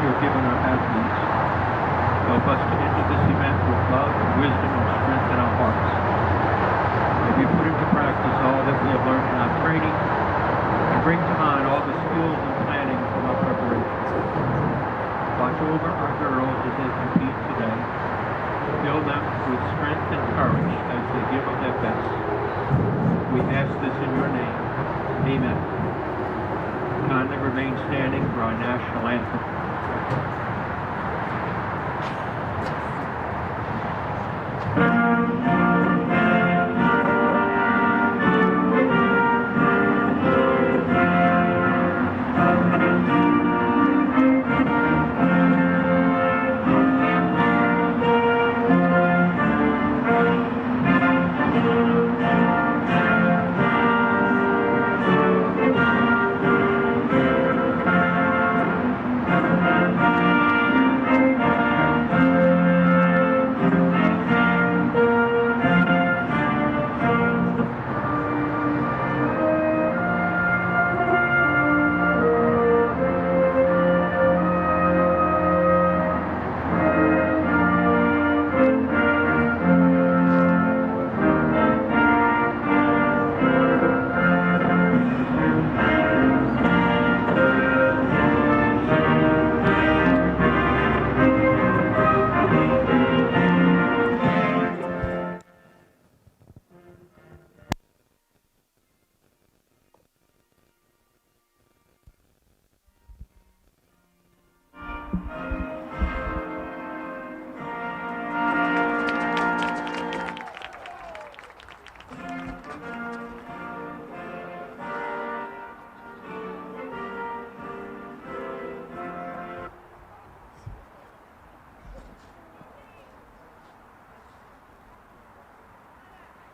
you're giving our athletes. Help us to enter this event with love, wisdom, and strength in our hearts. May we put into practice all that we have learned in our training and bring to mind all the skills and planning from our preparation. Watch over our girls as they compete today. Fill them with strength and courage as they give of their best. We ask this in your name. Amen. Kindly remain standing for our national anthem.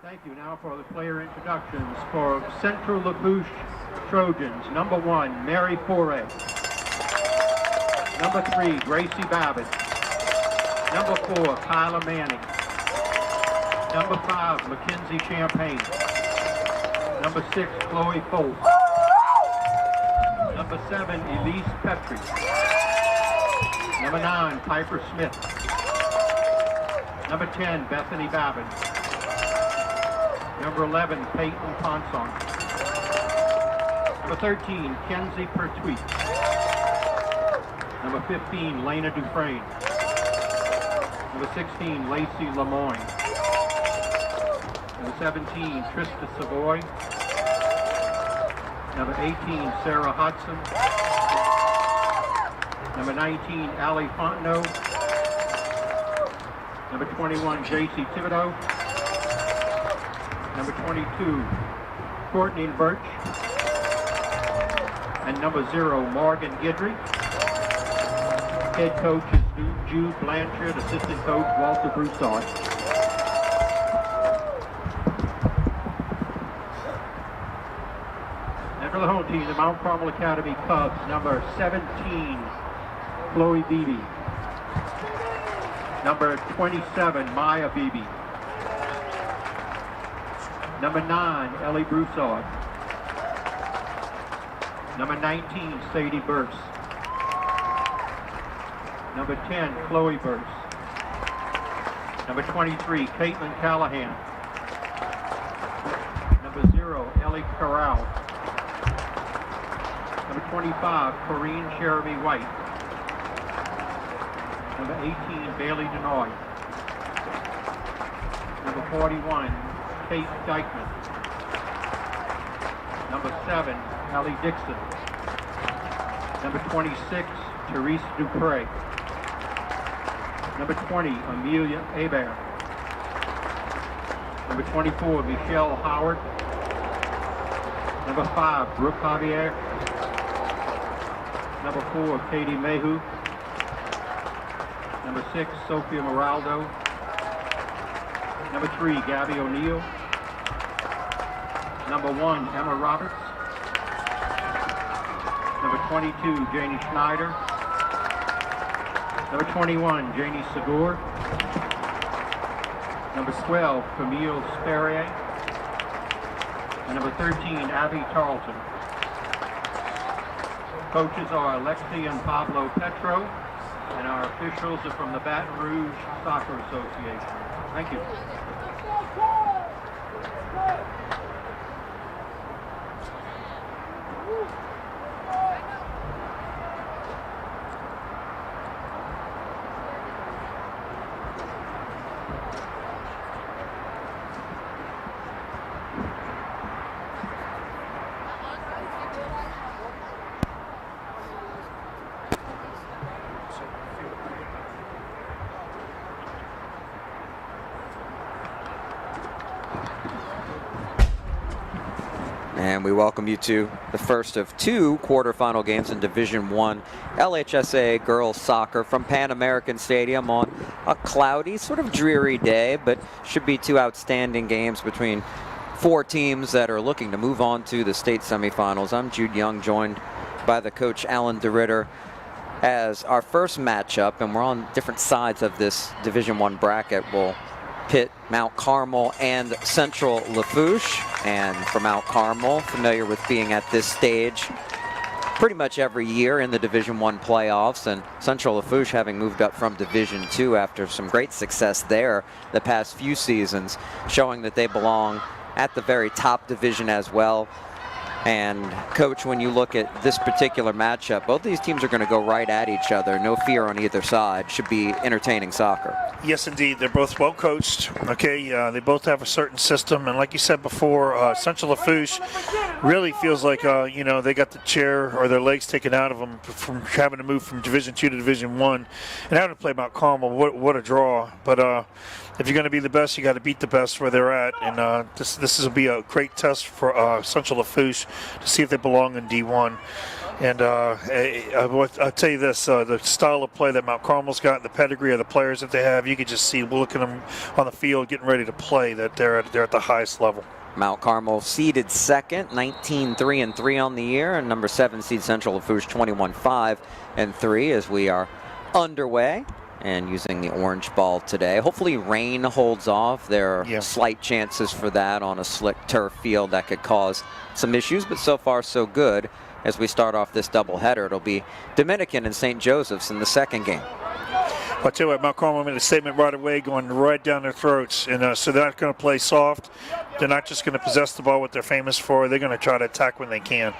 Thank you. Now for the player introductions for Central Lafourche Trojans. Number 1, Mary Foray. Number 3, Gracie Babbitt. Number 4, Kyla Manning. Number 5, Mackenzie Champagne. Number 6, Chloe Folt. Number 7, Elise Petrie. Number 9, Piper Smith. Number 10, Bethany Babbitt. Number 11, Peyton Ponson. Number 13, Kenzie Pertwee. Number 15, Lena Dufresne. Number 16, Lacey Lemoyne. Number 17, Trista Savoy. Number 18, Sarah Hudson. Number 19, Allie Fontenot. Number 21, J.C. Thibodeau. Number 22, Courtney Birch. And number 0, Morgan Guidry. Head coach is Jude Blanchard, assistant coach Walter Broussard. And for the home team, the Mount Carmel Academy Cubs, number 17, Chloe Beebe. Number 27, Maya Beebe. Number 9, Ellie Broussard. Number 19, Sadie Burse. Number 10, Chloe Burse. Number 23, Caitlin Callahan. Number 0, Ellie Corral. Number 25, Corinne Cheremy White. Number 18, Bailey Denoy. Number 41, Kate Dykeman. Number 7, Allie Dixon. Number 26, Therese Dupre. Number 20, Amelia Hebert. Number 24, Michelle Howard. Number 5, Brooke Javier. Number 4, Katie Mayhew. Number 6, Sophia Moraldo. Number 3, Gabby O'Neill. Number 1, Emma Roberts. Number 22, Janie Schneider. Number 21, Janie Segur. Number 12, Camille Sperrier. And number 13, Abby Tarleton. Coaches are Alexi and Pablo Petro. and our officials are from the Baton Rouge Soccer Association. Thank you. And we welcome you to the first of two quarterfinal games in Division I LHSA girls soccer from Pan American Stadium on a cloudy, sort of dreary day, but should be two outstanding games between four teams that are looking to move on to the state semifinals. I'm Jude Young, joined by the coach Alan DeRitter as our first matchup, and we're on different sides of this Division I bracket. We'll pit Mount Carmel and Central Lafourche. And for Mount Carmel, familiar with being at this stage pretty much every year in the Division I playoffs, and Central Lafourche having moved up from Division II after some great success there the past few seasons, showing that they belong at the very top division as well. And coach, when you look at this particular matchup, both these teams are going to go right at each other. No fear on either side. Should be entertaining soccer. Yes, indeed. They're both well coached. Okay, they both have a certain system, and like you said before, Central Lafourche really feels like you know, they got the chair or their legs taken out of them from having to move from Division II to Division I, and having to play Mount Carmel. What a draw! But if you're going to be the best, you got to beat the best where they're at, and this will be a great test for Central Lafourche to see if they belong in D1. And I'll tell you this, the style of play that Mount Carmel's got, the pedigree of the players that they have, you can just see, looking at them on the field, getting ready to play, that they're at the highest level. Mount Carmel seeded second, 19-3-3 on the year, and number 7 seed Central Lafourche 21-5-3 as we are underway and using the orange ball today. Hopefully rain holds off. There are slight chances for that on a slick turf field that could cause some issues, but so far so good. As we start off this doubleheader, it'll be Dominican and St. Joseph's in the second game. I'll tell you what, Mount Carmel made a statement right away, going right down their throats. And so they're not going to play soft. They're not just going to possess the ball, what they're famous for. They're going to try to attack when they can.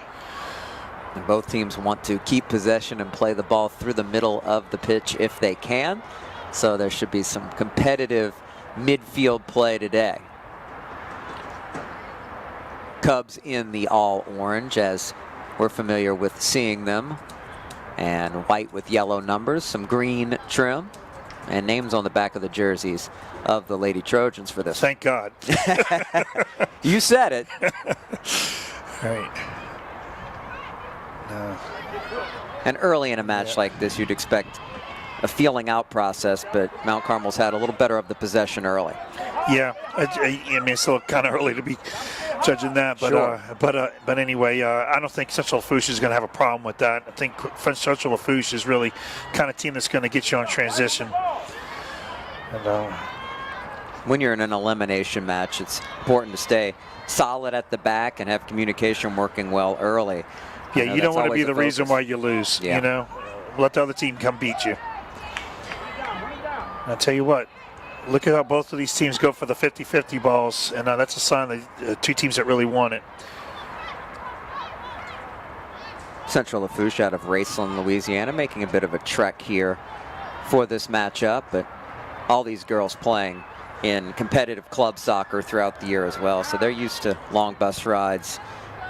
And both teams want to keep possession and play the ball through the middle of the pitch if they can. So there should be some competitive midfield play today. Cubs in the all orange, as we're familiar with seeing them, and white with yellow numbers, some green trim, and names on the back of the jerseys of the Lady Trojans for this. Thank God. You said it. All right. And early in a match like this, you'd expect a feeling out process, but Mount Carmel's had a little better of the possession early. Yeah, I mean, it's still kind of early to be judging that, but sure. But anyway, I don't think Central Lafourche is going to have a problem with that. I think Central Lafourche is really kind of team that's going to get you on transition. And, when you're in an elimination match, it's important to stay solid at the back and have communication working well early. Yeah, you don't want to be the reason why you lose. Yeah. You know, let the other team come beat you. I'll tell you what. Look at how both of these teams go for the 50-50 balls, and that's a sign that two teams that really want it. Central Lafourche out of Raceland, Louisiana, making a bit of a trek here for this matchup, but all these girls playing in competitive club soccer throughout the year as well, so they're used to long bus rides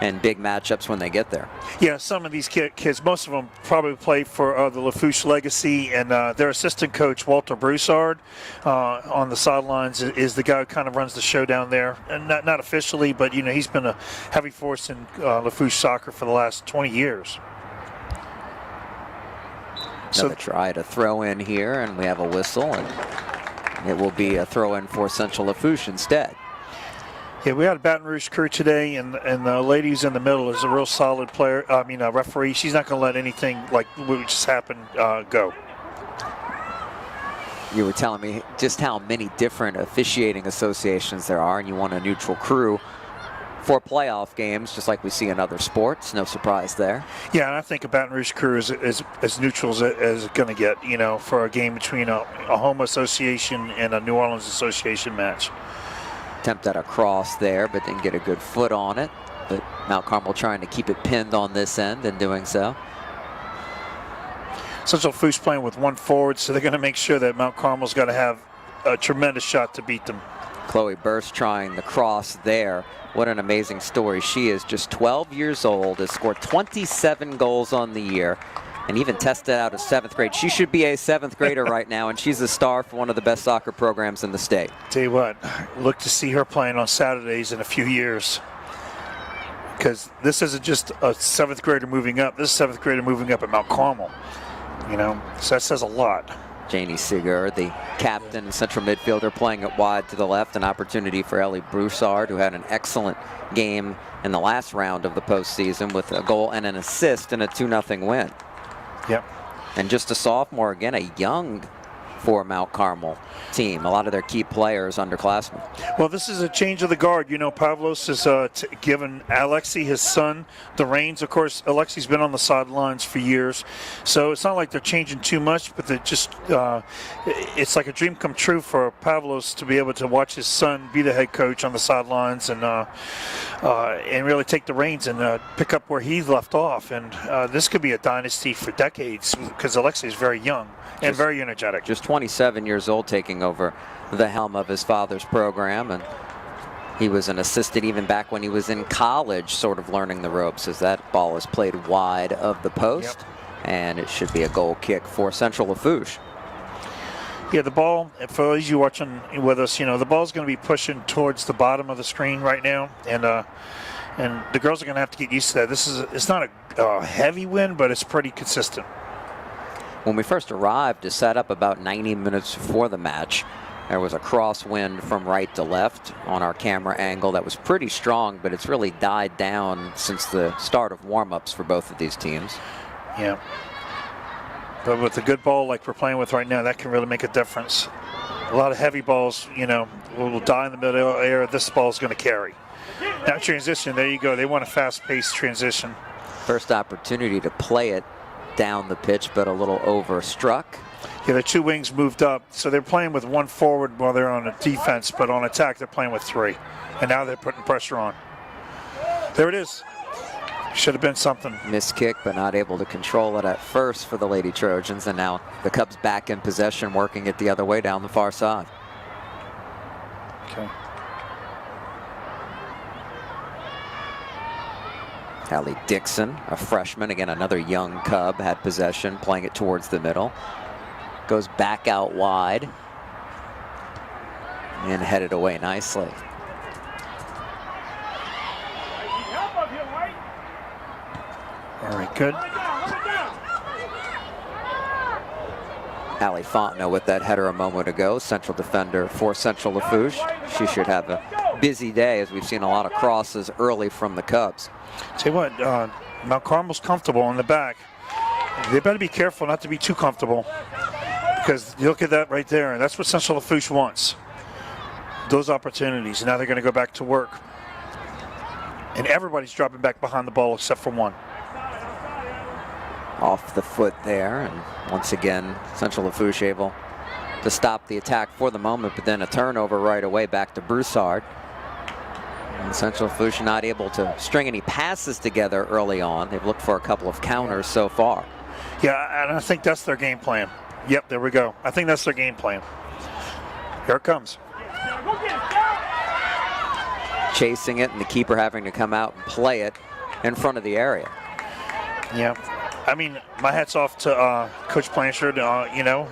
and big matchups when they get there. Yeah, some of these kids, most of them probably play for the Lafourche legacy, and their assistant coach, Walter Broussard, on the sidelines is the guy who kind of runs the show down there. And not officially, but, you know, he's been a heavy force in Lafourche soccer for the last 20 years. Another try to throw in here, and we have a whistle, and it will be a throw in for Central Lafourche instead. Yeah, we had a Baton Rouge crew today, and the lady who's in the middle is a real solid player. I mean, a referee. She's not going to let anything like what just happened go. You were telling me just how many different officiating associations there are, and you want a neutral crew for playoff games, just like we see in other sports. No surprise there. Yeah, and I think a Baton Rouge crew is as neutral as it's going to get, you know, for a game between a home association and a New Orleans association match. Attempt at a cross there, but didn't get a good foot on it. But Mount Carmel trying to keep it pinned on this end and doing so. Central Lafourche playing with one forward, so they're going to make sure that Mount Carmel's got to have a tremendous shot to beat them. Chloe Burst trying the cross there. What an amazing story. She is just 12 years old, has scored 27 goals on the year, and even tested out of 7th grade. She should be a 7th grader right now, and she's a star for one of the best soccer programs in the state. Tell you what, look to see her playing on Saturdays in a few years. Because this isn't just a 7th grader moving up. This is a 7th grader moving up at Mount Carmel. You know, so that says a lot. Janie Seeger, the captain and central midfielder, playing it wide to the left. An opportunity for Ellie Broussard, who had an excellent game in the last round of the postseason with a goal and an assist in a 2-0 win. Yep. And just a sophomore, again, a young for Mount Carmel team. A lot of their key players underclassmen. Well, this is a change of the guard. You know, Pavlos has given Alexi, his son, the reins. Of course, Alexi's been on the sidelines for years, so it's not like they're changing too much, but they're just, it's like a dream come true for Pavlos to be able to watch his son be the head coach on the sidelines and really take the reins and pick up where he left off. And this could be a dynasty for decades because Alexi is very young and very energetic. Just 27 years old, taking over the helm of his father's program, and he was an assistant even back when he was in college, sort of learning the ropes, as that ball is played wide of the post. Yep. And it should be a goal kick for Central Lafourche. Yeah, the ball, for those of you watching with us, you know, the ball's going to be pushing towards the bottom of the screen right now, and the girls are going to have to get used to that. It's not a heavy wind, but it's pretty consistent. When we first arrived to set up about 90 minutes before the match, there was a crosswind from right to left on our camera angle that was pretty strong, but it's really died down since the start of warm-ups for both of these teams. Yeah. But with a good ball like we're playing with right now, that can really make a difference. A lot of heavy balls, you know, will die in the middle air. This ball is going to carry. Now transition, there you go. They want a fast-paced transition. First opportunity to play it down the pitch, but a little overstruck. Yeah, the two wings moved up, so they're playing with one forward while they're on a defense, but on attack they're playing with 3. And now they're putting pressure on. There it is. Should have been something. Missed kick, but not able to control it at first for the Lady Trojans, and now the Cubs back in possession, working it the other way down the far side. Okay. Hallie Dixon, a freshman, again another young Cub, had possession, playing it towards the middle. Goes back out wide and headed away nicely. All right, good. Allie Fontenot with that header a moment ago, central defender for Central Lafourche. She should have a busy day, as we've seen a lot of crosses early from the Cubs. Tell you what, Mount Carmel's comfortable in the back. They better be careful not to be too comfortable, because you look at that right there, and that's what Central Lafourche wants. Those opportunities. Now they're going to go back to work. And everybody's dropping back behind the ball except for one. Off the foot there, and once again Central Lafourche able to stop the attack for the moment, but then a turnover right away back to Broussard. And Central Lafourche not able to string any passes together early on. They've looked for a couple of counters so far. Yeah, and I think that's their game plan. Yep, there we go. I think that's their game plan. Here it comes. Chasing it, and the keeper having to come out and play it in front of the area. Yeah. I mean, my hat's off to Coach Blanchard. You know,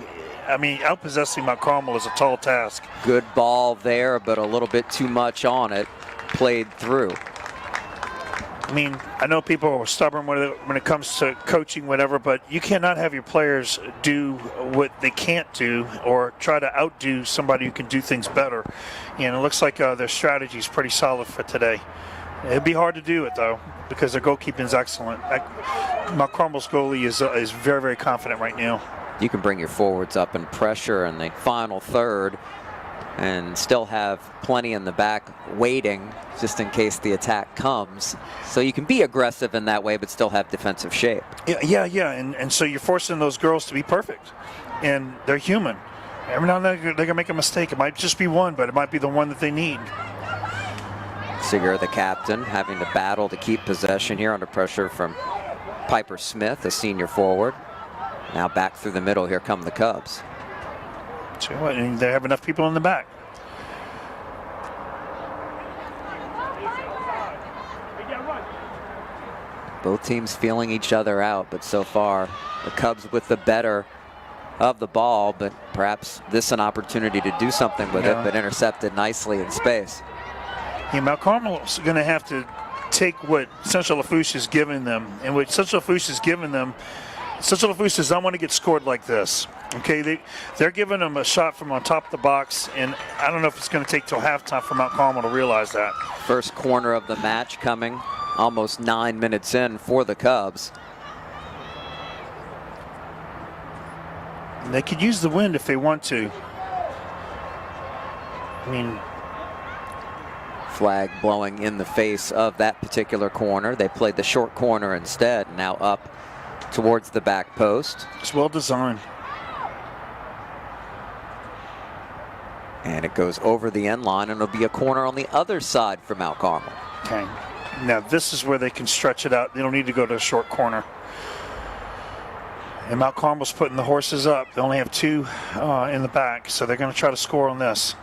I mean, outpossessing Mount Carmel is a tall task. Good ball there, but a little bit too much on it. Played through. I mean, I know people are stubborn when it comes to coaching, whatever, but you cannot have your players do what they can't do or try to outdo somebody who can do things better. And it looks like their strategy is pretty solid for today. It'd be hard to do it, though, because their goalkeeping is excellent. Mount Carmel's goalie is very, very confident right now. You can bring your forwards up and pressure in the final third and still have plenty in the back waiting just in case the attack comes. So you can be aggressive in that way, but still have defensive shape. Yeah. And so you're forcing those girls to be perfect. And they're human. Every now and then they're going to make a mistake. It might just be one, but it might be the one that they need. Seeger, the captain, having to battle to keep possession here under pressure from Piper Smith, a senior forward. Now back through the middle, here come the Cubs. So what, and they have enough people in the back. Both teams feeling each other out, but so far the Cubs with the better of the ball, but perhaps this an opportunity to do something with it, but intercepted nicely in space. Yeah, Mount Carmel's going to have to take what Central Lafourche is giving them, and what Central Lafourche is giving them. Central Lafourche does not want to get scored like this. Okay, they're giving them a shot from on top of the box, and I don't know if it's going to take till halftime for Mount Carmel to realize that. First corner of the match coming almost 9 minutes in for the Cubs. They could use the wind if they want to. I mean, flag blowing in the face of that particular corner. They played the short corner instead, now up towards the back post. It's well designed. And it goes over the end line, and it'll be a corner on the other side for Mount Carmel. Okay. Now this is where they can stretch it out. They don't need to go to a short corner. And Mount Carmel's putting the horses up. They only have two in the back, so they're going to try to score on this.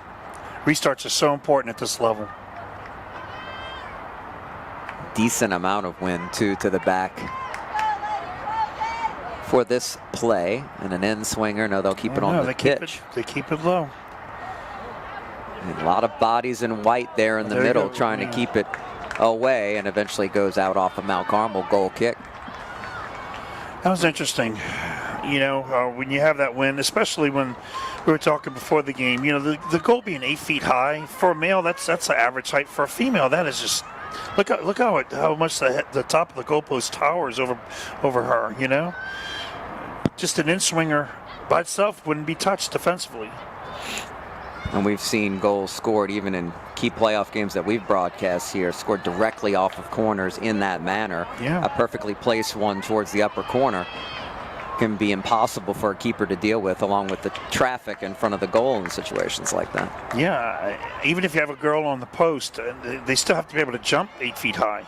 Restarts are so important at this level. Decent amount of wind, too, to the back for this play. And an end swinger. No, they'll keep it on the pitch. They keep it low. And a lot of bodies in white there in the middle trying to keep it away, and eventually goes out off a Mount Carmel goal kick. That was interesting. You know, when you have that wind, especially when we were talking before the game, you know, the goal being 8 feet high for a male, that's the average height. For a female, that is just look how much the top of the goalpost towers over her. You know, just an in swinger by itself wouldn't be touched defensively. And we've seen goals scored even in key playoff games that we've broadcast here, scored directly off of corners in that manner. Yeah. A perfectly placed one towards the upper corner can be impossible for a keeper to deal with, along with the traffic in front of the goal in situations like that. Yeah, even if you have a girl on the post, they still have to be able to jump 8 feet high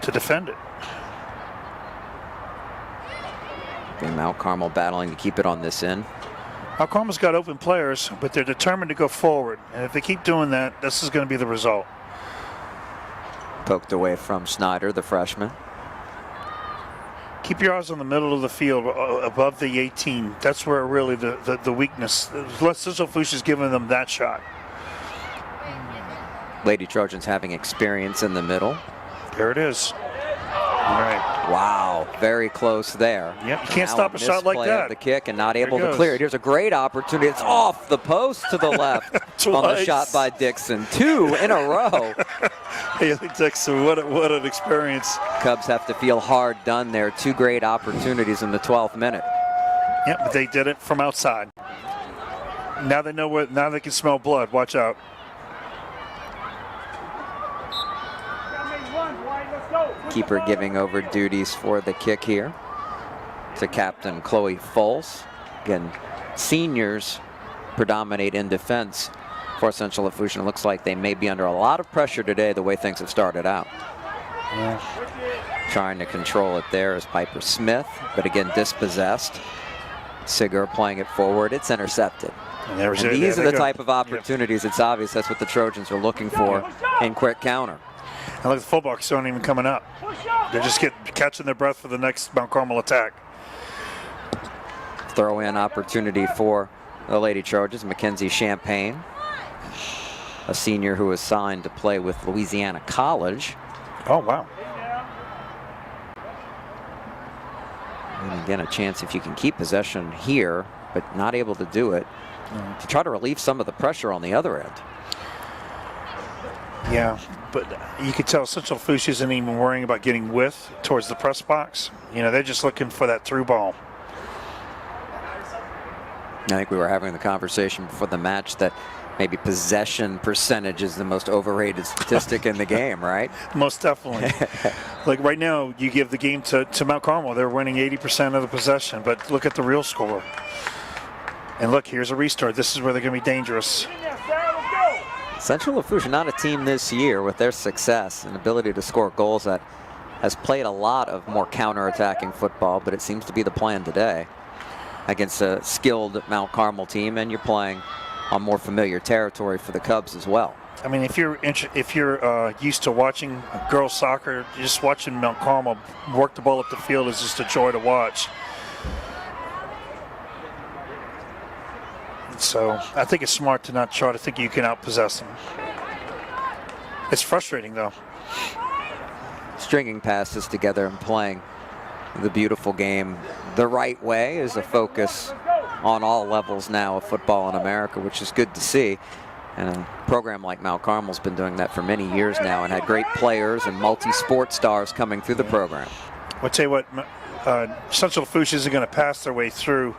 to defend it. And Mount Carmel battling to keep it on this end. Mount Carmel's got open players, but they're determined to go forward. And if they keep doing that, this is going to be the result. Poked away from Snyder, the freshman. Keep your eyes on the middle of the field above the 18. That's where really the weakness. Central Lafourche is giving them that shot. Lady Trojans having experience in the middle. There it is. All right. Wow, very close there. Yep, you can't stop a shot like that. The kick and not able to clear it. Here's a great opportunity. It's off the post to the left on the shot by Dixon. 2 in a row. Haley Dixon, what an experience. Cubs have to feel hard done there. 2 great opportunities in the 12th minute. Yep, but they did it from outside. Now they know where. Now they can smell blood. Watch out. Keeper giving over duties for the kick here to Captain Chloe Foles. Again, seniors predominate in defense for Central Lafourche. It looks like they may be under a lot of pressure today the way things have started out. Yeah. Trying to control it there is Piper Smith, but again dispossessed. Seeger playing it forward. It's intercepted. And these are the type of opportunities, it's obvious that's what the Trojans are looking for in quick counter. And look, the fullbacks aren't even coming up. They're just catching their breath for the next Mount Carmel attack. Throw in opportunity for the Lady Trojans. Mackenzie Champagne, a senior who was signed to play with Louisiana College. Oh, wow. And again, a chance if you can keep possession here, but not able to do it, to try to relieve some of the pressure on the other end. Yeah, but you could tell Central Lafourche isn't even worrying about getting width towards the press box. You know, they're just looking for that through ball. I think we were having the conversation before the match that maybe possession percentage is the most overrated statistic in the game, right? Most definitely. Like right now, you give the game to Mount Carmel. They're winning 80% of the possession, but look at the real score. And look, here's a restart. This is where they're going to be dangerous. Central Lafourche, not a team this year with their success and ability to score goals that has played a lot of more counter-attacking football, but it seems to be the plan today against a skilled Mount Carmel team, and you're playing on more familiar territory for the Cubs as well. I mean, if you're used to watching girls soccer, just watching Mount Carmel work the ball up the field is just a joy to watch. So I think it's smart to not try to think you can outpossess them. It's frustrating though. Stringing passes together and playing the beautiful game the right way is a focus on all levels now of football in America, which is good to see. And a program like Mount Carmel's been doing that for many years now and had great players and multi-sport stars coming through the program. I'll tell you what, Central Lafourche isn't going to pass their way through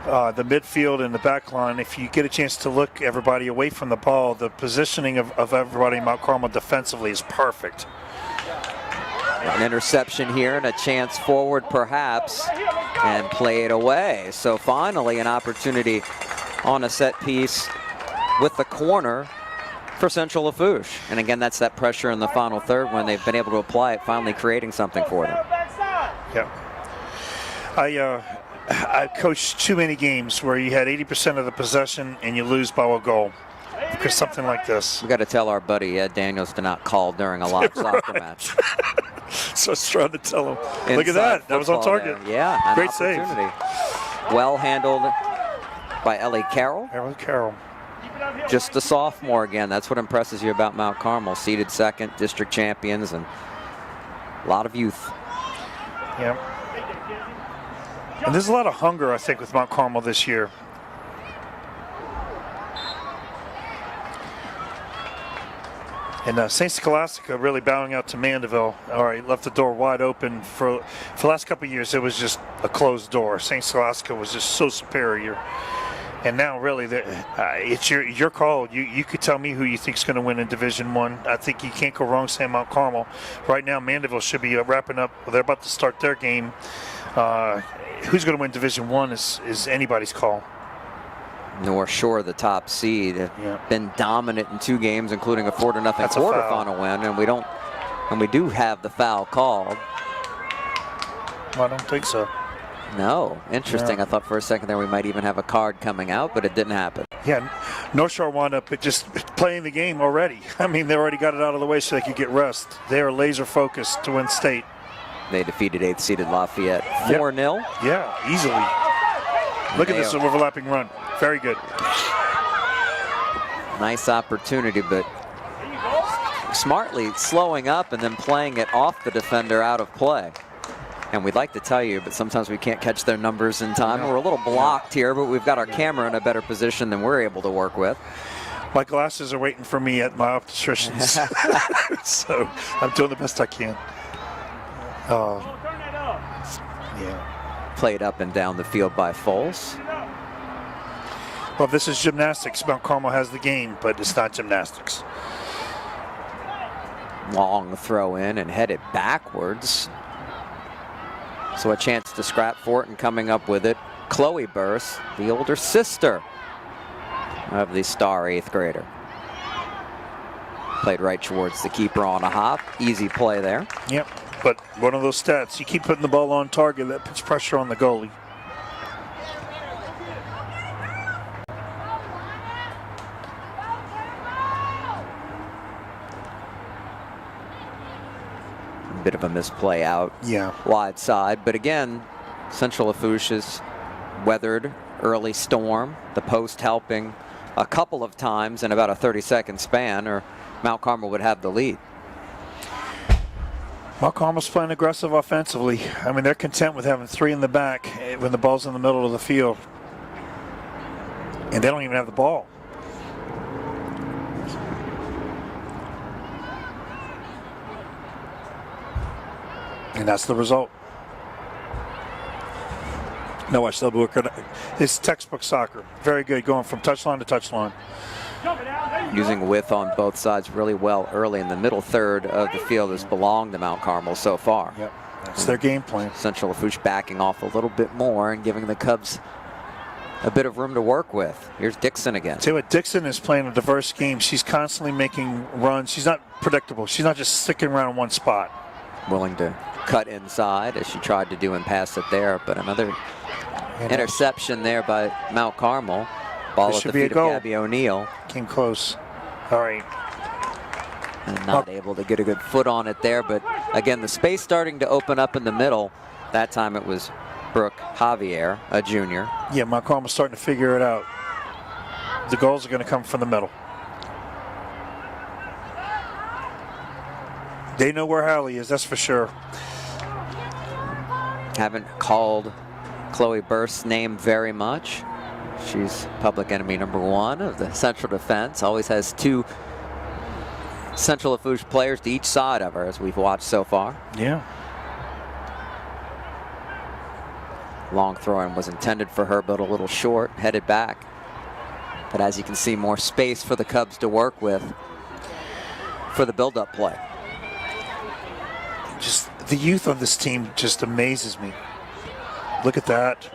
the midfield and the back line. If you get a chance to look everybody away from the ball, the positioning of everybody in Mount Carmel defensively is perfect. An interception here and a chance forward perhaps, and play it away. So finally an opportunity on a set piece with the corner for Central Lafourche. And again, that's that pressure in the final third when they've been able to apply it, finally creating something for them. Yeah. I coached too many games where you had 80% of the possession and you lose by a goal. Because something like this. We got to tell our buddy Ed Daniels to not call during a live soccer match. So I was trying to tell him. Look at that. That was on target. There. Yeah. Great save. Well handled by Ellie Carroll. Ellie Carroll. Just a sophomore again. That's what impresses you about Mount Carmel. Seeded second, district champions, and a lot of youth. Yeah. And there's a lot of hunger, I think, with Mount Carmel this year. And St. Scholastica really bowing out to Mandeville. All right, left the door wide open. For the last couple of years, it was just a closed door. St. Scholastica was just so superior. And now, really, it's your call. You could tell me who you think is going to win in Division I. I think you can't go wrong saying Mount Carmel. Right now, Mandeville should be wrapping up. They're about to start their game. Who's going to win Division I is anybody's call. North Shore, the top seed, been dominant in 2 games, including a 4-0 quarterfinal win, and we do have the foul called. I don't think so. No, interesting. I thought for a second there we might even have a card coming out, but it didn't happen. Yeah, North Shore wound up just playing the game already. I mean, they already got it out of the way so they could get rest. They are laser focused to win state. They defeated 8th seeded Lafayette 4-0. Yeah, easily. Look at this overlapping run. Very good. Nice opportunity, but smartly slowing up and then playing it off the defender out of play. And we'd like to tell you, but sometimes we can't catch their numbers in time. We're a little blocked here, but we've got our camera in a better position than we're able to work with. My glasses are waiting for me at my optician's. So I'm doing the best I can. Played up and down the field by Foles. Well, this is gymnastics. Mount Carmel has the game, but it's not gymnastics. Long throw in and headed backwards. So a chance to scrap for it, and coming up with it, Chloe Burse, the older sister of the star 8th grader. Played right towards the keeper on a hop. Easy play there. Yep, but one of those stats, you keep putting the ball on target, that puts pressure on the goalie. Bit of a misplay out wide side, but again, Central Lafourche has weathered early storm, the post helping a couple of times in about a 30-second span, or Mount Carmel would have the lead. Mount Carmel's playing aggressive offensively. I mean, they're content with having 3 in the back when the ball's in the middle of the field, and they don't even have the ball. And that's the result. No, I still work. It's textbook soccer. Very good, going from touchline to touchline. using width on both sides really well early in the middle third of the field has belonged to Mount Carmel so far. Yep, that's their game plan. Central Lafourche backing off a little bit more and giving the Cubs a bit of room to work with. Here's Dixon again. Tell you what, Dixon is playing a diverse game. She's constantly making runs. She's not predictable. She's not just sticking around in one spot. Willing to cut inside as she tried to do and pass it there, but another interception there by Mount Carmel. Ball at the feet of Gabby O'Neill. Came close. All right. And not able to get a good foot on it there, but again, the space starting to open up in the middle. That time it was Brooke Javier, a junior. Yeah, Mount Carmel's starting to figure it out. The goals are going to come from the middle. They know where Hallie is, that's for sure. Haven't called Chloe Burst's name very much. She's public enemy number 1 of the Central Defense. Always has 2 Central Lafourche players to each side of her, as we've watched so far. Yeah. Long throw-in was intended for her, but a little short, headed back. But as you can see, more space for the Cubs to work with for the build-up play. Just the youth on this team just amazes me. Look at that.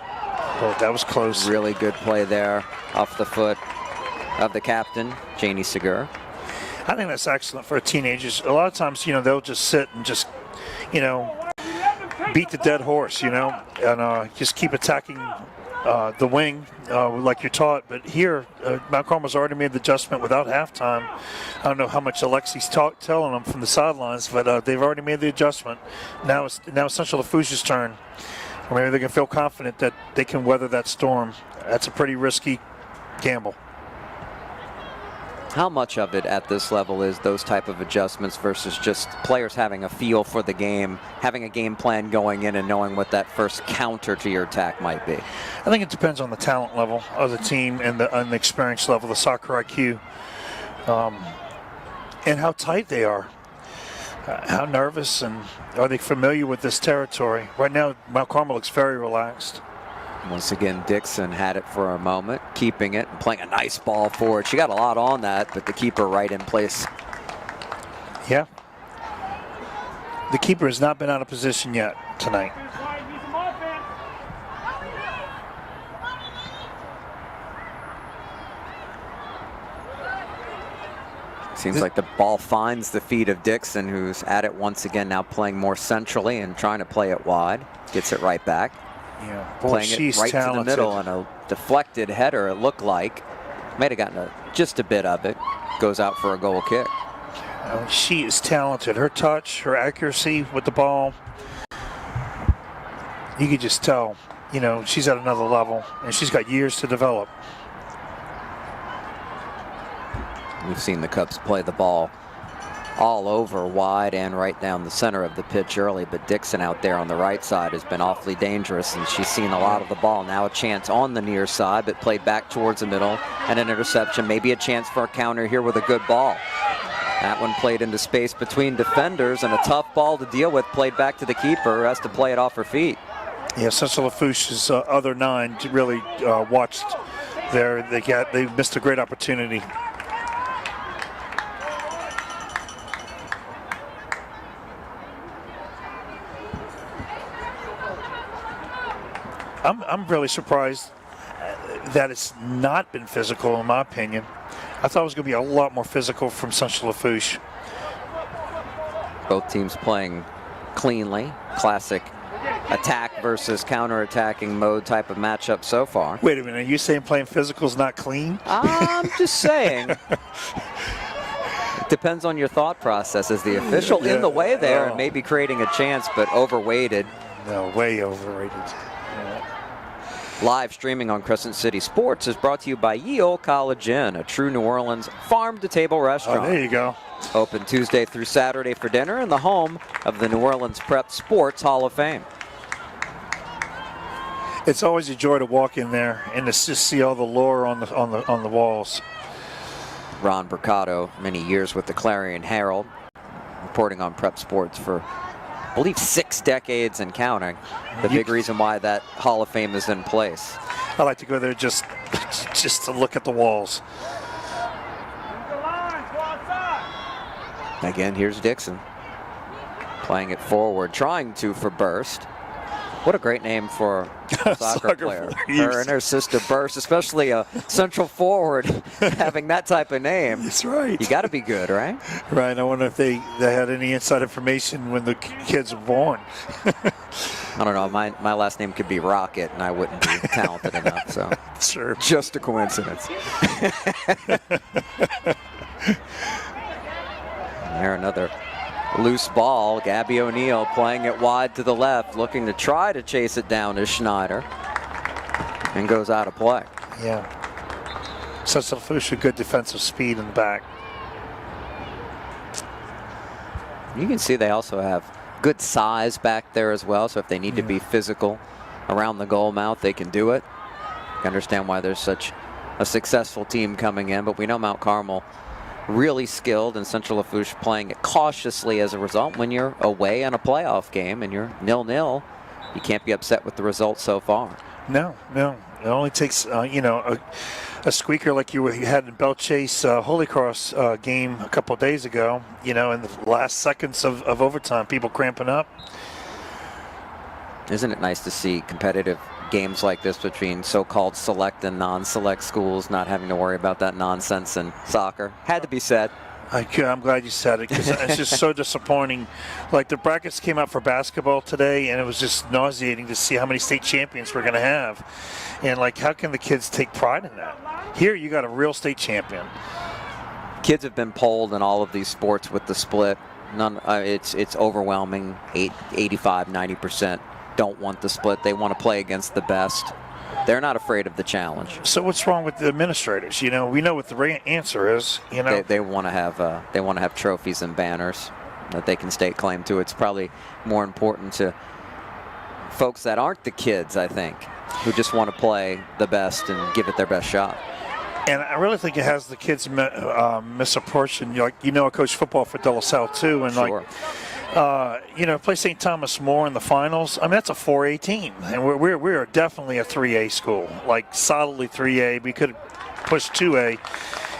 Oh, that was close. Really good play there off the foot of the captain, Janie Segur. I think that's excellent for teenagers. A lot of times, you know, they'll just sit and just, you know, beat the dead horse, you know, and just keep attacking the wing like you're taught. But here, Mount Carmel's already made the adjustment without halftime. I don't know how much Alexi's telling them from the sidelines, but they've already made the adjustment. Now it's Central Lafourche's turn. Or maybe they can feel confident that they can weather that storm. That's a pretty risky gamble. How much of it at this level is those type of adjustments versus just players having a feel for the game, having a game plan going in and knowing what that first counter to your attack might be? I think it depends on the talent level of the team and the experience level, the soccer IQ, and how tight they are. How nervous and are they familiar with this territory? Right now, Mount Carmel looks very relaxed. Once again, Dixon had it for a moment, keeping it and playing a nice ball forward. She got a lot on that, but the keeper right in place. Yeah. The keeper has not been out of position yet tonight. Seems like the ball finds the feet of Dixon, who's at it once again, now playing more centrally and trying to play it wide. Gets it right back. Yeah, boy, playing she's it right talented. to the middle, and a deflected header, it looked like. Might have gotten just a bit of it. Goes out for a goal kick. She is talented. Her touch, her accuracy with the ball, you could just tell, you know, she's at another level, and she's got years to develop. We've seen the Cubs play the ball all over wide and right down the center of the pitch early, but Dixon out there on the right side has been awfully dangerous, and she's seen a lot of the ball. Now a chance on the near side, but played back towards the middle, and an interception. Maybe a chance for a counter here with a good ball. That one played into space between defenders, and a tough ball to deal with, played back to the keeper, who has to play it off her feet. Yeah, Central Lafourche's other 9 really watched there. They missed a great opportunity. I'm really surprised that it's not been physical, in my opinion. I thought it was going to be a lot more physical from Central Lafourche. Both teams playing cleanly. Classic attack versus counter-attacking mode type of matchup so far. Wait a minute, are you saying playing physical is not clean? I'm just saying. It depends on your thought process. As the official in the way there and maybe creating a chance, but overweighted. No, way overrated. Live streaming on Crescent City Sports is brought to you by Ye Olde College Inn, a true New Orleans farm-to-table restaurant. Oh, there you go. Open Tuesday through Saturday for dinner, and the home of the New Orleans Prep Sports Hall of Fame. It's always a joy to walk in there and to just see all the lore on the walls. Ron Mercado, many years with the Clarion Herald, reporting on prep sports for, I believe, 6 decades and counting. The big reason why that Hall of Fame is in place. I like to go there just to look at the walls. Again, here's Dixon. Playing it forward, trying to for Burst. What a great name for a soccer player. Her and her sister Burst, especially a central forward, having that type of name. That's right. You got to be good, right? Right. I wonder if they had any inside information when the kids were born. I don't know. My last name could be Rocket, and I wouldn't be talented enough. So Sure. just a coincidence. There, another loose ball. Gabby O'Neill playing it wide to the left, looking to try to chase it down to Schneider, and goes out of play. Yeah. Such a good defensive speed in the back. You can see they also have good size back there as well, so if they need to be physical around the goal mouth, they can do it. I understand why there's such a successful team coming in, but we know Mount Carmel really skilled, and Central Lafourche playing it cautiously as a result. When you're away on a playoff game and you're 0-0, you can't be upset with the result so far. No. It only takes, a squeaker like you had in Bell Chase Holy Cross game a couple of days ago, in the last seconds of overtime, people cramping up. Isn't it nice to see competitive games like this between so-called select and non-select schools, not having to worry about that nonsense in soccer? Had to be said. I'm glad you said it, because it's just so disappointing. Like, the brackets came out for basketball today, and it was just nauseating to see how many state champions we're going to have. And, like, how can the kids take pride in that? Here, you got a real state champion. Kids have been polled in all of these sports with the split. It's overwhelming. 85, 90% don't want the split. They want to play against the best. They're not afraid of the challenge. So what's wrong with the administrators? We know what the answer is. They want to have trophies and banners that they can stake claim to. It's probably more important to folks that aren't the kids, I think, who just want to play the best and give it their best shot. And I really think it has the kids misapportioned. I coach football for De La Salle too, and Sure. Play St. Thomas More in the finals. I mean, that's a 4A team, and we're definitely a 3A school, like solidly 3A. We could push 2A,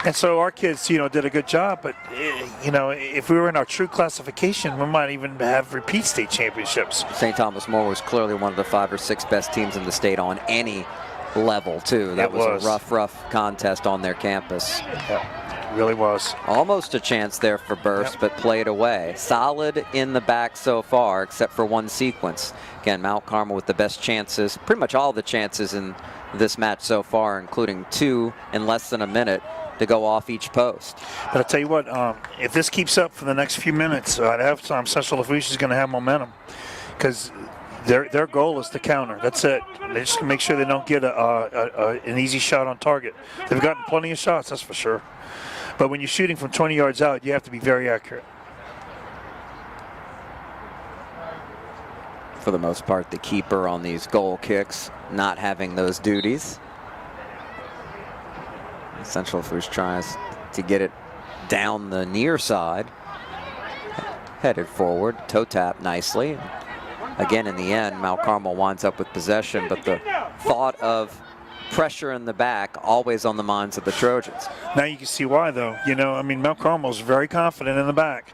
and so our kids, did a good job. But if we were in our true classification, we might even have repeat state championships. St. Thomas More was clearly one of the 5 or 6 best teams in the state on any level too. That was a rough contest on their campus. Yeah. Really was. Almost a chance there for Burst, but played away. Solid in the back so far, except for one sequence. Again, Mount Carmel with the best chances, pretty much all the chances in this match so far, including 2 in less than a minute to go off each post. But I'll tell you what, if this keeps up for the next few minutes, at halftime, Central Lafourche is going to have momentum, because their goal is to counter. That's it. They just make sure they don't get an easy shot on target. They've gotten plenty of shots, that's for sure. But when you're shooting from 20 yards out, you have to be very accurate. For the most part, the keeper on these goal kicks not having those duties. Central Lafourche tries to get it down the near side. Headed forward, toe tap nicely. Again, in the end, Mount Carmel winds up with possession, but the thought of pressure in the back always on the minds of the Trojans. Now you can see why, though. Mount Carmel's very confident in the back.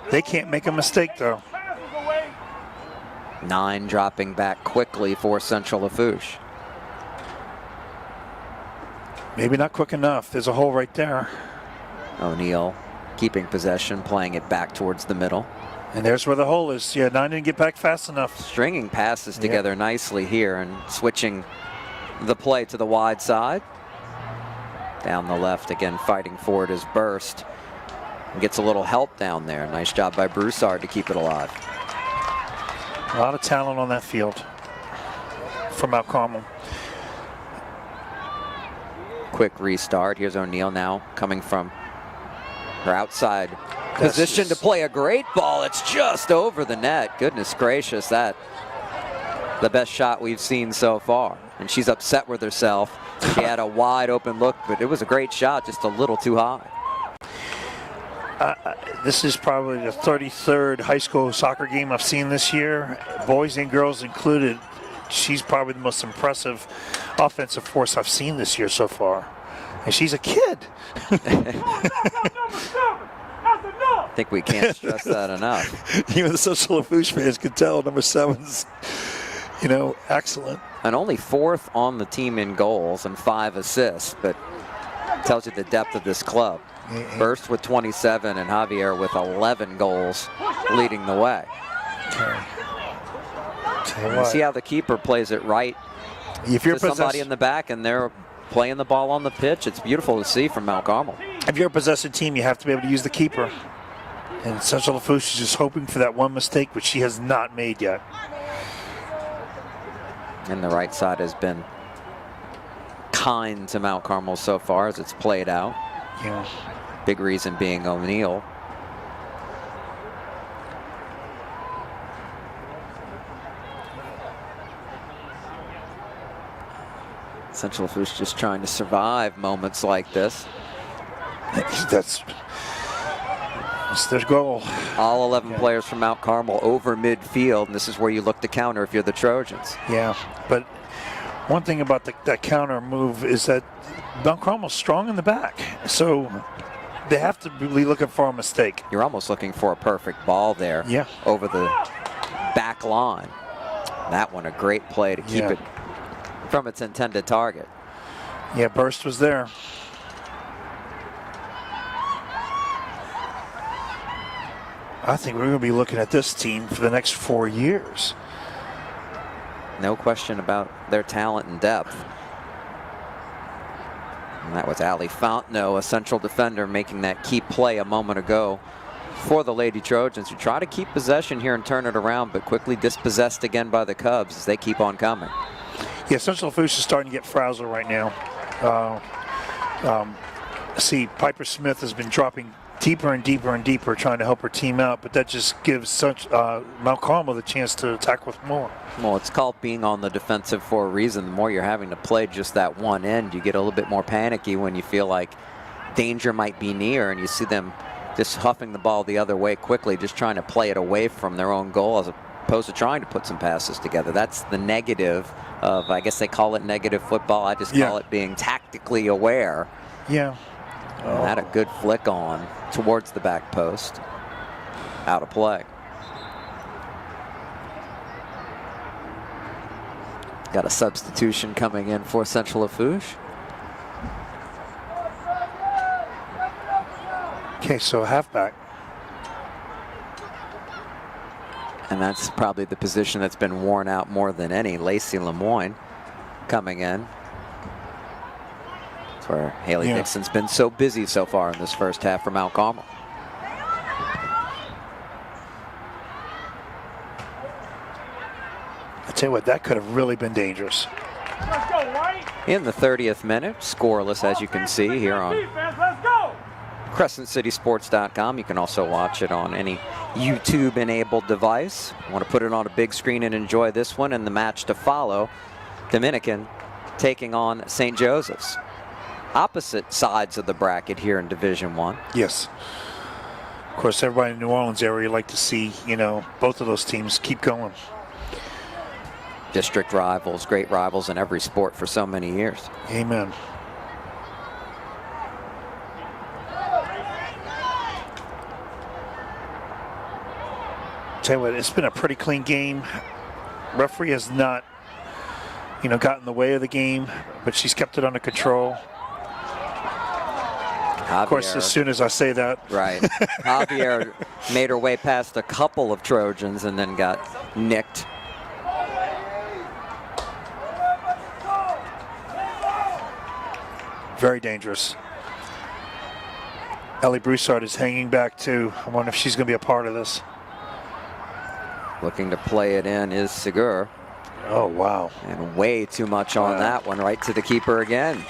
They can't make a mistake, though. 9 dropping back quickly for Central Lafourche. Maybe not quick enough. There's a hole right there. O'Neill keeping possession, playing it back towards the middle. And there's where the hole is. Yeah, 9 didn't get back fast enough. Stringing passes together nicely here and switching the play to the wide side. Down the left again, fighting for it is Burst. And gets a little help down there. Nice job by Broussard to keep it alive. A lot of talent on that field from Mount Carmel. Quick restart. Here's O'Neill now coming from her outside position to play a great ball. It's just over the net. Goodness gracious, that the best shot we've seen so far. And she's upset with herself. She had a wide open look, but it was a great shot, just a little too high. This is probably the 33rd high school soccer game I've seen this year, boys and girls included. She's probably the most impressive offensive force I've seen this year so far. And she's a kid. think we can't stress that enough. Even the Central Lafourche fans could tell number 7's, excellent. And only 4th on the team in goals and 5 assists, but tells you the depth of this club. Burst with 27 and Javier with 11 goals leading the way. Okay. You see how the keeper plays it right if you're to somebody in the back, and they're playing the ball on the pitch. It's beautiful to see from Mount Carmel. If you're a possessive team, you have to be able to use the keeper. And Central Lafourche is just hoping for that one mistake, which she has not made yet. And the right side has been kind to Mount Carmel so far as it's played out. Yeah. Big reason being O'Neal. Central Lafourche just trying to survive moments like this. That's their goal. All 11 players from Mount Carmel over midfield, and this is where you look to counter if you're the Trojans. Yeah, but one thing about that counter move is that Mount Carmel's strong in the back, so they have to be looking for a mistake. You're almost looking for a perfect ball there. Yeah. Over the back line. That one a great play to keep it from its intended target. Yeah, burst was there. I think we're going to be looking at this team for the next 4 years. No question about their talent and depth. And that was Ali Fontenot, a central defender, making that key play a moment ago for the Lady Trojans, who try to keep possession here and turn it around, but quickly dispossessed again by the Cubs as they keep on coming. Yeah, Central Lafourche is starting to get frazzled right now. See, Piper Smith has been dropping deeper and deeper and deeper, trying to help her team out, but that just gives Mount Carmel the chance to attack with more. Well, it's called being on the defensive for a reason. The more you're having to play just that one end, you get a little bit more panicky when you feel like danger might be near, and you see them just huffing the ball the other way quickly, just trying to play it away from their own goal as opposed to trying to put some passes together. That's the negative of, I guess they call it negative football. I just call it being tactically aware. Yeah. And that a good flick on towards the back post. Out of play. Got a substitution coming in for Central Lafourche. Okay, so halfback. And that's probably the position that's been worn out more than any. Lacey Lemoyne coming in. That's where Haley Dixon's been so busy so far in this first half for Mount Carmel. I tell you what, that could have really been dangerous. In the 30th minute, scoreless as you can see here on CrescentCitySports.com. You can also watch it on any YouTube-enabled device. Want to put it on a big screen and enjoy this one and the match to follow. Dominican taking on St. Joseph's. Opposite sides of the bracket here in Division I. Yes. Of course, everybody in the New Orleans area like to see, both of those teams keep going. District rivals, great rivals in every sport for so many years. Amen. Tell you what, it's been a pretty clean game. Referee has not, gotten in the way of the game, but she's kept it under control. Javier, of course, as soon as I say that. Right. Javier made her way past a couple of Trojans and then got nicked. Very dangerous. Ellie Broussard is hanging back too. I wonder if she's going to be a part of this. Looking to play it in is Segur. Oh, wow. And way too much on that one, right to the keeper again.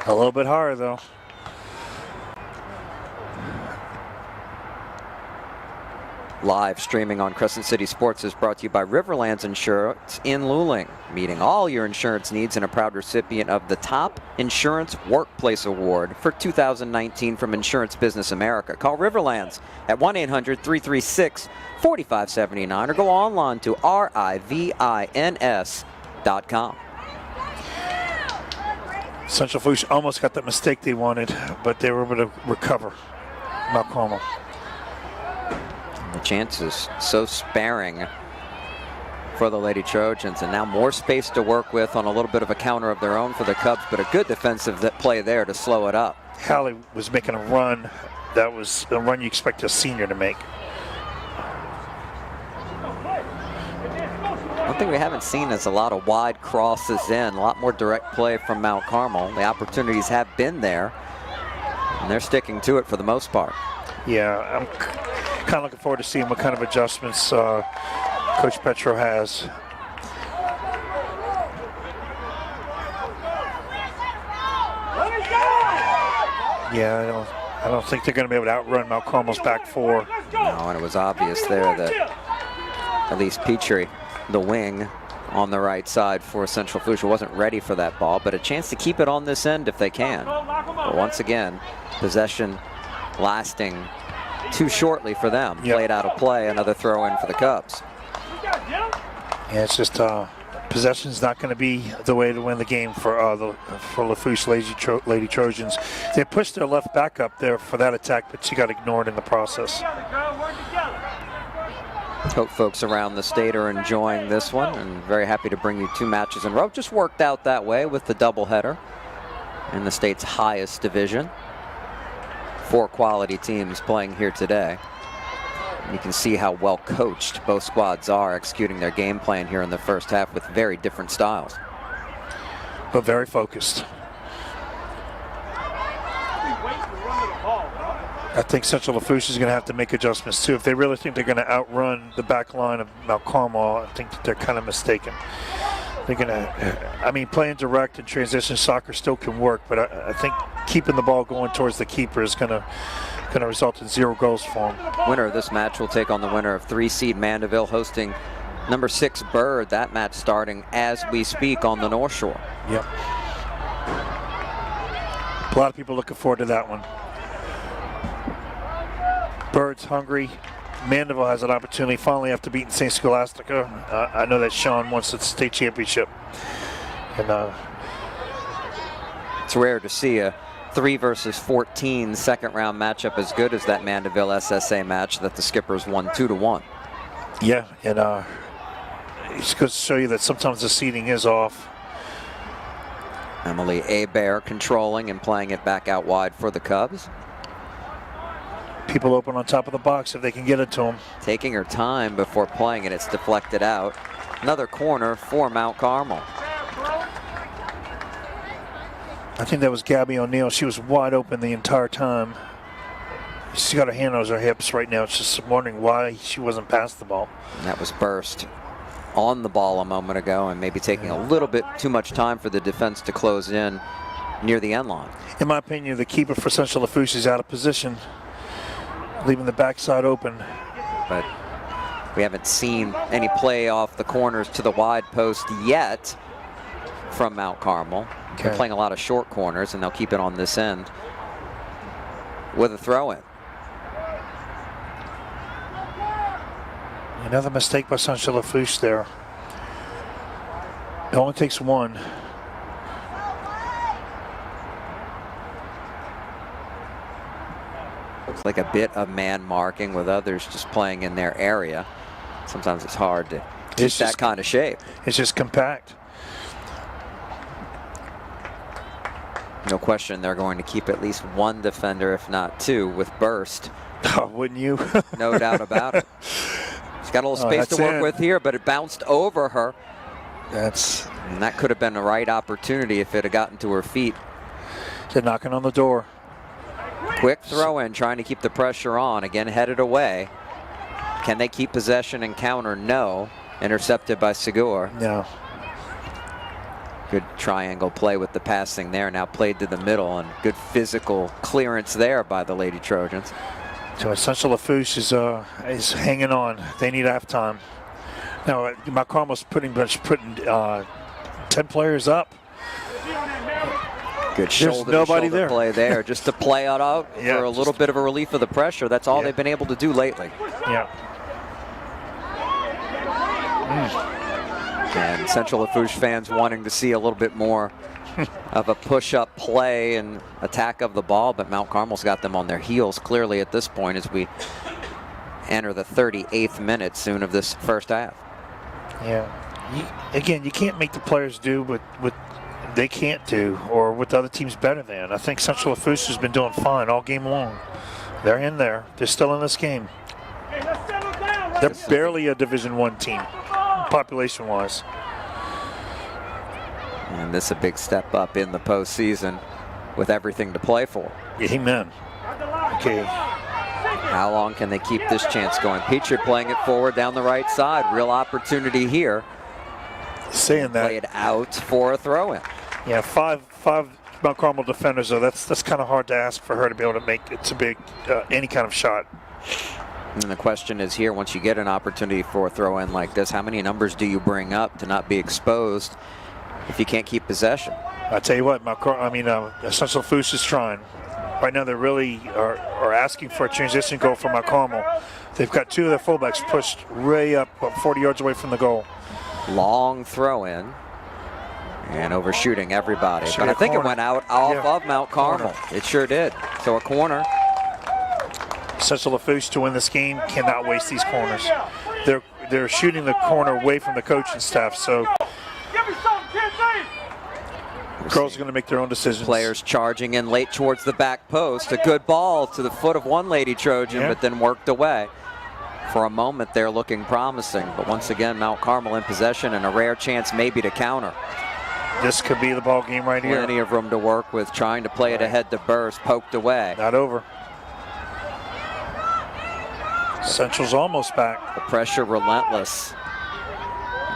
A little bit higher, though. Live streaming on Crescent City Sports is brought to you by Riverlands Insurance in Luling, meeting all your insurance needs and a proud recipient of the Top Insurance Workplace Award for 2019 from Insurance Business America. Call Riverlands at 1-800-336-4579 or go online to rivins.com. Central Lafourche almost got that mistake they wanted, but they were able to recover. Mount Carmel. And the chances so sparing for the Lady Trojans, and now more space to work with on a little bit of a counter of their own for the Cubs, but a good defensive play there to slow it up. Hallie was making a run. That was a run you expect a senior to make. One thing we haven't seen is a lot of wide crosses in, a lot more direct play from Mount Carmel. The opportunities have been there, and they're sticking to it for the most part. Yeah, I'm kind of looking forward to seeing what kind of adjustments Coach Petro has. Yeah, I don't think they're going to be able to outrun Mount Carmel's back four. No, and it was obvious there that at least Petrie, the wing on the right side for Central Lafourche, wasn't ready for that ball, but a chance to keep it on this end if they can. But once again, possession lasting too shortly for them. Yep. Played out of play, another throw in for the Cubs. Yeah, it's just possession's not going to be the way to win the game for Lafourche Lady Trojans. They pushed their left back up there for that attack, but she got ignored in the process. Hope folks around the state are enjoying this one, and very happy to bring you 2 matches in a row. Just worked out that way with the doubleheader in the state's highest division. 4 quality teams playing here today. You can see how well coached both squads are, executing their game plan here in the first half with very different styles. But very focused. I think Central Lafourche is going to have to make adjustments too. If they really think they're going to outrun the back line of Mount Carmel, I think that they're kind of mistaken. They're going to, I mean, playing direct and transition soccer still can work, but I think keeping the ball going towards the keeper is going to result in 0 goals for them. Winner of this match will take on the winner of 3-seed Mandeville hosting number 6 Bird. That match starting as we speak on the North Shore. Yep. A lot of people looking forward to that one. Bird's hungry. Mandeville has an opportunity finally after beating St. Scholastica. I know that Sean wants the state championship. And it's rare to see a 3 versus 14 second round matchup as good as that Mandeville SSA match that the Skippers won 2-1. Yeah, and it's going to show you that sometimes the seeding is off. Emily Hebert controlling and playing it back out wide for the Cubs. People open on top of the box if they can get it to them. Taking her time before playing it. It's deflected out. Another corner for Mount Carmel. I think that was Gabby O'Neill. She was wide open the entire time. She's got her hand on her hips right now. It's just wondering why she wasn't past the ball. And that was Burst on the ball a moment ago, and maybe taking a little bit too much time for the defense to close in near the end line. In my opinion, the keeper for Central Lafourche is out of position, leaving the backside open. But we haven't seen any play off the corners to the wide post yet from Mount Carmel. Okay. They're playing a lot of short corners, and they'll keep it on this end with a throw-in. Another mistake by Central Lafourche there. It only takes one. Looks like a bit of man marking with others just playing in their area. Sometimes it's hard to keep that kind of shape. It's just compact. No question they're going to keep at least one defender, if not 2, with Burst. Oh, wouldn't you? No doubt about it. She's got a little space to work with here, but it bounced over her. And that could have been the right opportunity if it had gotten to her feet. They're knocking on the door. Quick throw in, trying to keep the pressure on. Again, headed away. Can they keep possession and counter? No. Intercepted by Segur. No. Good triangle play with the passing there. Now played to the middle, and good physical clearance there by the Lady Trojans. So Central Lafourche is hanging on. They need halftime. Now, Mount Carmel's putting 10 players up. Good shoulder play there, just to play it out Yeah, for a little bit of a relief of the pressure. That's all they've been able to do lately. Yeah. And Central Lafourche fans wanting to see a little bit more of a push-up play and attack of the ball, but Mount Carmel's got them on their heels clearly at this point as we enter the 38th minute soon of this first half. Yeah. Again, you can't make the players do what they can't do or what the other team's better than. I think Central Lafourche has been doing fine all game long. They're in there. They're still in this game. They're barely a Division I team, population-wise. And this is a big step up in the postseason with everything to play for. Amen. Okay. How long can they keep this chance going? Petrie playing it forward down the right side. Real opportunity here. Saying that. Play it out for a throw-in. Yeah, five Mount Carmel defenders, though. That's kind of hard to ask for her to be able to make it to big any kind of shot. And the question is here, once you get an opportunity for a throw-in like this, how many numbers do you bring up to not be exposed if you can't keep possession? I tell you what, Central Lafourche is trying. Right now, they really are asking for a transition goal from Mount Carmel. They've got two of their fullbacks pushed way up, 40 yards away from the goal. Long throw-in. And overshooting everybody. But I think it went out off of Mount Carmel. It sure did. So a corner. Central Lafourche, to win this game, cannot waste these corners. They're shooting the corner away from the coaching staff. So girls are going to make their own decisions. Players charging in late towards the back post. A good ball to the foot of one Lady Trojan, but then worked away. For a moment, they're looking promising. But once again, Mount Carmel in possession and a rare chance maybe to counter. This could be the ball game right here. Plenty of room to work with, trying to play it ahead to burst, poked away. Not over. Central's almost back. The pressure relentless.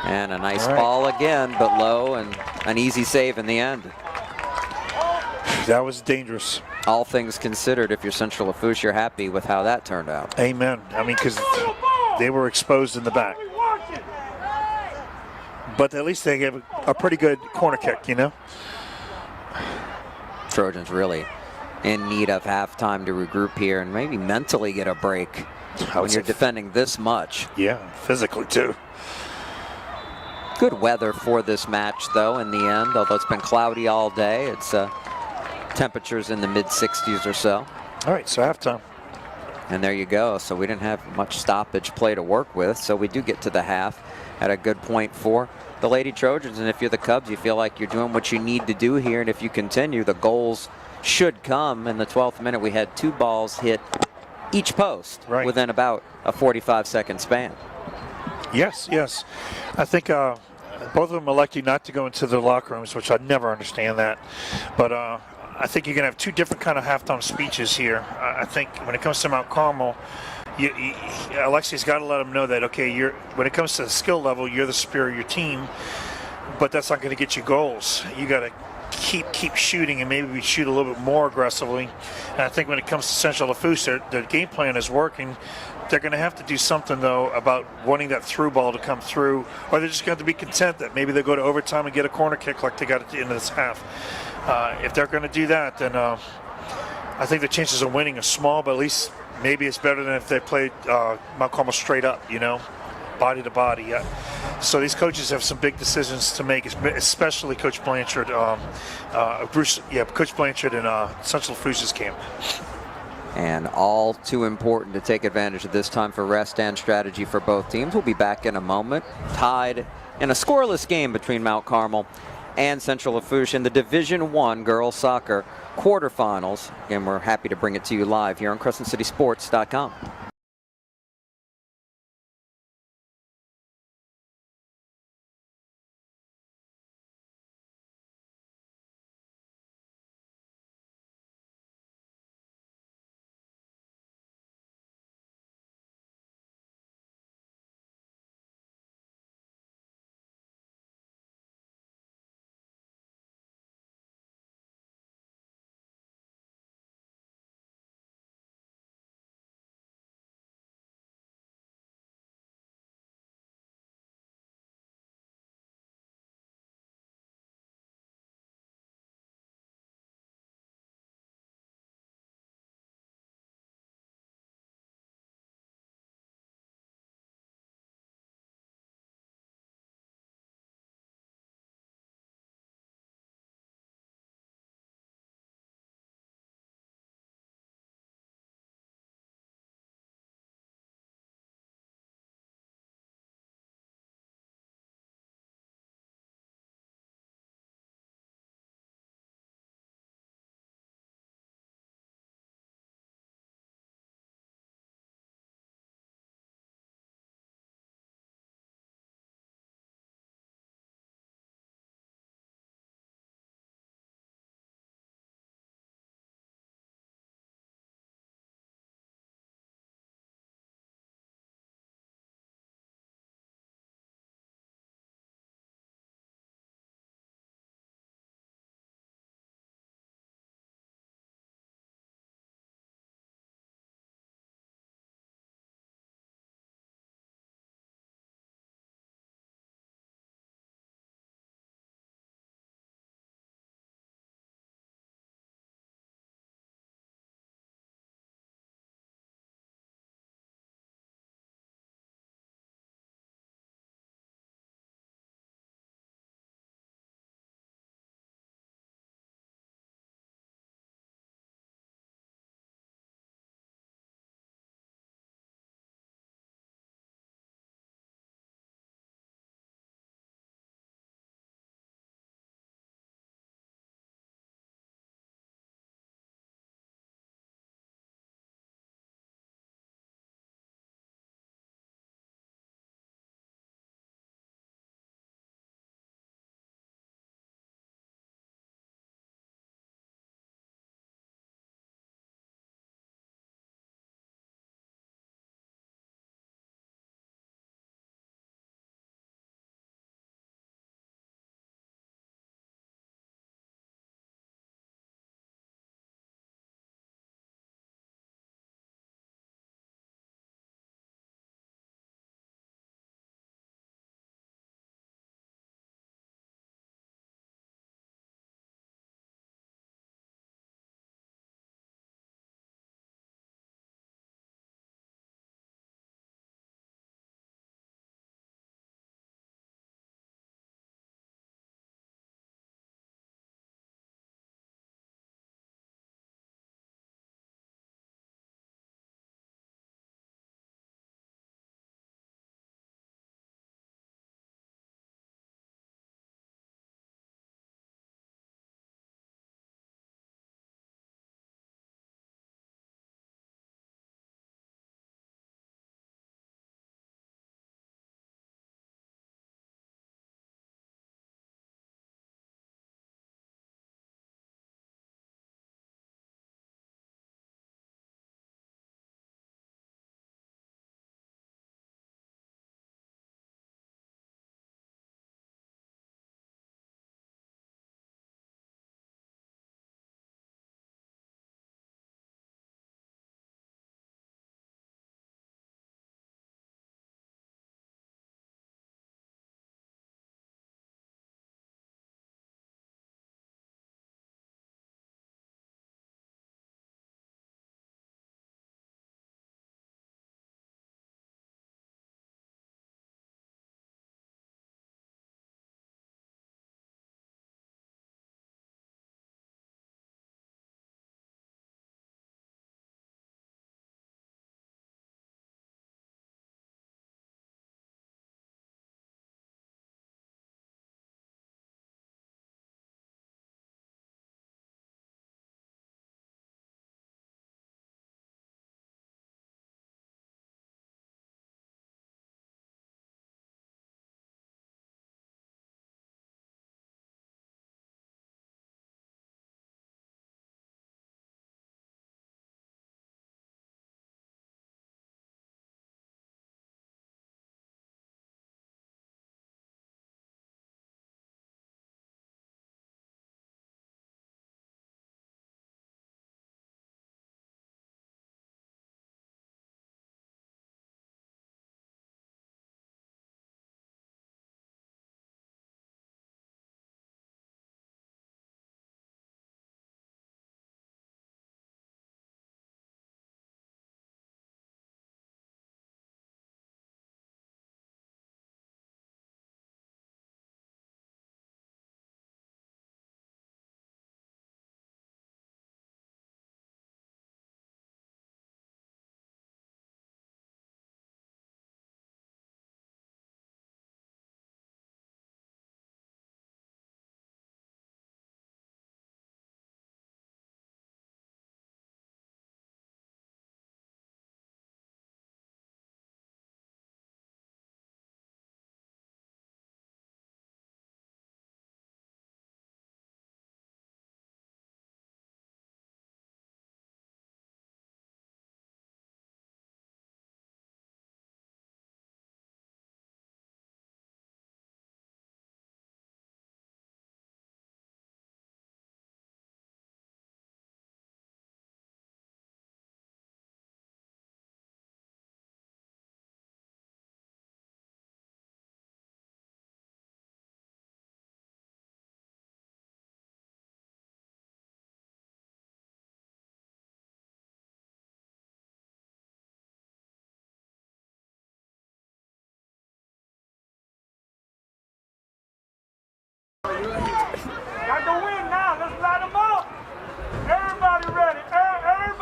And a nice ball again, but low, and an easy save in the end. That was dangerous. All things considered, if you're Central Lafourche, you're happy with how that turned out. Amen. I mean, because they were exposed in the back. But at least they gave a pretty good corner kick, you know? Trojans really in need of halftime to regroup here and maybe mentally get a break when you're defending this much. Yeah, physically too. Good weather for this match, though, in the end. Although it's been cloudy all day, it's temperatures in the mid-60s or so. All right, so halftime. And there you go. So we didn't have much stoppage play to work with. So we do get to the half at a good point for the Lady Trojans. And if you're the Cubs, you feel like you're doing what you need to do here. And if you continue, the goals should come. In the 12th minute, we had 2 balls hit each post within about a 45-second span. Yes, yes. I think both of them elected not to go into the locker rooms, which I never understand that. But I think you're going to have 2 different kind of halftime speeches here. I think when it comes to Mount Carmel, Alexi's got to let them know that, okay, when it comes to the skill level, you're the superior team, but that's not going to get you goals. You got to keep shooting and maybe shoot a little bit more aggressively. And I think when it comes to Central Lafourche, their game plan is working. They're going to have to do something, though, about wanting that through ball to come through, or they're just going to be content that maybe they go to overtime and get a corner kick like they got at the end of this half. If they're going to do that, then I think the chances of winning are small, but at least maybe it's better than if they played Mount Carmel straight up, you know, body to body. So these coaches have some big decisions to make, especially Coach Blanchard, Coach Blanchard in Central Lafourche's camp. And all too important to take advantage of this time for rest and strategy for both teams. We'll be back in a moment. Tied in a scoreless game between Mount Carmel and Central Lafourche in the Division I girls soccer quarterfinals. Again, we're happy to bring it to you live here on CrescentCitySports.com.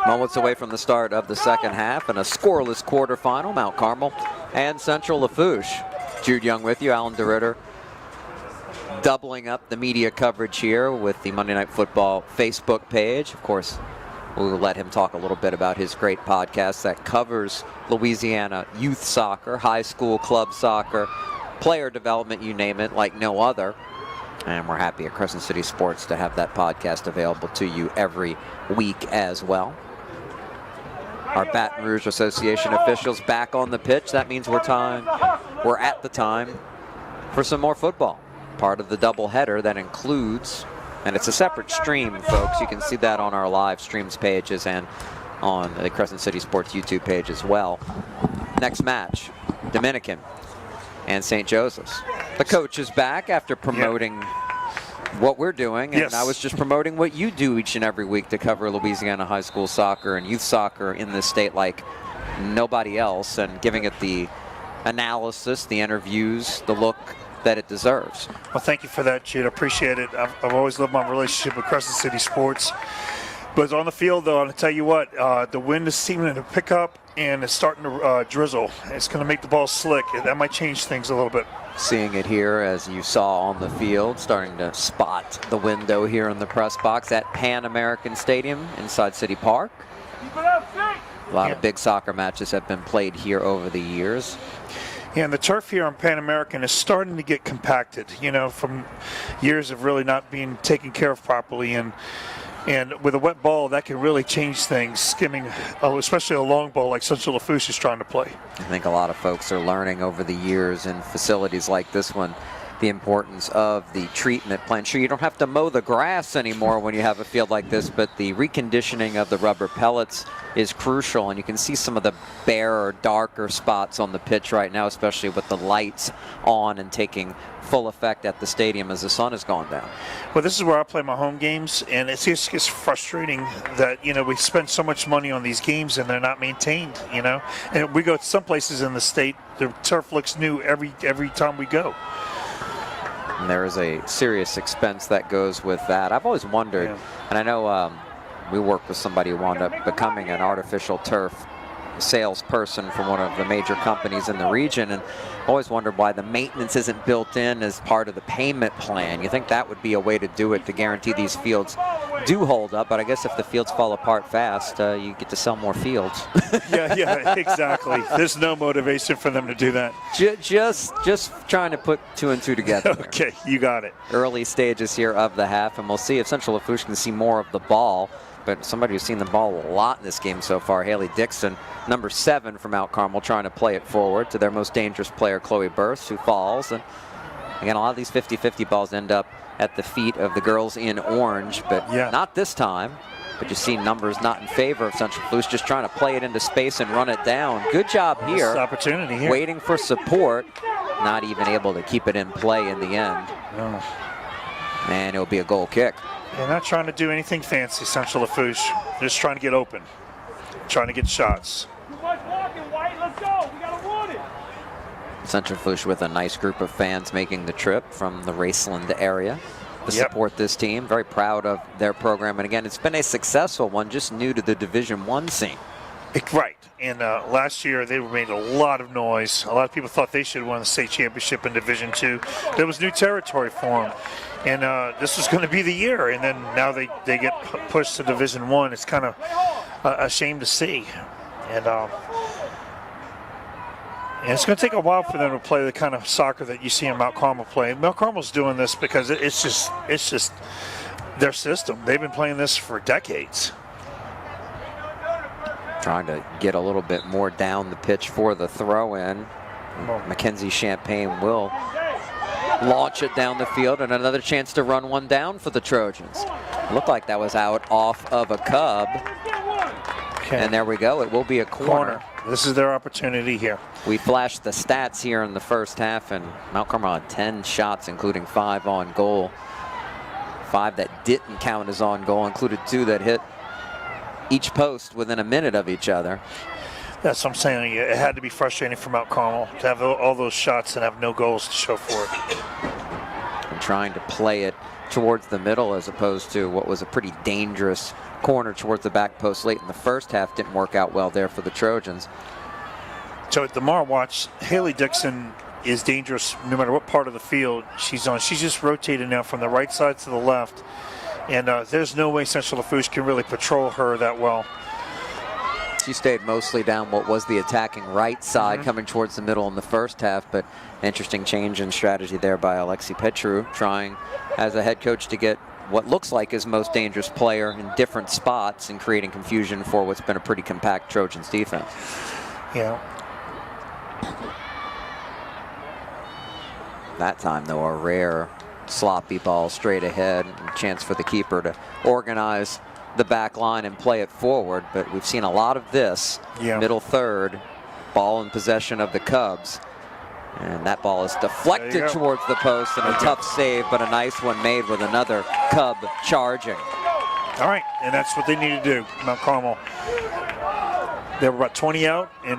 Moments away from the start of the second half and a scoreless quarterfinal. Mount Carmel and Central Lafourche. Jude Young with you, Alan DeRitter. Doubling up the media coverage here with the Monday Night Football Facebook page. Of course, we'll let him talk a little bit about his great podcast that covers Louisiana youth soccer, high school club soccer, player development, you name it, like no other. And we're happy at Crescent City Sports to have that podcast available to you every week as well. Our Baton Rouge Association officials back on the pitch. That means we're at the time for some more football. Part of the doubleheader that includes, and it's a separate stream, folks. You can see that on our live streams pages and on the Crescent City Sports YouTube page as well. Next match, Dominican and St. Joseph's. The coach is back after promoting what we're doing, and I was just promoting what you do each and every week to cover Louisiana high school soccer and youth soccer in this state like nobody else, and giving it the analysis, the interviews, the look that it deserves. Well, thank you for that, Jude. I appreciate it. I've always loved my relationship with Crescent City Sports. But on the field, though, I'll tell you what, the wind is seeming to pick up, and it's starting to drizzle. It's going to make the ball slick. That might change things a little bit. Seeing it here, as you saw on the field, starting to spot the window here in the press box at Pan American Stadium inside City Park. A lot of big soccer matches have been played here over the years. Yeah, and the turf here on Pan American is starting to get compacted, you know, from years of really not being taken care of properly. And with a wet ball, that can really change things, skimming, especially a long ball like Central Lafourche is trying to play. I think a lot of folks are learning over the years in facilities like this one the importance of the treatment plan. Sure, you don't have to mow the grass anymore when you have a field like this, but the reconditioning of the rubber pellets is crucial, and you can see some of the bare or darker spots on the pitch right now, especially with the lights on and taking full effect at the stadium as the sun has gone down. Well, this is where I play my home games, and it's just frustrating that, you know, we spend so much money on these games and they're not maintained, you know. And we go to some places in the state, the turf looks new every time we go. And there is a serious expense that goes with that. I've always wondered, and I know we work with somebody who wound up becoming an artificial turf salesperson for one of the major companies in the region, and always wondered why the maintenance isn't built in as part of the payment plan. You think that would be a way to do it, to guarantee these fields do hold up, but I guess if the fields fall apart fast, you get to sell more fields. yeah, exactly. There's no motivation for them to do that. Just trying to put two and two together. Okay, you got it. Early stages here of the half, and we'll see if Central Lafourche can see more of the ball. But somebody who's seen the ball a lot in this game so far, Haley Dixon, number 7 from Mount Carmel, trying to play it forward to their most dangerous player, Chloe Burst, who falls. And again, a lot of these 50-50 balls end up at the feet of the girls in orange, but not this time. But you see numbers not in favor of Central Lafourche, just trying to play it into space and run it down. Good job here. Opportunity here. Waiting for support, not even able to keep it in play in the end. No. And it'll be a goal kick. They're not trying to do anything fancy, Central Lafourche. They're just trying to get open, trying to get shots. Central Lafourche with a nice group of fans making the trip from the Raceland area to support this team. Very proud of their program. And again, it's been a successful one, just new to the Division I scene. Right. And last year, they made a lot of noise. A lot of people thought they should have won the state championship in Division II. There was new territory for them. And this was going to be the year. And then now they get pushed to Division I. It's kind of a shame to see. And it's going to take a while for them to play the kind of soccer that you see in Mount Carmel play. Mount Carmel's doing this because it's just their system. They've been playing this for decades. Trying to get a little bit more down the pitch for the throw-in. Mackenzie Champagne will launch it down the field, and another chance to run one down for the Trojans. Looked like that was out off of a Cub. Okay. And there we go. It will be a corner. This is their opportunity here. We flashed the stats here in the first half, and Mount Carmel had 10 shots, including 5 on goal. 5 that didn't count as on goal, included 2 that hit each post within a minute of each other. That's what I'm saying. It had to be frustrating for Mount Carmel to have all those shots and have no goals to show for it. And trying to play it towards the middle as opposed to what was a pretty dangerous corner towards the back post late in the first half. Didn't work out well there for the Trojans. So at the Mar watch, Haley Dixon is dangerous no matter what part of the field she's on. She's just rotated now from the right side to the left. And there's no way Central Lafourche can really patrol her that well. She stayed mostly down what was the attacking right side, coming towards the middle in the first half, but interesting change in strategy there by Alexi Petru, trying as a head coach to get what looks like his most dangerous player in different spots and creating confusion for what's been a pretty compact Trojans defense. Yeah. That time, though, a rare sloppy ball straight ahead, and chance for the keeper to organize the back line and play it forward, but we've seen a lot of this. Middle third, ball in possession of the Cubs, and that ball is deflected towards the post, and a tough save, but a nice one made with another Cub charging. All right, and that's what they need to do, Mount Carmel. They were about 20 out, and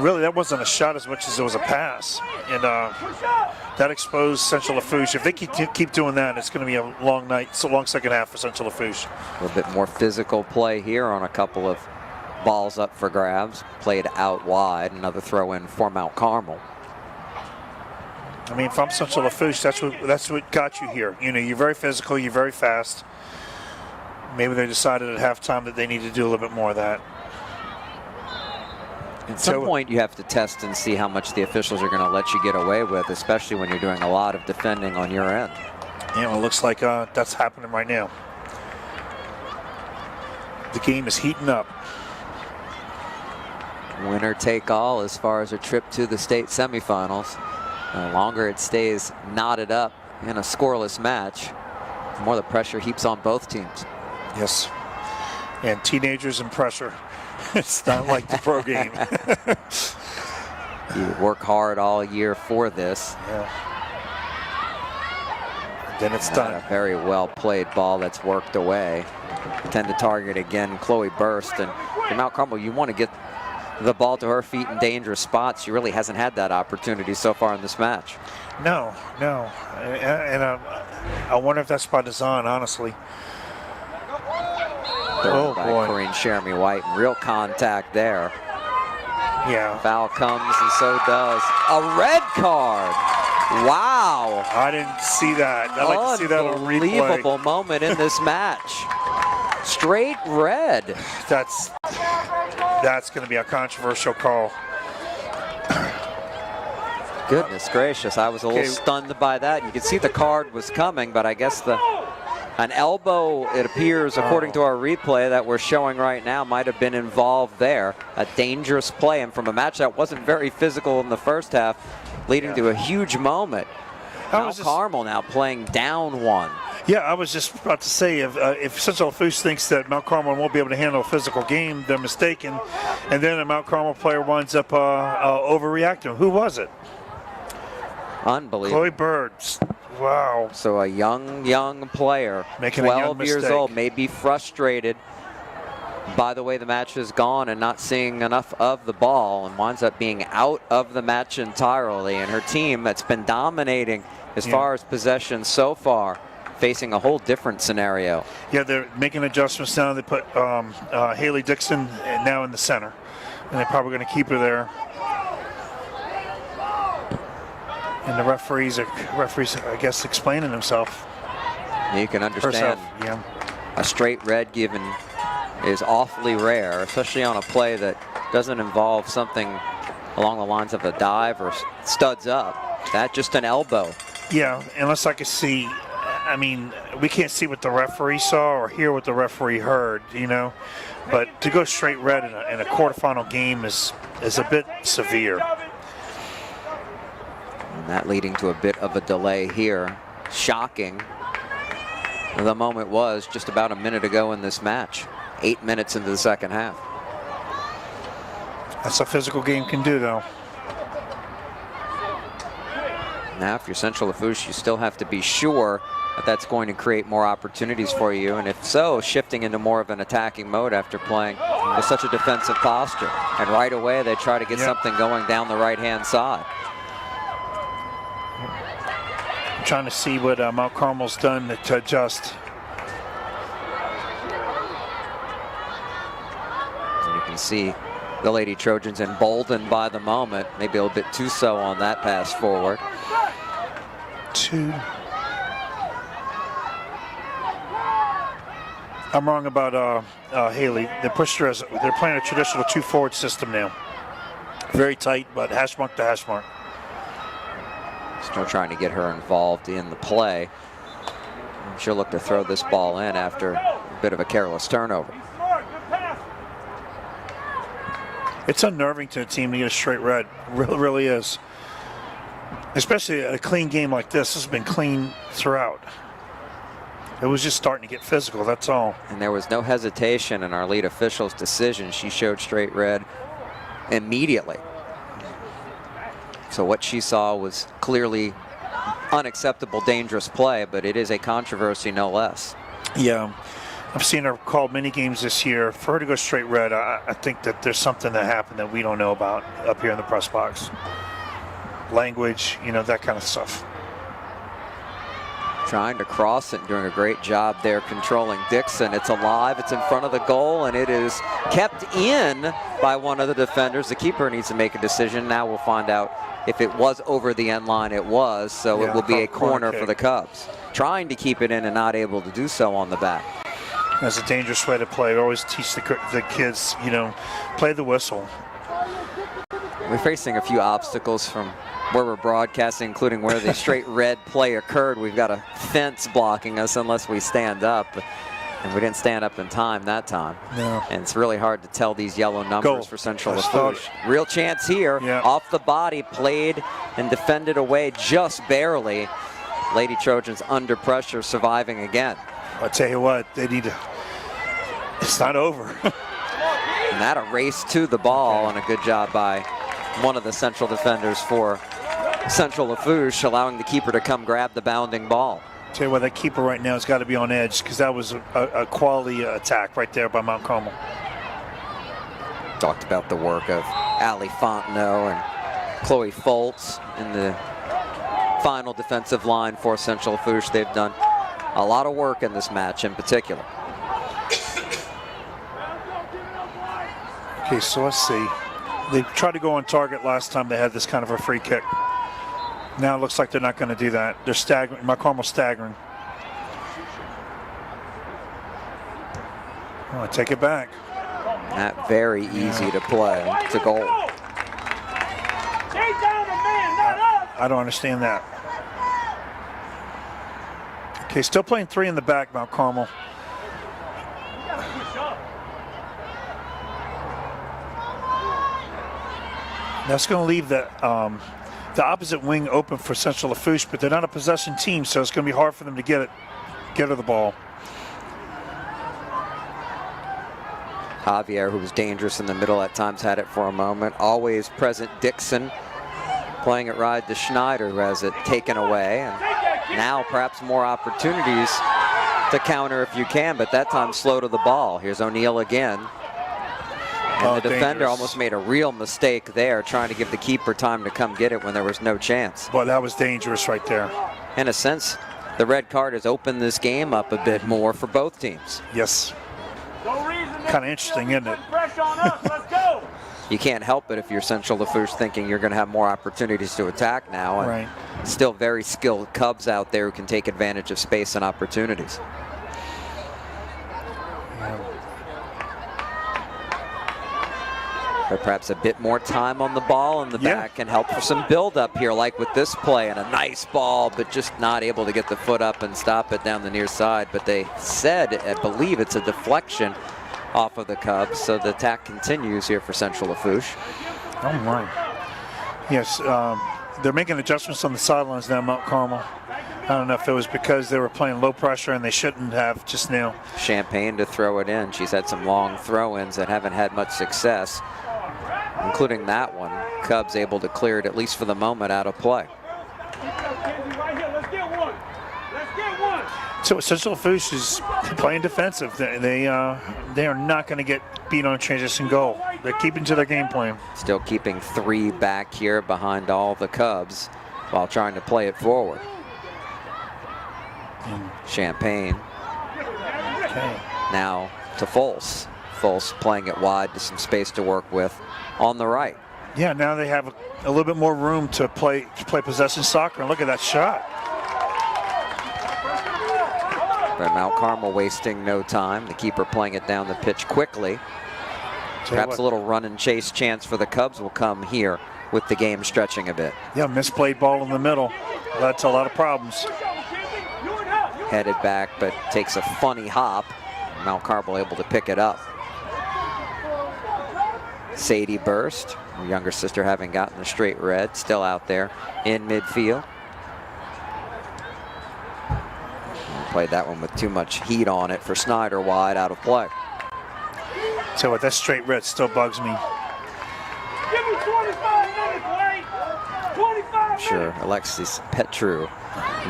really that wasn't a shot as much as it was a pass, and that exposed Central Lafourche. If they keep doing that, it's going to be a long night. It's a long second half for Central Lafourche. A little bit more physical play here on a couple of balls up for grabs. Played out wide. Another throw in for Mount Carmel. I mean, if I'm Central Lafourche, that's what got you here. You know, you're very physical. You're very fast. Maybe they decided at halftime that they need to do a little bit more of that. At some point, you have to test and see how much the officials are going to let you get away with, especially when you're doing a lot of defending on your end. Yeah, well, it looks like that's happening right now. The game is heating up. Winner take all as far as a trip to the state semifinals. The longer it stays knotted up in a scoreless match, the more the pressure heaps on both teams. Yes, and teenagers and pressure. It's not like the pro game. You work hard all year for this. Yeah. Then it's done. A very well played ball that's worked away. Tend to target again Chloe Burst. And for Mount Carmel, you want to get the ball to her feet in dangerous spots. She really hasn't had that opportunity so far in this match. No. And I wonder if that's by design, honestly. Oh boy. Corinne Jeremy White, real contact there. Yeah. Foul comes and so does a red card. Wow. I didn't see that. I'd like to see that on replay. Unbelievable moment in this match. Straight red. That's going to be a controversial call. Goodness gracious, I was a little stunned by that. You could see the card was coming, but I guess an elbow, it appears, according to our replay that we're showing right now, might have been involved there. A dangerous play, and from a match that wasn't very physical in the first half, leading to a huge moment. Mount Carmel now playing down one. Yeah, I was just about to say, if Central Lafourche thinks that Mount Carmel won't be able to handle a physical game, they're mistaken. And then a Mount Carmel player winds up overreacting. Who was it? Unbelievable. Chloe Bird. Wow. So a young player, making 12 years old, may be frustrated by the way the match has gone and not seeing enough of the ball, and winds up being out of the match entirely. And her team that's been dominating as far as possession so far, facing a whole different scenario. Yeah, they're making adjustments now. They put Haley Dixon now in the center, and they're probably going to keep her there. And the referees, I guess, explaining themselves. You can understand a straight red given is awfully rare, especially on a play that doesn't involve something along the lines of a dive or studs up. That's just an elbow. Yeah, unless I could see. I mean, we can't see what the referee saw or hear what the referee heard, you know. But to go straight red in a quarterfinal game is a bit severe. And that leading to a bit of a delay here. Shocking. The moment was just about a minute ago in this match. 8 minutes into the second half. That's a physical game can do, though. Now, if you're Central Lafourche, you still have to be sure that that's going to create more opportunities for you. And if so, shifting into more of an attacking mode after playing with such a defensive posture. And right away, they try to get something going down the right-hand side. trying to see what Mount Carmel's done to adjust. And you can see the Lady Trojans emboldened by the moment, maybe a little bit too so on that pass forward. 2. I'm wrong about Haley. They're playing a traditional 2-forward system now. Very tight, but hash mark to hash mark. Still trying to get her involved in the play. She'll look to throw this ball in after a bit of a careless turnover. It's unnerving to a team to get a straight red. Really is. Especially a clean game like this. This has been clean throughout. It was just starting to get physical, that's all. And there was no hesitation in our lead official's decision. She showed straight red immediately. So what she saw was clearly unacceptable, dangerous play, but it is a controversy no less. Yeah, I've seen her call many games this year. For her to go straight red, I think that there's something that happened that we don't know about up here in the press box. Language, you know, that kind of stuff. Trying to cross it, doing a great job there controlling Dixon. It's alive, it's in front of the goal, and it is kept in by one of the defenders. The keeper needs to make a decision. Now we'll find out if it was over the end line. It was, so yeah, it will be a corner kick for the Cubs. Trying to keep it in and not able to do so on the back. That's a dangerous way to play. We always teach the kids, you know, play the whistle. We're facing a few obstacles from where we're broadcasting, including where the straight red play occurred. We've got a fence blocking us unless we stand up, and we didn't stand up in time that time. No. And it's really hard to tell these yellow numbers for Central Lafourche. Real chance here. Yeah. Off the body, played and defended away just barely. Lady Trojans under pressure, surviving again. I'll tell you what, they need to, it's not over. And that a race to the ball, and a good job by one of the Central defenders for Central Lafourche, allowing the keeper to come grab the bounding ball. Tell you what, that keeper right now has got to be on edge, because that was a quality attack right there by Mount Carmel. Talked about the work of Allie Fontenot and Chloe Foltz in the final defensive line for Central Lafourche. They've done a lot of work in this match in particular. Okay, so let's see. They tried to go on target last time they had this kind of a free kick. Now it looks like they're not going to do that. They're staggering. Mount Carmel's staggering. Oh, take it back. Not very easy to play. It's a goal. I don't understand that. Okay, still playing 3 in the back, Mount Carmel. That's going to leave the opposite wing open for Central Lafourche, but they're not a possession team, so it's going to be hard for them to get her the ball. Javier, who was dangerous in the middle at times, had it for a moment. Always present Dixon, playing it right to Schneider, who has it taken away. And now perhaps more opportunities to counter if you can, but that time slow to the ball. Here's O'Neal again. And the defender almost made a real mistake there, trying to give the keeper time to come get it when there was no chance. Boy, that was dangerous right there. In a sense, the red card has opened this game up a bit more for both teams. Yes. Kind of interesting, isn't it? You can't help it if you're Central Lafourche thinking you're going to have more opportunities to attack now. And right. Still very skilled Cubs out there who can take advantage of space and opportunities. But perhaps a bit more time on the ball in the back can help for some build-up here, like with this play. And a nice ball, but just not able to get the foot up and stop it down the near side. But they said, I believe it's a deflection off of the Cubs. So the attack continues here for Central Lafourche. Oh, my. Yes, they're making adjustments on the sidelines now, Mount Carmel. I don't know if it was because they were playing low pressure and they shouldn't have just now. Champagne to throw it in. She's had some long throw-ins that haven't had much success, including that one. Cubs able to clear it, at least for the moment, out of play. So Central Lafourche is playing defensive. They are not going to get beat on a transition goal. They're keeping to their game plan. Still keeping 3 back here behind all the Cubs while trying to play it forward. Champagne. Okay. Now to Fols. Fols playing it wide to some space to work with on the right. Yeah, now they have a little bit more room to play possession soccer. And look at that shot. But Mount Carmel wasting no time. The keeper playing it down the pitch quickly. Perhaps a little run and chase chance for the Cubs will come here with the game stretching a bit. Yeah, misplayed ball in the middle. That's a lot of problems. Headed back, but takes a funny hop. Mount Carmel able to pick it up. Sadie Burst, her younger sister having gotten the straight red, still out there in midfield. Played that one with too much heat on it for Snyder, wide out of play. So what, that straight red still bugs me. Give me 25 minutes, Wade. 25 Sure, Alexis Petru,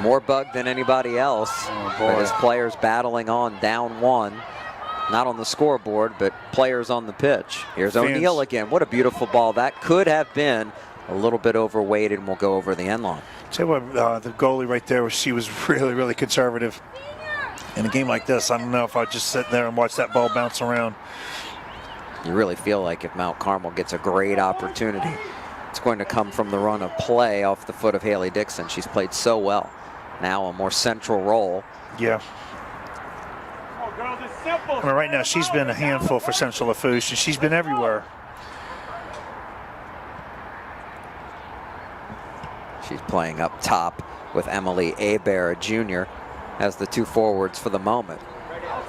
more bugged than anybody else. But his players battling on down one. Not on the scoreboard, but players on the pitch. Here's O'Neal again. What a beautiful ball. That could have been a little bit overweight and will go over the end line. Tell you what, the goalie right there, she was really, really conservative. In a game like this, I don't know if I'd just sit there and watch that ball bounce around. You really feel like if Mount Carmel gets a great opportunity, it's going to come from the run of play off the foot of Haley Dixon. She's played so well. Now a more central role. Yeah. I mean, right now, she's been a handful for Central Lafourche, and she's been everywhere. She's playing up top with Emily Hebert Jr. as the two forwards for the moment.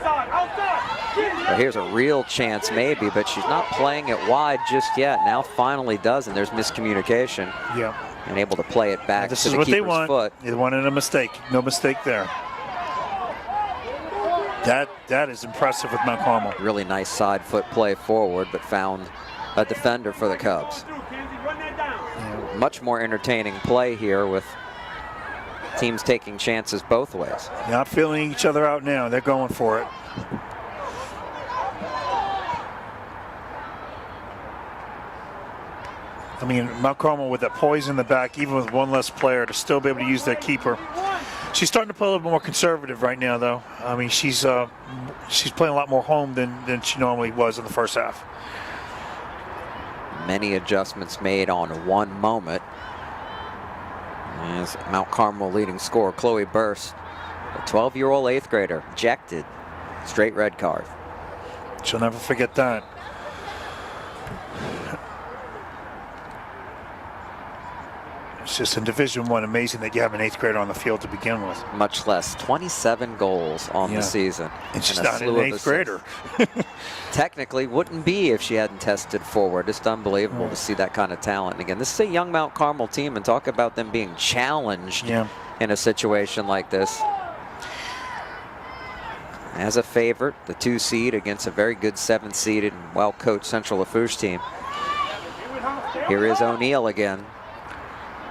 Well, here's a real chance maybe, but she's not playing it wide just yet. Now finally does, and there's miscommunication. Yeah. And able to play it back this to is the what keeper's they want. foot. They wanted a mistake. No mistake there. That is impressive with Mount Carmel. Really nice side foot play forward, but found a defender for the Cubs. Yeah. Much more entertaining play here with teams taking chances both ways. Not feeling each other out now. They're going for it. I mean, Mount Carmel with that poise in the back, even with one less player, to still be able to use their keeper. She's starting to play a little bit more conservative right now, though. I mean, she's playing a lot more home than she normally was in the first half. Many adjustments made on one moment. As Mount Carmel leading scorer, Chloe Burst, a 12-year-old 8th grader, ejected. Straight red card. She'll never forget that. It's just in Division I, amazing that you have an 8th grader on the field to begin with. Much less, 27 goals on the season. And she's not an 8th grader. Technically wouldn't be if she hadn't tested forward. Just unbelievable to see that kind of talent. And again, this is a young Mount Carmel team, and talk about them being challenged in a situation like this. As a favorite, the 2 seed against a very good 7-seeded and well-coached Central Lafourche team. Here is O'Neal again.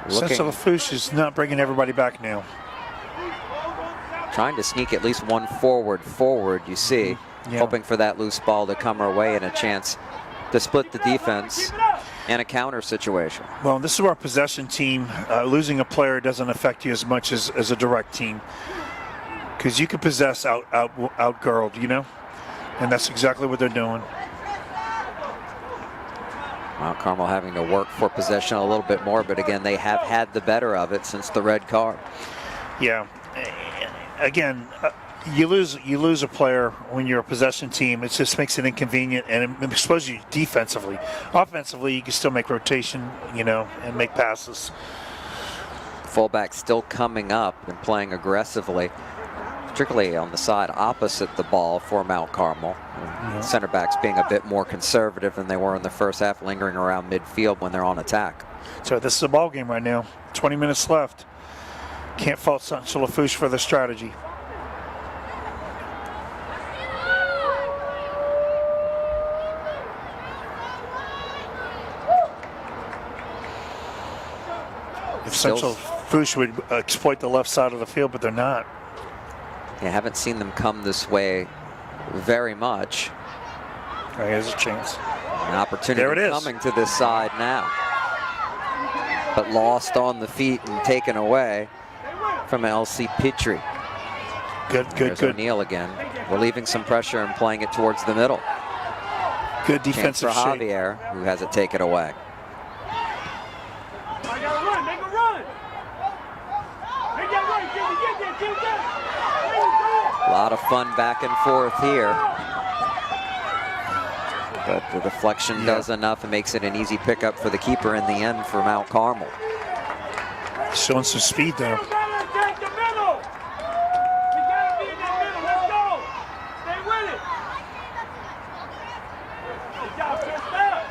Central Lafourche is not bringing everybody back now. Trying to sneak at least one forward, you see. Hoping for that loose ball to come her way and a chance to split the defense and a counter situation. Well, this is our possession team. Losing a player doesn't affect you as much as a direct team. Because you can possess outgirled, you know? And that's exactly what they're doing. Mount Carmel having to work for possession a little bit more, but again, they have had the better of it since the red card. Yeah. Again, you lose a player when you're a possession team. It just makes it inconvenient, and it exposes you defensively. Offensively, you can still make rotation, you know, and make passes. Fullback still coming up and playing aggressively, particularly on the side opposite the ball for Mount Carmel. Center backs being a bit more conservative than they were in the first half, lingering around midfield when they're on attack. So this is a ball game right now. 20 minutes left. Can't fault Central Lafourche for their strategy. If Central Lafourche would exploit the left side of the field, but they're not. Yeah, haven't seen them come this way very much. Here's a chance. An opportunity there it is. Coming to this side now. But lost on the feet and taken away from Elsie Petrie. There's good. O'Neal again, relieving some pressure and playing it towards the middle. Good Chance defensive for shape. Javier, who has it taken away. I gotta run, make a run. Make that run, get there, get there. A lot of fun back and forth here. But the deflection does enough and makes it an easy pickup for the keeper in the end for Mount Carmel. Showing some speed there. You gotta attack the middle. You gotta be in that middle. Let's go. Stay with it. Good job, Chris. Stop.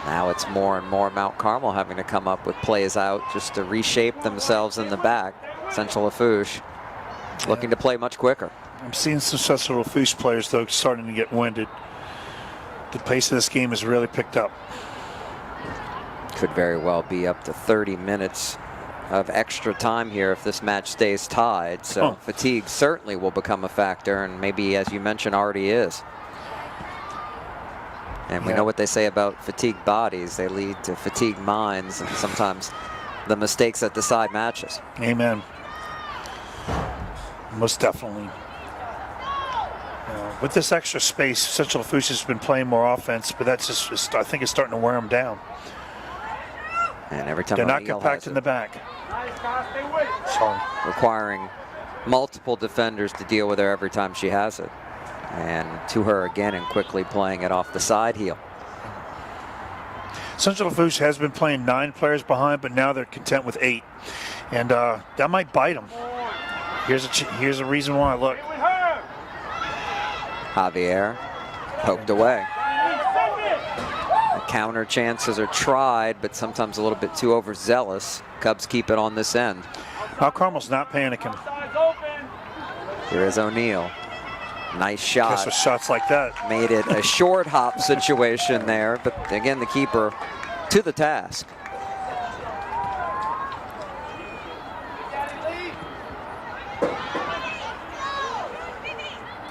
Now it's more and more Mount Carmel having to come up with plays out just to reshape themselves in the back. Central Lafourche looking to play much quicker. I'm seeing some Central Lafourche players, though, starting to get winded. The pace of this game has really picked up. Could very well be up to 30 minutes of extra time here if this match stays tied. So fatigue certainly will become a factor, and maybe, as you mentioned, already is. And we know what they say about fatigued bodies. They lead to fatigued minds, and sometimes the mistakes that decide matches. Amen. Most definitely. With this extra space, Central Lafourche has been playing more offense, but that's just, I think it's starting to wear them down. And every time they're not O'Neal compact has in it, the back. Nice, guys. Stay with it. So requiring multiple defenders to deal with her every time she has it. And to her again and quickly playing it off the side heel. Central Lafourche has been playing 9 players behind, but now they're content with 8. And that might bite them. Here's a reason why. Look. Stay with her. Javier poked away. The counter chances are tried, but sometimes a little bit too overzealous. Cubs keep it on this end. Mount Carmel's not panicking. Side's open. Here is O'Neal. Nice shot. Guess with shots like that. Made it a short hop situation there, but again, the keeper to the task.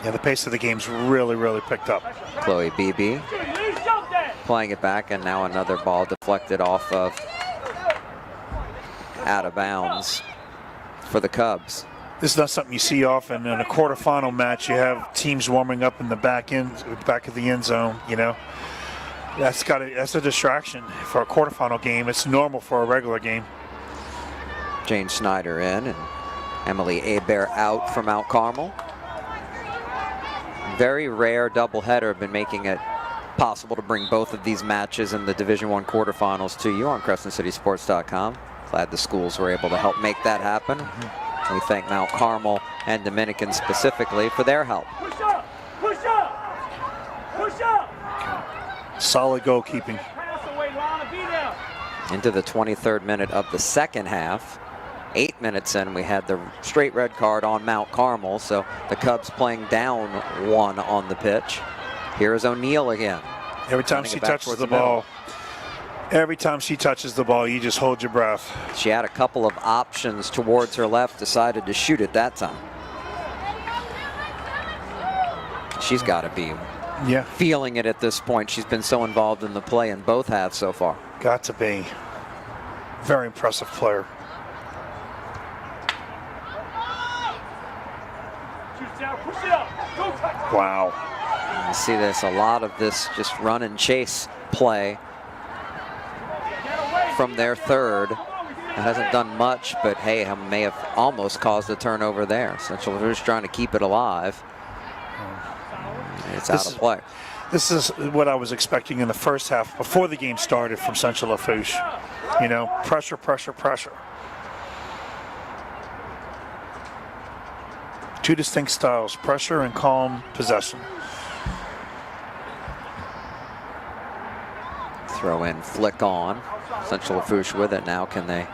Yeah, the pace of the game's really, really picked up. Chloe Beebe Lead, jump that. playing it back, and now another ball deflected off of out of bounds for the Cubs. This is not something you see often in a quarterfinal match. You have teams warming up in the back of the end zone. You know, that's a distraction for a quarterfinal game. It's normal for a regular game. Jane Schneider in, and Emily Hebert out for Mount Carmel. Very rare doubleheader, been making it possible to bring both of these matches in the Division I quarterfinals to you on CrescentCitySports.com. Glad the schools were able to help make that happen. We thank Mount Carmel and Dominican specifically for their help. Push up. Push up. Push up. Solid goalkeeping. Pass away, Lana. Be there. Into the 23rd minute of the second half. 8 minutes in, we had the straight red card on Mount Carmel, so the Cubs playing down 1 on the pitch. Here is O'Neal again. Every time she touches the ball, you just hold your breath. She had a couple of options towards her left, decided to shoot it that time. She's got to be feeling it at this point. She's been so involved in the play in both halves so far. Got to be. Very impressive player. Push it up. Go touch. Wow. You see this, a lot of this just run and chase play from their third. It hasn't done much, but hey, may have almost caused a turnover there. Central Lafourche trying to keep it alive. It's out of play. This is what I was expecting in the first half before the game started from Central Lafourche. You know, pressure, pressure, pressure. Two distinct styles, pressure and calm possession. Throw in, flick on. Central Lafourche with it now. Can they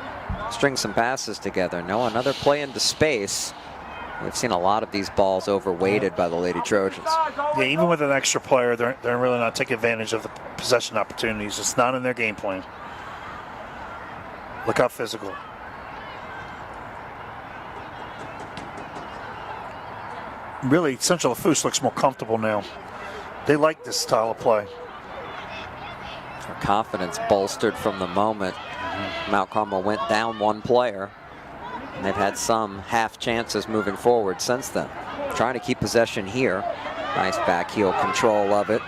string some passes together? No, another play into space. We've seen a lot of these balls overweighted by the Lady Trojans. Yeah, even with an extra player, they're really not taking advantage of the possession opportunities. It's not in their game plan. Look how physical. Really, Central Lafourche looks more comfortable now. They like this style of play. Her confidence bolstered from the moment Mount Carmel went down one player. And they've had some half chances moving forward since then. Trying to keep possession here. Nice back heel control of it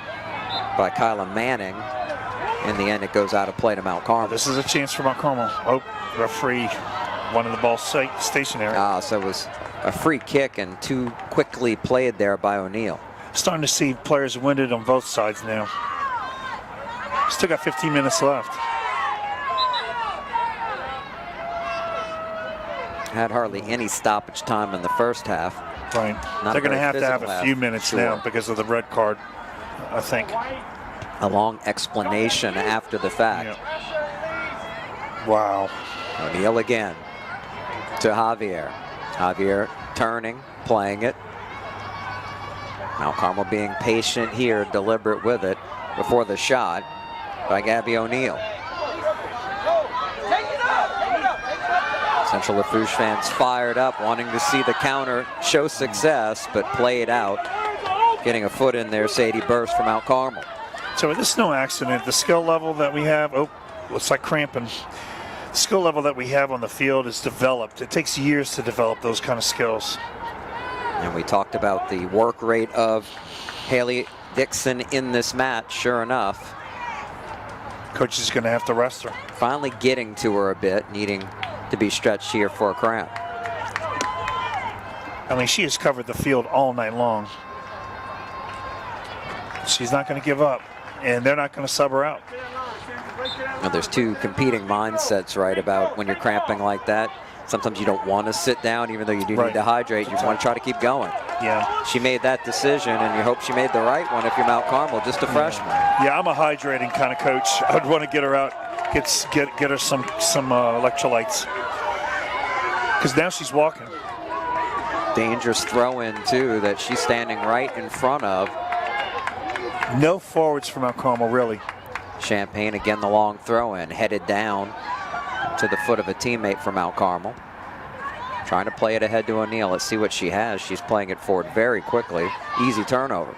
by Kyla Manning. In the end, it goes out of play to Mount Carmel. This is a chance for Mount Carmel. Oh, referee wanted the ball stationary. So it was a free kick and too quickly played there by O'Neal. Starting to see players winded on both sides now. Still got 15 minutes left. Had hardly any stoppage time in the first half. Right. Not They're going to very have physical a few minutes sure. now because of the red card, I think. A long explanation after the fact. Yeah. Wow. O'Neal again to Javier. Javier turning, playing it. Mount Carmel being patient here, deliberate with it before the shot by Gabby O'Neal. Central Lafourche fans fired up, wanting to see the counter show success, but play it out. Getting a foot in there, Sadie Burst from Mount Carmel. So this is no accident. The skill level that we have, looks like cramping. The skill level that we have on the field is developed. It takes years to develop those kind of skills. And we talked about the work rate of Haley Dixon in this match. Sure enough, Coach is going to have to rest her. finally getting to her a bit, needing to be stretched here for a cramp. I mean, she has covered the field all night long. She's not going to give up, and they're not going to sub her out. Now, there's two competing mindsets, right, about when you're cramping like that. Sometimes you don't want to sit down, even though you do Right. need to hydrate. You want to try to keep going. Yeah. She made that decision, and you hope she made the right one if you're Mount Carmel, just a freshman. Yeah, I'm a hydrating kind of coach. I'd want to get her out, get her some electrolytes, because now she's walking. Dangerous throw-in, too, that she's standing right in front of. No forwards for Mount Carmel, really. Champagne, again, the long throw-in, headed down to the foot of a teammate from Mount Carmel. Trying to play it ahead to O'Neal. Let's see what she has. She's playing it forward very quickly. Easy turnover.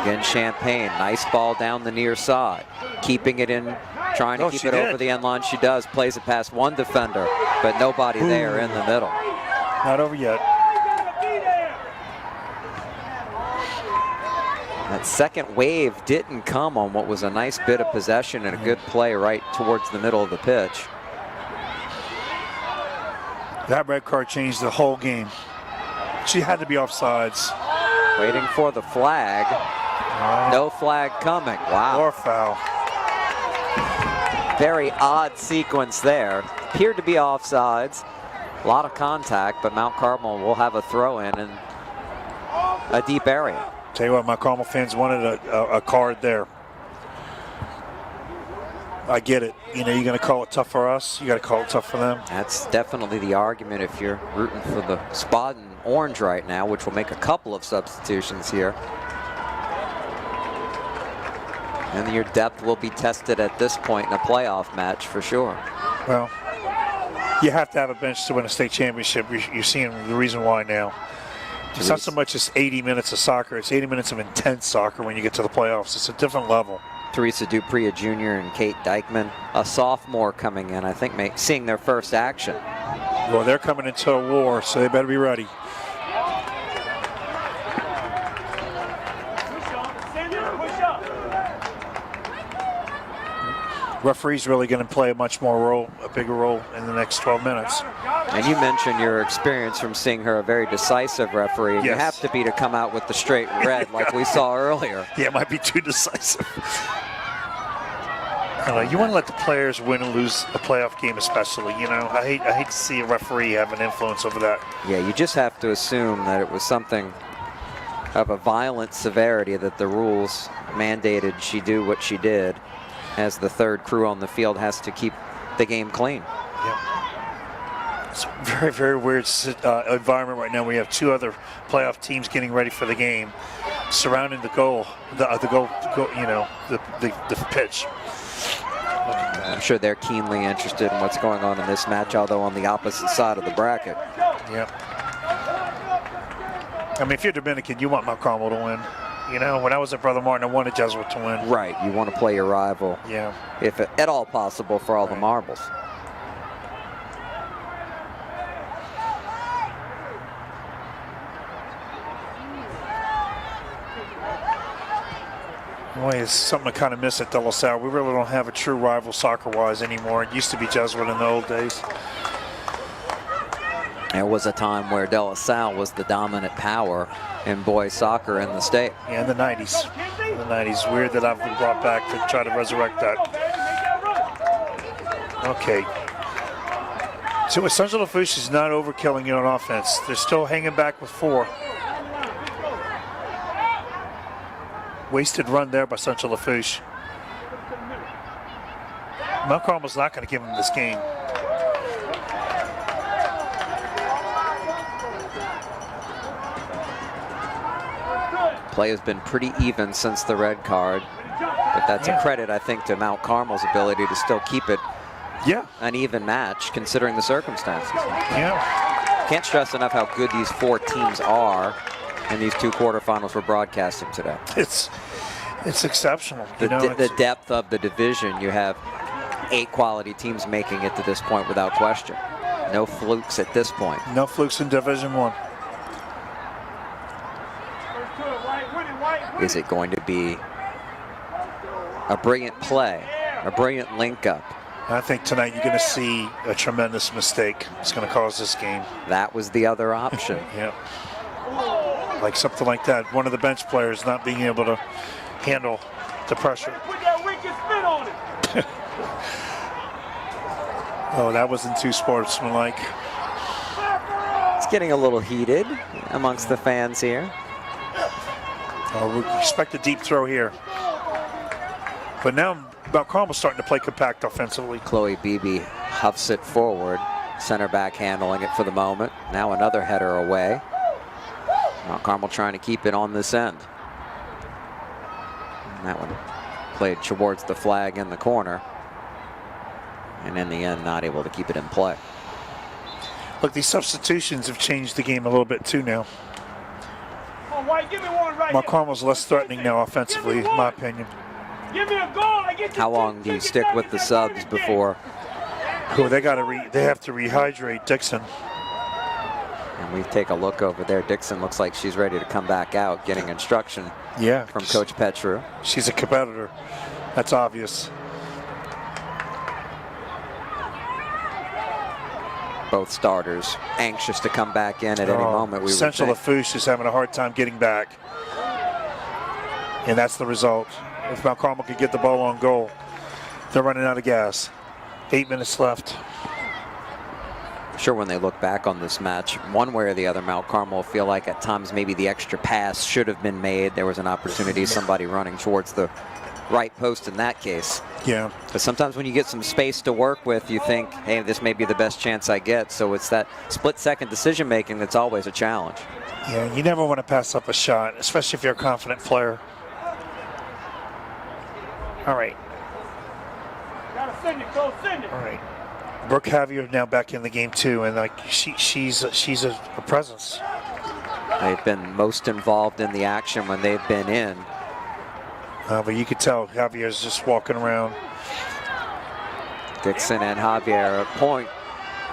Again, Champagne, nice ball down the near side. Keeping it in, trying to keep it over the end line. She does, plays it past one defender, but nobody there in the middle. Not over yet. That second wave didn't come on what was a nice bit of possession and a good play right towards the middle of the pitch. That red card changed the whole game. She had to be offsides. Waiting for the flag. No flag coming. Wow. Or foul. Very odd sequence there. Appeared to be offsides. A lot of contact, but Mount Carmel will have a throw in a deep area. Tell you what, my Carmel fans wanted a card there. I get it. You know, you're going to call it tough for us. You got to call it tough for them. That's definitely the argument if you're rooting for the spot in orange right now, which will make a couple of substitutions here. And your depth will be tested at this point in a playoff match for sure. Well, you have to have a bench to win a state championship. You're seeing the reason why now. It's not so much as 80 minutes of soccer. It's 80 minutes of intense soccer when you get to the playoffs. It's a different level. Teresa Dupree, a junior, and Kate Dykeman, a sophomore, coming in, I think, seeing their first action. Well, they're coming into a war, so they better be ready. Referee's really going to play a bigger role in the next 12 minutes. And you mentioned your experience from seeing her a very decisive referee. Yes. You have to be to come out with the straight red like we saw earlier. Yeah, it might be too decisive. You want to let the players win and lose a playoff game, especially. You know, I hate to see a referee have an influence over that. Yeah, you just have to assume that it was something of a violent severity that the rules mandated she do what she did, as the third crew on the field has to keep the game clean. Yeah. It's a very, very weird environment right now. We have two other playoff teams getting ready for the game, surrounding the goal, the pitch. I'm sure they're keenly interested in what's going on in this match, although on the opposite side of the bracket. Yeah. I mean, if you're Dominican, you want Mount Carmel to win. You know, when I was at Brother Martin, I wanted Jesuit to win. Right, you want to play your rival, Yeah. if at all possible, for all the marbles. Boy, it's something I kind of miss at De La Salle. We really don't have a true rival soccer-wise anymore. It used to be Jesuit in the old days. There was a time where De La Salle was the dominant power in boys soccer in the state. Yeah, in the 90s. In the 90s. Weird that I've been brought back to try to resurrect that. Okay. So Central Lafourche is not overkilling it on offense. They're still hanging back with 4. Wasted run there by Central Lafourche. Mount Carmel's not going to give them this game. Play has been pretty even since the red card, but that's a credit, I think, to Mount Carmel's ability to still keep it an even match, considering the circumstances. Yeah. Can't stress enough how good these 4 teams are in these 2 quarterfinals we're broadcasting today. It's exceptional. The depth of the division, you have 8 quality teams making it to this point without question. No flukes at this point. No flukes in Division 1. Is it going to be a brilliant play, a brilliant link up? I think tonight you're going to see a tremendous mistake. It's going to cause this game. That was the other option. Yeah. Like something like that. One of the bench players not being able to handle the pressure. Put that wicked spin on it. Oh, that wasn't too sportsmanlike. It's getting a little heated amongst the fans here. Oh, we expect a deep throw here. But now Mount Carmel's starting to play compact offensively. Chloe Beebe huffs it forward. Center back handling it for the moment. Now another header away. Mount Carmel trying to keep it on this end. And that one played towards the flag in the corner. And in the end, not able to keep it in play. Look, these substitutions have changed the game a little bit too now. Come on, White, give me one right Mount here. Carmel's less threatening now offensively, in my opinion. Give me a goal. I get How long do you stick with the subs before? Oh, they have to rehydrate Dixon. And we take a look over there. Dixon looks like she's ready to come back out, getting instruction from Coach Petru. She's a competitor. That's obvious. Both starters anxious to come back in at any moment. We Central would think. Lafourche is having a hard time getting back. And that's the result. If Mount Carmel could get the ball on goal, they're running out of gas. 8 minutes left. I'm sure when they look back on this match, one way or the other, Mount Carmel will feel like at times maybe the extra pass should have been made. There was an opportunity, somebody running towards the right post in that case. Yeah. But sometimes when you get some space to work with, you think, hey, this may be the best chance I get. So it's that split-second decision-making that's always a challenge. Yeah, you never want to pass up a shot, especially if you're a confident player. All right. Gotta send it, go send it. All right. Brooke Javier now back in the game too, and like she's a presence. They've been most involved in the action when they've been in. But you could tell Javier's just walking around. Dixon and Javier at point.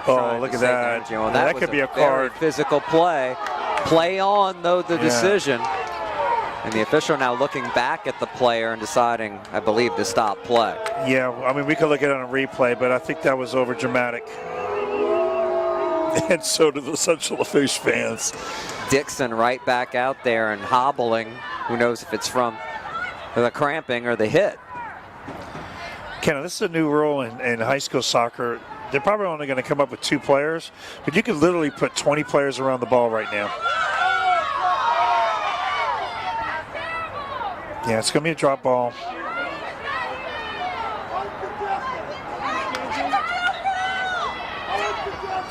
Oh, look at that. Well, that was could be a very card. physical play. Play on, though, the decision. And the official now looking back at the player and deciding, I believe, to stop play. Yeah, I mean, we could look at it on a replay, but I think that was over dramatic. And so do the Central Lafourche fans. Dixon right back out there and hobbling. Who knows if it's from the cramping or the hit. Ken, this is a new rule in high school soccer. They're probably only going to come up with 2 players, but you could literally put 20 players around the ball right now. Yeah, it's going to be a drop ball.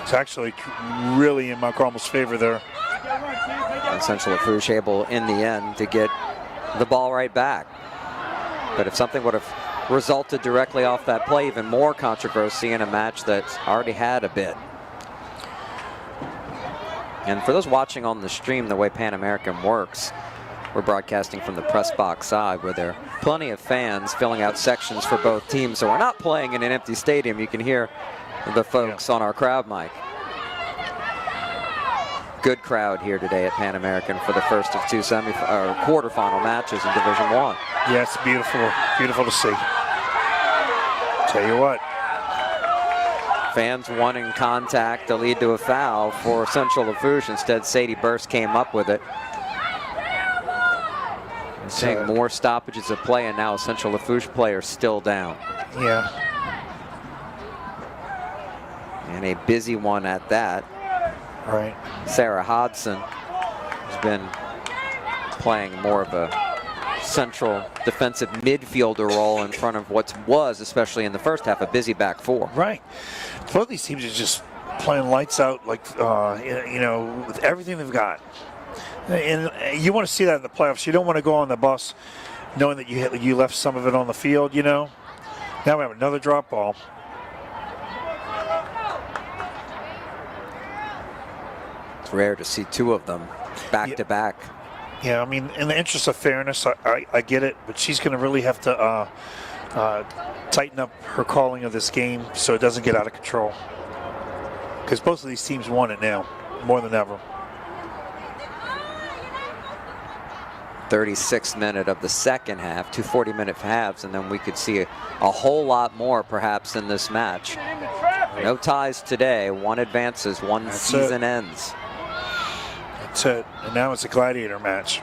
It's actually really in Mount Carmel's favor there. And Central Lafourche able, in the end, to get the ball right back. But if something would have resulted directly off that play, even more controversy in a match that's already had a bit. And for those watching on the stream, the way Pan American works, We're broadcasting from the press box side where there are plenty of fans filling out sections for both teams. So we're not playing in an empty stadium. You can hear the folks on our crowd mic. Good crowd here today at Pan American for the first of two quarterfinal matches in Division I. Yeah, it's beautiful, beautiful to see. Tell you what. Fans wanting contact to lead to a foul for Central Lafourche. Instead, Sadie Burst came up with it. Seeing more stoppages of play, and now a Central Lafourche player still down. Yeah. And a busy one at that. Right. Sarah Hodson has been playing more of a central defensive midfielder role in front of what was, especially in the first half, a busy back four. Right. Both these teams are just playing lights out, like, you know, with everything they've got. And you want to see that in the playoffs. You don't want to go on the bus knowing that you left some of it on the field, you know. Now we have another drop ball. It's rare to see two of them back to back. Yeah, I mean, in the interest of fairness, I get it, but she's going to really have to tighten up her calling of this game so it doesn't get out of control. Because both of these teams want it now, more than ever. 36th minute of the second half, 2 40-minute halves, and then we could see a whole lot more perhaps in this match. No ties today, one advances, one season ends. That's it, and now it's a gladiator match.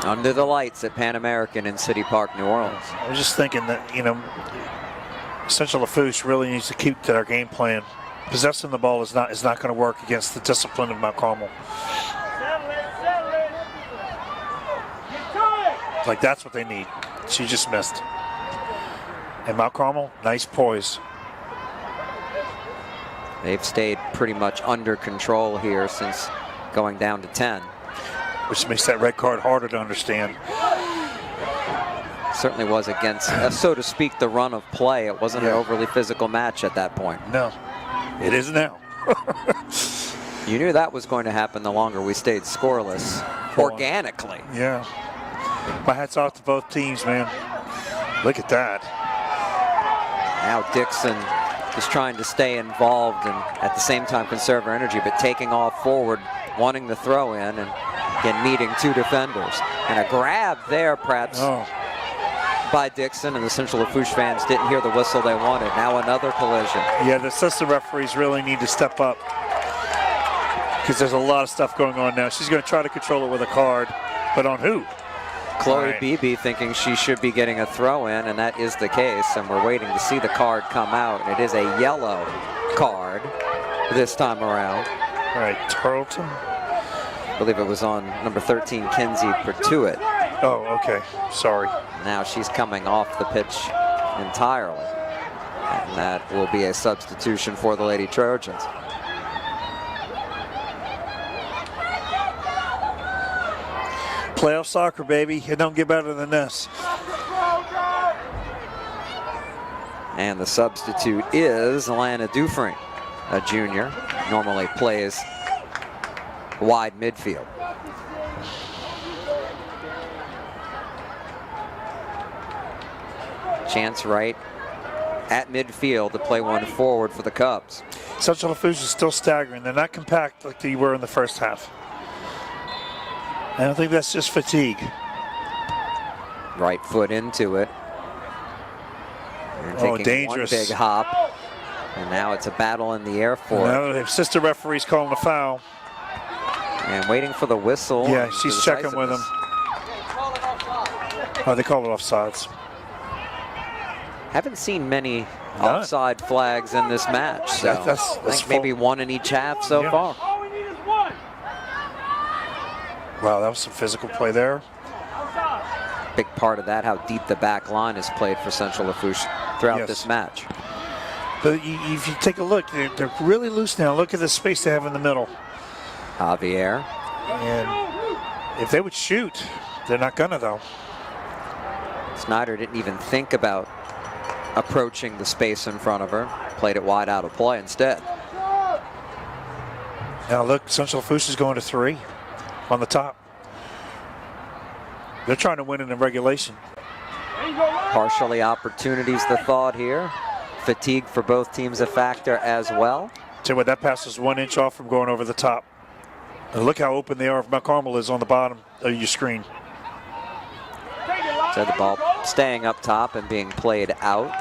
Under the lights at Pan American in City Park, New Orleans. I was just thinking that, you know, Central Lafourche really needs to keep to their game plan. Possessing the ball is not going to work against the discipline of Mount Carmel. Like, that's what they need. She just missed. And Mount Carmel, nice poise. They've stayed pretty much under control here since going down to 10. Which makes that red card harder to understand. Certainly was against, so to speak, the run of play. It wasn't an overly physical match at that point. No, it is now. You knew that was going to happen the longer we stayed scoreless, organically. Yeah. My hat's off to both teams, man. Look at that. Now Dixon is trying to stay involved and at the same time conserve her energy, but taking off forward, wanting the throw in, and again meeting two defenders. And a grab there, perhaps, by Dixon, and the Central Lafourche fans didn't hear the whistle they wanted. Now another collision. Yeah, the assistant referees really need to step up because there's a lot of stuff going on now. She's going to try to control it with a card, but on who? Chloe Beebe thinking she should be getting a throw in, and that is the case, and we're waiting to see the card come out, and it is a yellow card this time around. All right, Tarleton. I believe it was on number 13, Kenzie Pertuit. Oh, okay, sorry. Now she's coming off the pitch entirely, and that will be a substitution for the Lady Trojans. Playoff soccer, baby. It don't get better than this. And the substitute is Lana Dufresne, a junior, normally plays wide midfield. Chance right at midfield to play one forward for the Cubs. Central Lafourche is still staggering. They're not compact like they were in the first half. I don't think that's just fatigue. Right foot into it. And taking dangerous. One big hop. And now it's a battle in the air for it. The assistant referee's calling a foul. And waiting for the whistle. Yeah, she's checking with him. Oh, they call it offsides. Haven't seen many offside flags in this match. So I think maybe one in each half so far. Wow, that was some physical play there. Big part of that, how deep the back line is played for Central Lafourche throughout this match. But if you take a look, they're really loose now. Look at the space they have in the middle. Javier. And if they would shoot, they're not gonna though. Snyder didn't even think about approaching the space in front of her. Played it wide out of play instead. Now look, Central Lafourche is going to 3. on the top. They're trying to win it in regulation. Partially opportunities the thought here. Fatigue for both teams a factor as well. Tell you what, that pass is 1 inch off from going over the top. And look how open they are. Mount Carmel is on the bottom of your screen. So the ball staying up top and being played out.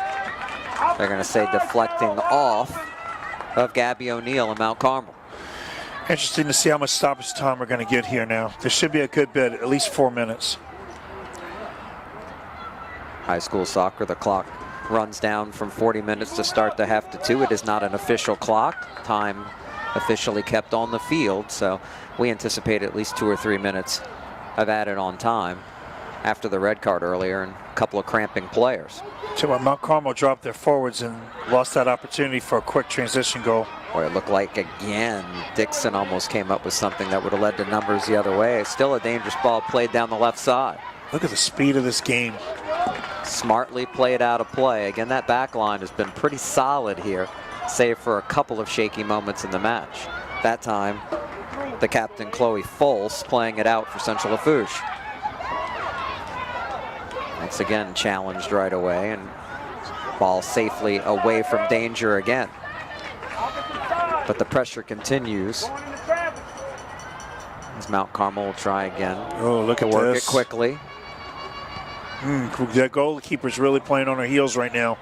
They're going to say deflecting off of Gabby O'Neill and Mount Carmel. Interesting to see how much stoppage time we're going to get here now. There should be a good bit, at least 4 minutes. High school soccer, the clock runs down from 40 minutes to start the half to 2. It is not an official clock. Time officially kept on the field, so we anticipate at least 2 or 3 minutes of added on time after the red card earlier and a couple of cramping players. So when Mount Carmel dropped their forwards and lost that opportunity for a quick transition goal. Boy, it looked like again Dixon almost came up with something that would have led to numbers the other way. Still a dangerous ball played down the left side. Look at the speed of this game. Smartly played out of play. Again, that back line has been pretty solid here, save for a couple of shaky moments in the match. That time, the captain Chloe Folse playing it out for Central Lafourche. Once again challenged right away, and ball safely away from danger again. But the pressure continues as Mount Carmel will try again. Oh, look at work this. it quickly. That goalkeeper's really playing on her heels right now.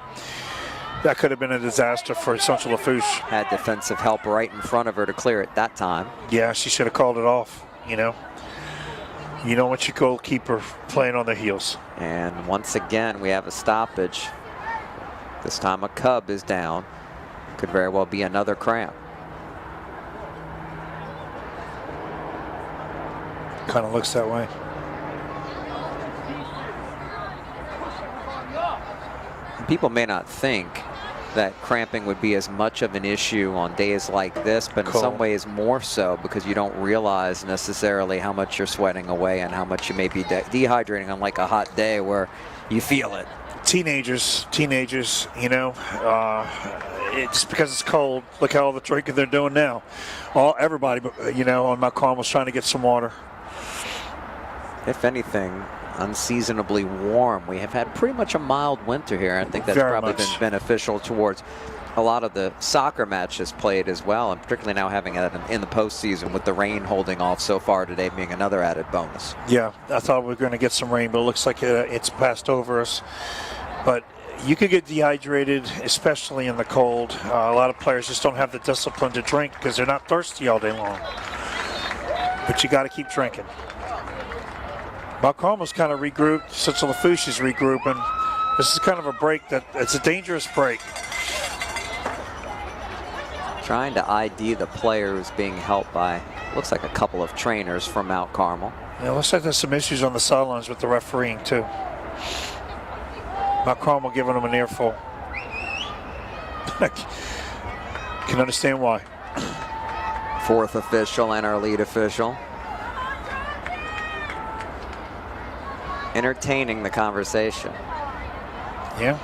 That could have been a disaster for Central Lafourche. Had defensive help right in front of her to clear it that time. Yeah, she should have called it off, you know. You don't want your goalkeeper playing on their heels. And once again, we have a stoppage. This time a Cub is down. Could very well be another cramp. Kind of looks that way. People may not think that cramping would be as much of an issue on days like this, but in some ways more so because you don't realize necessarily how much you're sweating away and how much you may be dehydrating on like a hot day where you feel it. Teenagers, you know, it's because it's cold. Look how all the drinking they're doing now. Everybody, you know, on Mount Carmel's trying to get some water. If anything, unseasonably warm. We have had pretty much a mild winter here. I think that's probably been beneficial towards a lot of the soccer matches played as well, and particularly now having it in the postseason with the rain holding off so far today being another added bonus. Yeah, I thought we were going to get some rain, but it looks like it's passed over us. But you could get dehydrated, especially in the cold. A lot of players just don't have the discipline to drink because they're not thirsty all day long. But you got to keep drinking. Mount Carmel's kind of regrouped. Central Lafourche is regrouping. This is kind of a break it's a dangerous break. Trying to ID the players being helped by, looks like a couple of trainers from Mount Carmel. Yeah, looks like there's some issues on the sidelines with the refereeing too. Mount Carmel giving them an earful. Can understand why. Fourth official and our lead official. Entertaining the conversation. Yeah.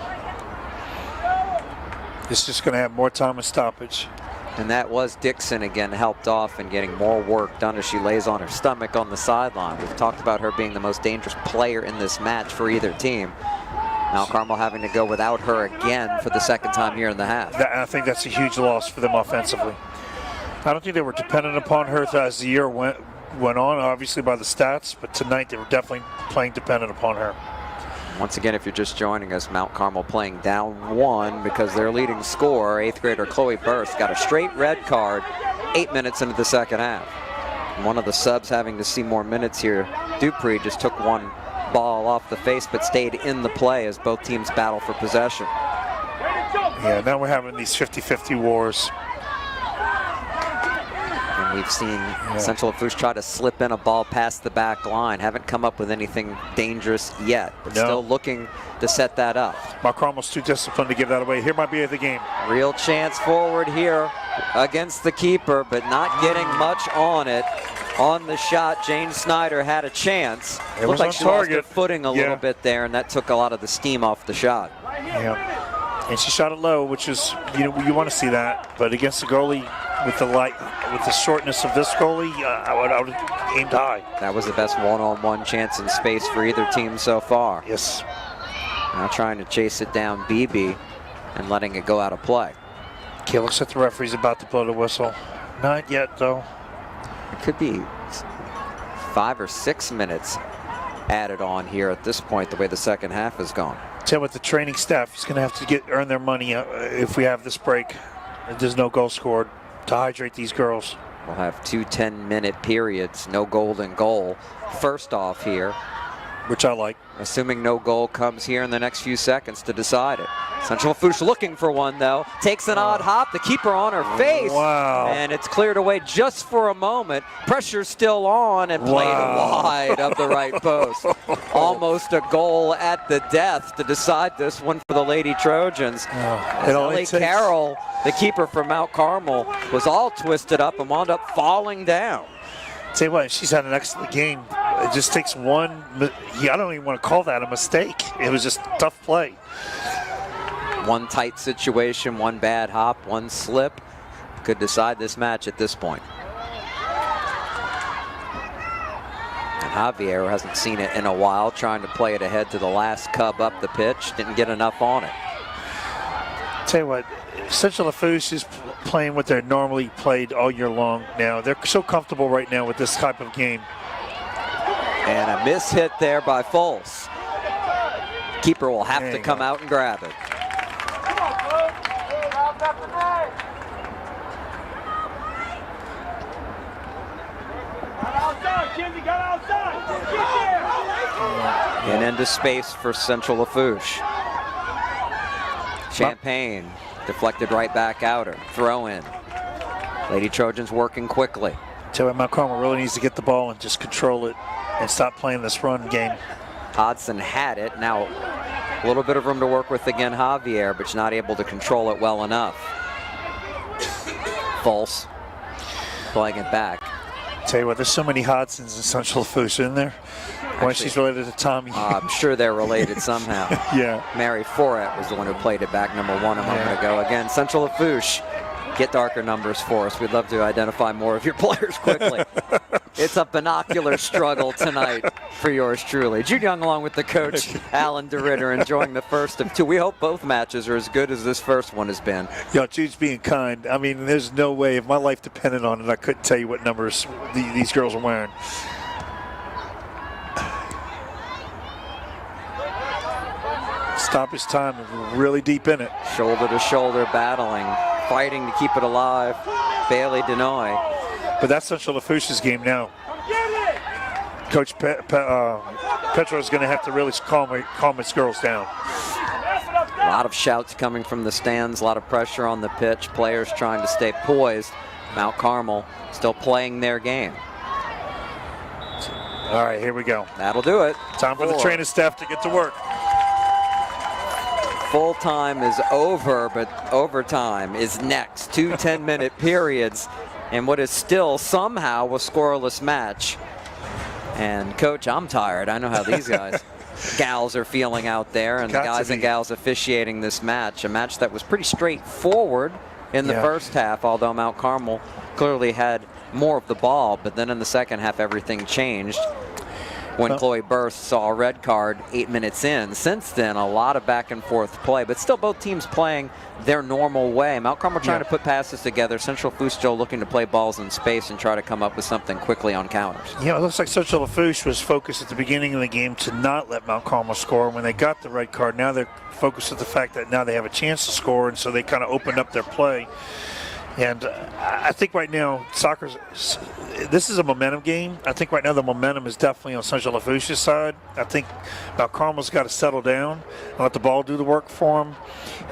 It's just going to have more time and stoppage. And that was Dixon again, helped off and getting more work done as she lays on her stomach on the sideline. We've talked about her being the most dangerous player in this match for either team. Mount Carmel having to go without her again for the second time here in the half. I think that's a huge loss for them offensively. I don't think they were dependent upon her as the year went on, obviously by the stats, but tonight they were definitely playing dependent upon her. Once again, if you're just joining us, Mount Carmel playing down 1 because their leading scorer, 8th grader Chloe Burst, got a straight red card 8 minutes into the second half. And one of the subs having to see more minutes here, Dupree, just took one ball off the face but stayed in the play as both teams battle for possession. Yeah, now we're having these 50-50 wars. And we've seen Central Lafourche try to slip in a ball past the back line. Haven't come up with anything dangerous yet, but still looking to set that up. Mount Carmel's too disciplined to give that away. Here might be the game. Real chance forward here against the keeper, but not getting much on it. On the shot, Jane Snyder had a chance. It looked like she lost her footing a little Yeah. bit there, and that took a lot of the steam off the shot. Yeah. And she shot it low, which is, you know, you want to see that. But against the goalie, with the shortness of this goalie, I would have aimed high. That was the best one-on-one chance in space for either team so far. Yes. Now trying to chase it down BB and letting it go out of play. Okay, looks like the referee's about to blow the whistle. Not yet, though. It could be 5 or 6 minutes added on here at this point, the way the second half has gone. Tell you what, the training staff is going to have to earn their money if we have this break. There's no goal scored to hydrate these girls. We'll have 2 10-minute periods, no golden goal. First off here, which I like. Assuming no goal comes here in the next few seconds to decide it. Central Lafourche looking for one, though. Takes an odd hop. The keeper on her face. Wow. And it's cleared away just for a moment. Pressure's still on and played wide of the right post. Almost a goal at the death to decide this one for the Lady Trojans. Ellie Carroll, the keeper from Mount Carmel, was all twisted up and wound up falling down. Tell you what, she's had an excellent game. It just takes one, I don't even want to call that a mistake. It was just tough play. One tight situation, one bad hop, one slip could decide this match at this point. And Javier hasn't seen it in a while, trying to play it ahead to the last cub up the pitch. Didn't get enough on it. Tell you what, Central Lafourche is playing what they're normally played all year long now. They're so comfortable right now with this type of game. And a miss hit there by Foles. Keeper will have to come out and grab it. And into space for Central Lafourche. Champagne deflected right back outer. Throw in. Lady Trojans working quickly. Tell you what, Mount Carmel really needs to get the ball and just control it and stop playing this run game. Hodson had it. Now a little bit of room to work with again, Javier, but she's not able to control it well enough. False. Playing it back. Tell you what, there's so many Hodsons in Central Lafourche, isn't there? Why she's related to Tommy. I'm sure they're related somehow. Yeah. Mary Foret was the one who played it back, number 1 a moment ago. Again, Central Lafourche, get darker numbers for us. We'd love to identify more of your players quickly. It's a binocular struggle tonight for yours truly. Jude Young along with the coach, Alan DeRitter, enjoying the first of 2. We hope both matches are as good as this first one has been. Yeah, Jude's being kind. I mean, there's no way, if my life depended on it, I couldn't tell you what numbers these girls are wearing. Stoppage time, really deep in it. Shoulder to shoulder battling, fighting to keep it alive. Bailey Denoy. But that's Central Lafourche's game now. Coach Petro is going to have to really calm his girls down. A lot of shouts coming from the stands, a lot of pressure on the pitch. Players trying to stay poised. Mount Carmel still playing their game. All right, here we go. That'll do it. Time for the training staff to get to work. Full time is over, but overtime is next. 2 10-minute periods in what is still somehow a scoreless match. And Coach, I'm tired. I know how these gals are feeling out there, and the guys and gals officiating this match. A match that was pretty straightforward in the first half, although Mount Carmel clearly had more of the ball. But then in the second half, everything changed when Chloe Burst saw a red card 8 minutes in. Since then, a lot of back and forth play, but still both teams playing their normal way. Mount Carmel trying to put passes together. Central Lafourche still looking to play balls in space and try to come up with something quickly on counters. Yeah, it looks like Central Lafourche was focused at the beginning of the game to not let Mount Carmel score. When they got the red card, now they're focused at the fact that now they have a chance to score, and so they kind of opened up their play. And I think right now, this is a momentum game. I think right now the momentum is definitely on Central Lafourche's side. I think Mount Carmel's got to settle down and let the ball do the work for them,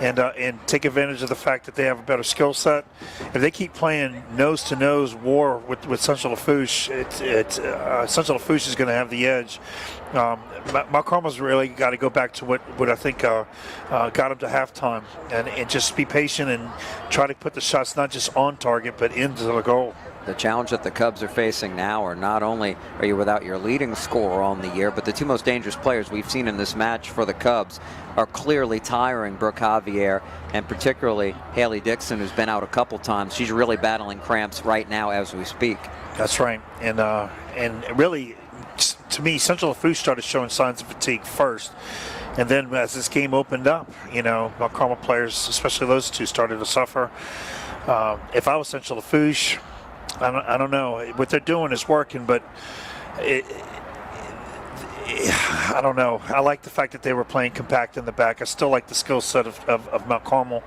and take advantage of the fact that they have a better skill set. If they keep playing nose-to-nose war with Central Lafourche, Central Lafourche is going to have the edge. Mount Carmel's really got to go back to what I think got them to halftime, and just be patient and try to put the shots not just on target but into the goal. the challenge that the Cubs are facing now are not only are you without your leading scorer on the year, but the two most dangerous players we've seen in this match for the Cubs are clearly tiring Brooke Javier and particularly Haley Dixon, who's been out a couple times. She's really battling cramps right now as we speak. That's right. And really, to me, Central Lafourche started showing signs of fatigue first. And then as this game opened up, Mount Carmel players, especially those two, started to suffer. If I was Central Lafourche, I don't know. What they're doing is working, but I don't know. I like the fact that they were playing compact in the back. I still like the skill set of Mount Carmel.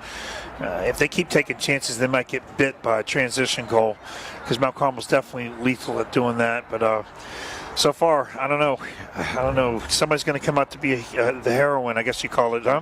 If they keep taking chances, they might get bit by a transition goal because Mount Carmel's definitely lethal at doing that. But so far, I don't know. Somebody's going to come out to be the heroine, I guess you call it, huh?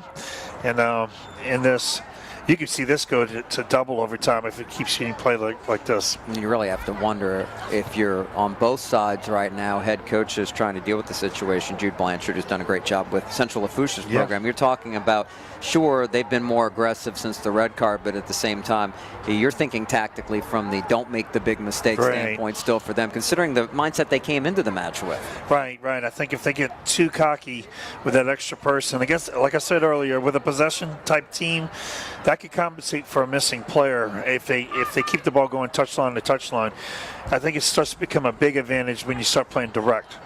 And in this, you can see this go to double overtime if it keeps getting played like this. You really have to wonder if you're on both sides right now. Head coaches trying to deal with the situation. Jude Blanchard has done a great job with Central Lafourche's program. You're talking about, sure, they've been more aggressive since the red card, but at the same time, you're thinking tactically from the don't make the big mistake standpoint still for them, considering the mindset they came into the match with. Right. I think if they get too cocky with that extra person, I guess, like I said earlier, with a possession-type team, that could compensate for a missing player if they keep the ball going touchline to touchline. I think it starts to become a big advantage when you start playing direct.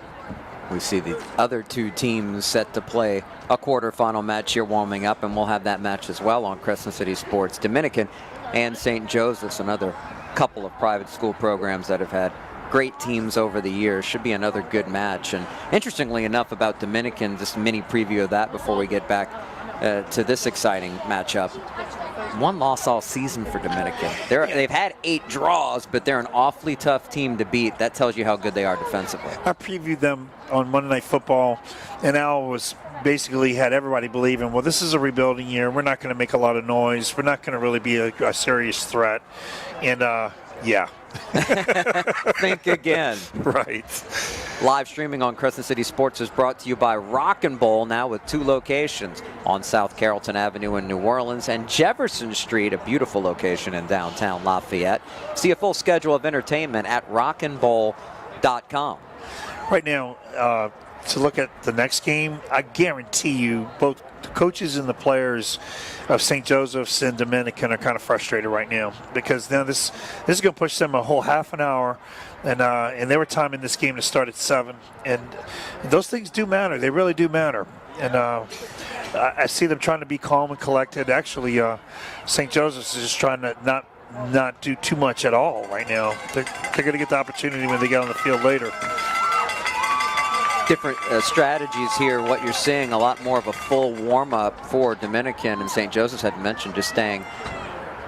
We see the other two teams set to play a quarterfinal match here warming up, and we'll have that match as well on Crescent City Sports. Dominican and St. Joseph's, another couple of private school programs that have had great teams over the years. Should be another good match. And interestingly enough about Dominican, just a mini preview of that before we get back to this exciting matchup. One loss all season for Dominican. They've had 8 draws, but they're an awfully tough team to beat. That tells you how good they are defensively. I previewed them on Monday Night Football, and Al was basically had everybody believing, well, this is a rebuilding year. We're not going to make a lot of noise. We're not going to really be a serious threat. And, yeah. Think again. Right. Live streaming on Crescent City Sports is brought to you by Rock and Bowl, now with 2 locations on South Carrollton Avenue in New Orleans and Jefferson Street, a beautiful location in downtown Lafayette. See a full schedule of entertainment at rockandbowl.com. Right now, to look at the next game, I guarantee you both the coaches and the players of St. Joseph's and Dominican are kind of frustrated right now because now this is going to push them a whole half an hour, and they were timing this game to start at 7, and those things do matter. They really do matter. And I see them trying to be calm and collected. Actually, St. Joseph's is just trying to not do too much at all right now. They're going to get the opportunity when they get on the field later. Different strategies here. What you're seeing, a lot more of a full warm-up for Dominican, and St. Joseph's had mentioned just staying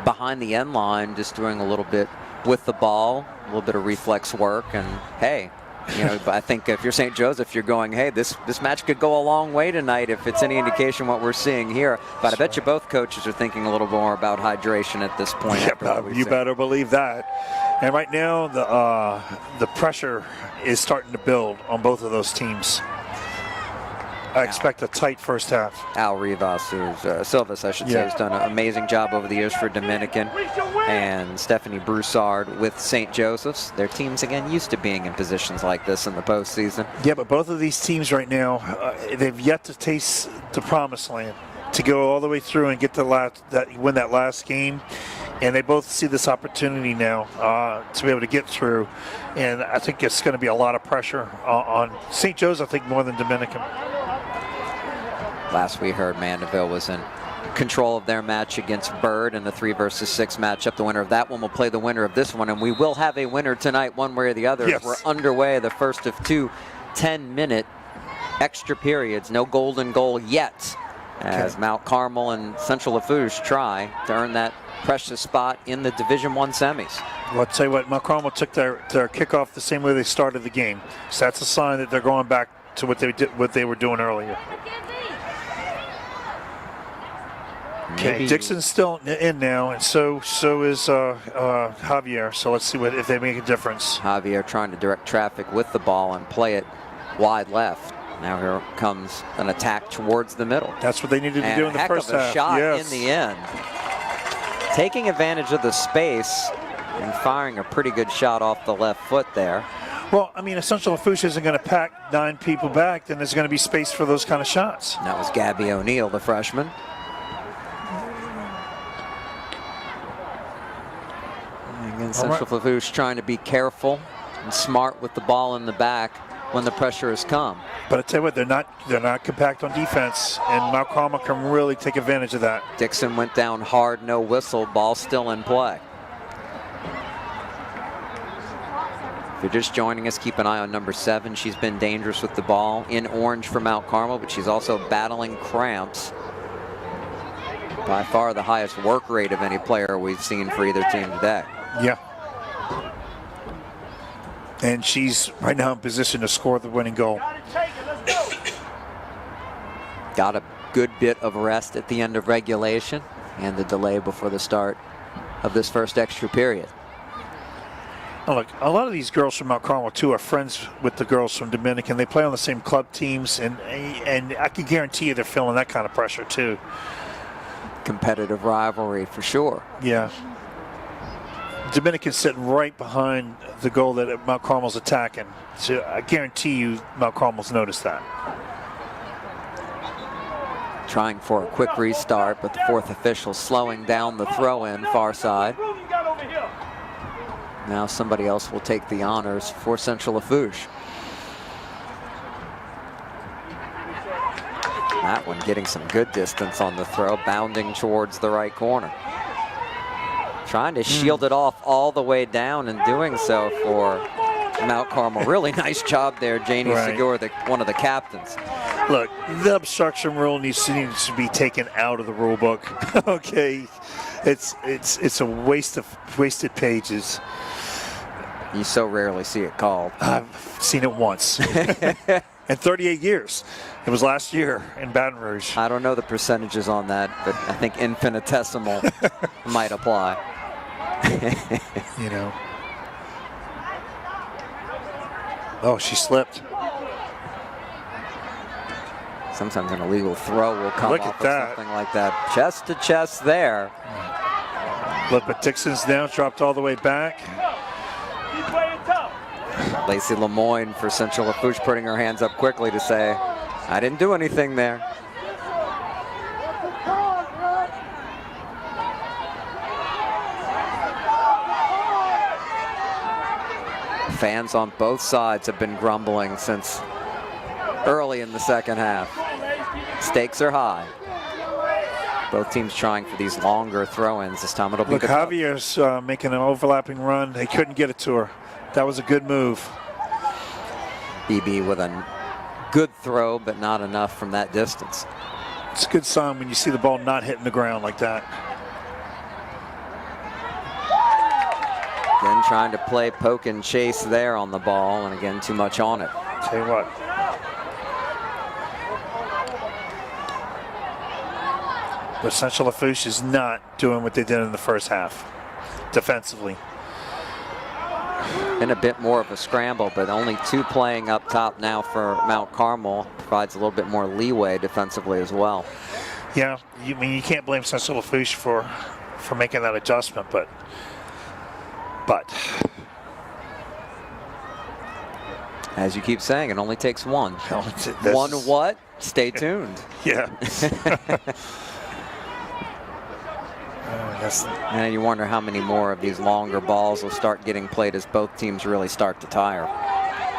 behind the end line, just doing a little bit with the ball, a little bit of reflex work, and hey, I think if you're St. Joseph, you're going, hey, this match could go a long way tonight if it's any indication what we're seeing here. But I bet you both coaches are thinking a little more about hydration at this point. Yeah, you better believe that. And right now, the pressure is starting to build on both of those teams. I expect a tight first half. Al Rivas, Silvas, I should say, has done an amazing job over the years for Dominican. And Stephanie Broussard with St. Joseph's. Their teams, again, used to being in positions like this in the postseason. Yeah, but both of these teams right now, they've yet to taste the promised land, to go all the way through and get win that last game. And they both see this opportunity now to be able to get through. And I think it's going to be a lot of pressure on St. Joe's, I think, more than Dominican. Last we heard, Mandeville was in control of their match against Byrd in the 3 versus 6 matchup. The winner of that one will play the winner of this one, and we will have a winner tonight one way or the other. Yes. We're underway, the first of 2 10-minute extra periods. No golden goal yet, as Mount Carmel and Central Lafourche try to earn that precious spot in the Division I semis. Well, I'll tell you what, Mount Carmel took their kickoff the same way they started the game. So that's a sign that they're going back to what they were doing earlier. Okay, Dixon's still in now, and so is Javier. So let's see if they make a difference. Javier trying to direct traffic with the ball and play it wide left. Now here comes an attack towards the middle. That's what they needed to do in the first half. Shot in the end. Taking advantage of the space and firing a pretty good shot off the left foot there. Well, I mean, if Central Lafourche isn't going to pack 9 people back, then there's going to be space for those kind of shots. And that was Gabby O'Neill, the freshman. And again, Central Lafourche trying to be careful and smart with the ball in the back when the pressure has come. But I tell you what, they're not compact on defense, and Mount Carmel can really take advantage of that. Dixon went down hard, no whistle, ball still in play. If you're just joining us, keep an eye on number 7. She's been dangerous with the ball in orange for Mount Carmel, but she's also battling cramps. By far the highest work rate of any player we've seen for either team today. Yeah. And she's right now in position to score the winning goal. Got a good bit of rest at the end of regulation and the delay before the start of this first extra period. Now look, a lot of these girls from Mount Carmel too are friends with the girls from Dominican. They play on the same club teams, and I can guarantee you they're feeling that kind of pressure too. Competitive rivalry for sure. Yeah. Dominican's sitting right behind the goal that Mount Carmel's attacking. So I guarantee you Mount Carmel's noticed that. Trying for a quick restart, but the 4th official slowing down the throw-in far side. Now somebody else will take the honors for Central Lafourche. That one getting some good distance on the throw, bounding towards the right corner. Trying to shield it off all the way down, and doing so for Mount Carmel. Really nice job there, Janie Segura, one of the captains. Look, the obstruction rule needs to be taken out of the rule book. Okay, it's a wasted pages. You so rarely see it called. I've seen it once. In 38 years. It was last year in Baton Rouge. I don't know the percentages on that, but I think infinitesimal might apply. You know. Oh, she slipped. Sometimes an illegal throw will come Look off at of that. something like that. Chest to chest there. Look, but Dixon's now dropped all the way back. Lacey Lemoyne for Central Lafourche putting her hands up quickly to say, I didn't do anything there. Fans on both sides have been grumbling since early in the second half. Stakes are high. Both teams trying for these longer throw-ins. This time it'll be Look, the Javier's making an overlapping run. They couldn't get it to her. That was a good move. BB with a good throw, but not enough from that distance. It's a good sign when you see the ball not hitting the ground like that. Again, trying to play poke and chase there on the ball, and again, too much on it. Tell you what. But Central Lafourche is not doing what they did in the first half, defensively. Been a bit more of a scramble, but only 2 playing up top now for Mount Carmel. Provides a little bit more leeway defensively as well. Yeah, you mean you can't blame Central Lafourche for making that adjustment, but as you keep saying, it only takes one. This One is- what? Stay tuned. Yeah. And you wonder how many more of these longer balls will start getting played as both teams really start to tire.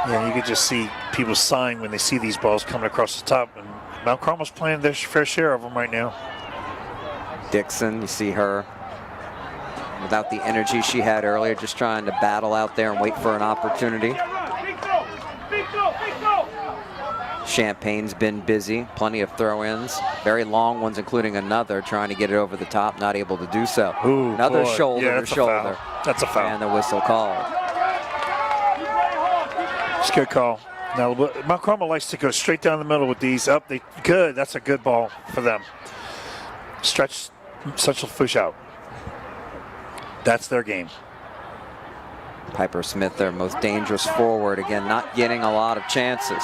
Yeah, you could just see people sighing when they see these balls coming across the top, and Mount Carmel's playing their fair share of them right now. Dixon, you see her without the energy she had earlier, just trying to battle out there and wait for an opportunity. Champagne's been busy, plenty of throw-ins, very long ones, including another, trying to get it over the top, not able to do so. Ooh, Another boy. shoulder Yeah, to that's a shoulder. foul. That's a foul. And the whistle called. It's a good call. Now, Mount Carmel likes to go straight down the middle with these. Up, good. That's a good ball for them. Stretch Central Lafourche out. That's their game. Piper Smith, their most dangerous forward, again, not getting a lot of chances.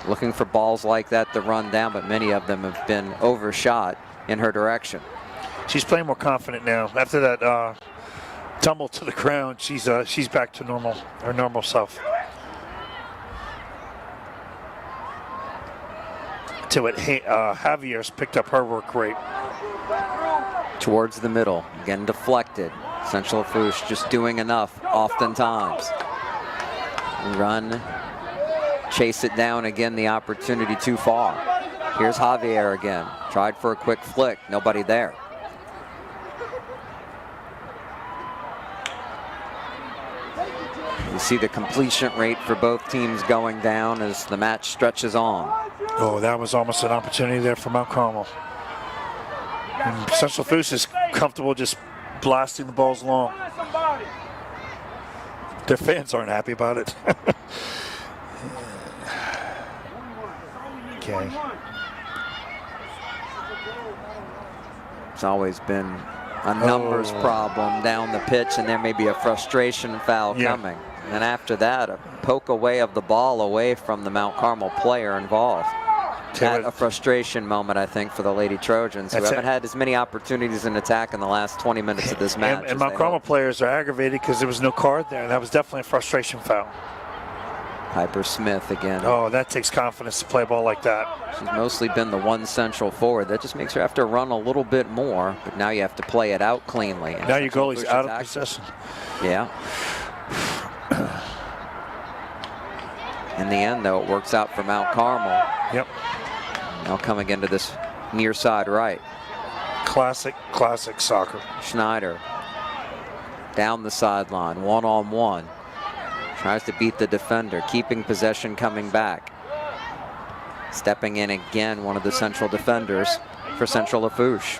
Looking for balls like that to run down, but many of them have been overshot in her direction. She's playing more confident now. After that tumbled to the ground. She's back to normal, her normal self. To it, Javier's picked up her work rate. Towards the middle, again deflected. Central Lafourche just doing enough oftentimes. Run, chase it down again, the opportunity too far. Here's Javier again. Tried for a quick flick, nobody there. You see the completion rate for both teams going down as the match stretches on. Oh, that was almost an opportunity there for Mount Carmel. And Central Lafourche is comfortable just blasting the balls long. Their fans aren't happy about it. Okay. It's always been a numbers problem down the pitch, and there may be a frustration foul coming. And after that, a poke away of the ball away from the Mount Carmel player involved. At a frustration moment, I think, for the Lady Trojans, who haven't had as many opportunities in attack in the last 20 minutes of this match. And Mount Carmel players are aggravated because there was no card there. That was definitely a frustration foul. Piper Smith again. Oh, that takes confidence to play a ball like that. She's mostly been the one central forward. That just makes her have to run a little bit more, but now you have to play it out cleanly. And now your goalie's out of possession. Yeah. In the end, though, it works out for Mount Carmel. Yep. Now coming into this near side right. Classic soccer. Schneider down the sideline, one-on-one. Tries to beat the defender, keeping possession, coming back. Stepping in again, one of the central defenders for Central Lafourche.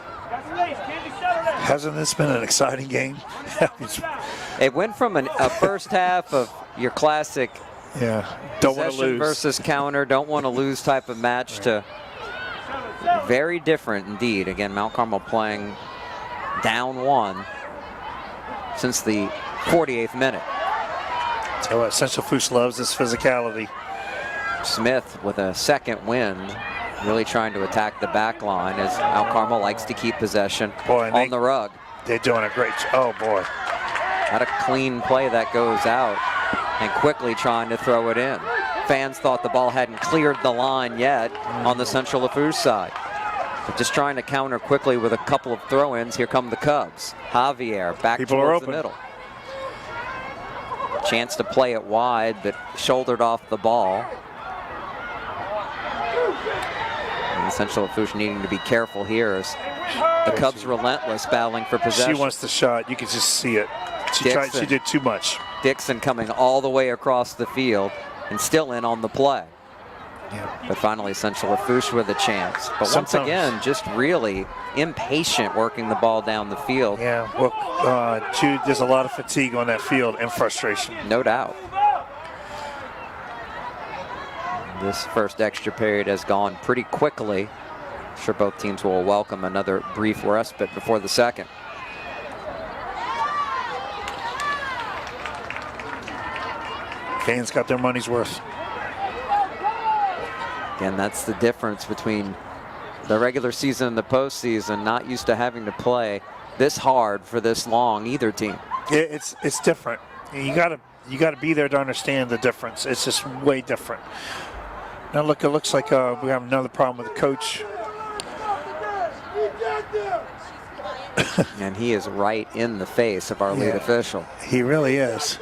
Hasn't this been an exciting game? It went from a first half of your classic don't want to lose versus counter, don't want to lose type of match to very different indeed. Again, Mount Carmel playing down one since the 48th minute. Tell you what, Central Lafourche loves this physicality. Smith with a second wind, really trying to attack the back line as Mount Carmel likes to keep possession on the rug. They're doing a great job. Oh boy. Not a clean play that goes out, and quickly trying to throw it in. Fans thought the ball hadn't cleared the line yet on the Central Lafourche side. But just trying to counter quickly with a couple of throw-ins. Here come the Cubs. Javier back towards the middle. Chance to play it wide, but shouldered off the ball. And Central Lafourche needing to be careful here as the Cubs relentless, battling for possession. She wants the shot. You can just see it. She did too much. Dixon coming all the way across the field and still in on the play. Yeah. But finally Central Lafourche with a chance. But once again, just really impatient working the ball down the field. Yeah, well, Jude, there's a lot of fatigue on that field and frustration. No doubt. This first extra period has gone pretty quickly. I'm sure both teams will welcome another brief respite before the second. Fans got their money's worth. Again, that's the difference between the regular season and the postseason. Not used to having to play this hard for this long, either team. Yeah, it's different. You gotta be there to understand the difference. It's just way different. Now look, it looks like we have another problem with the coach. And he is right in the face of our lead official. He really is.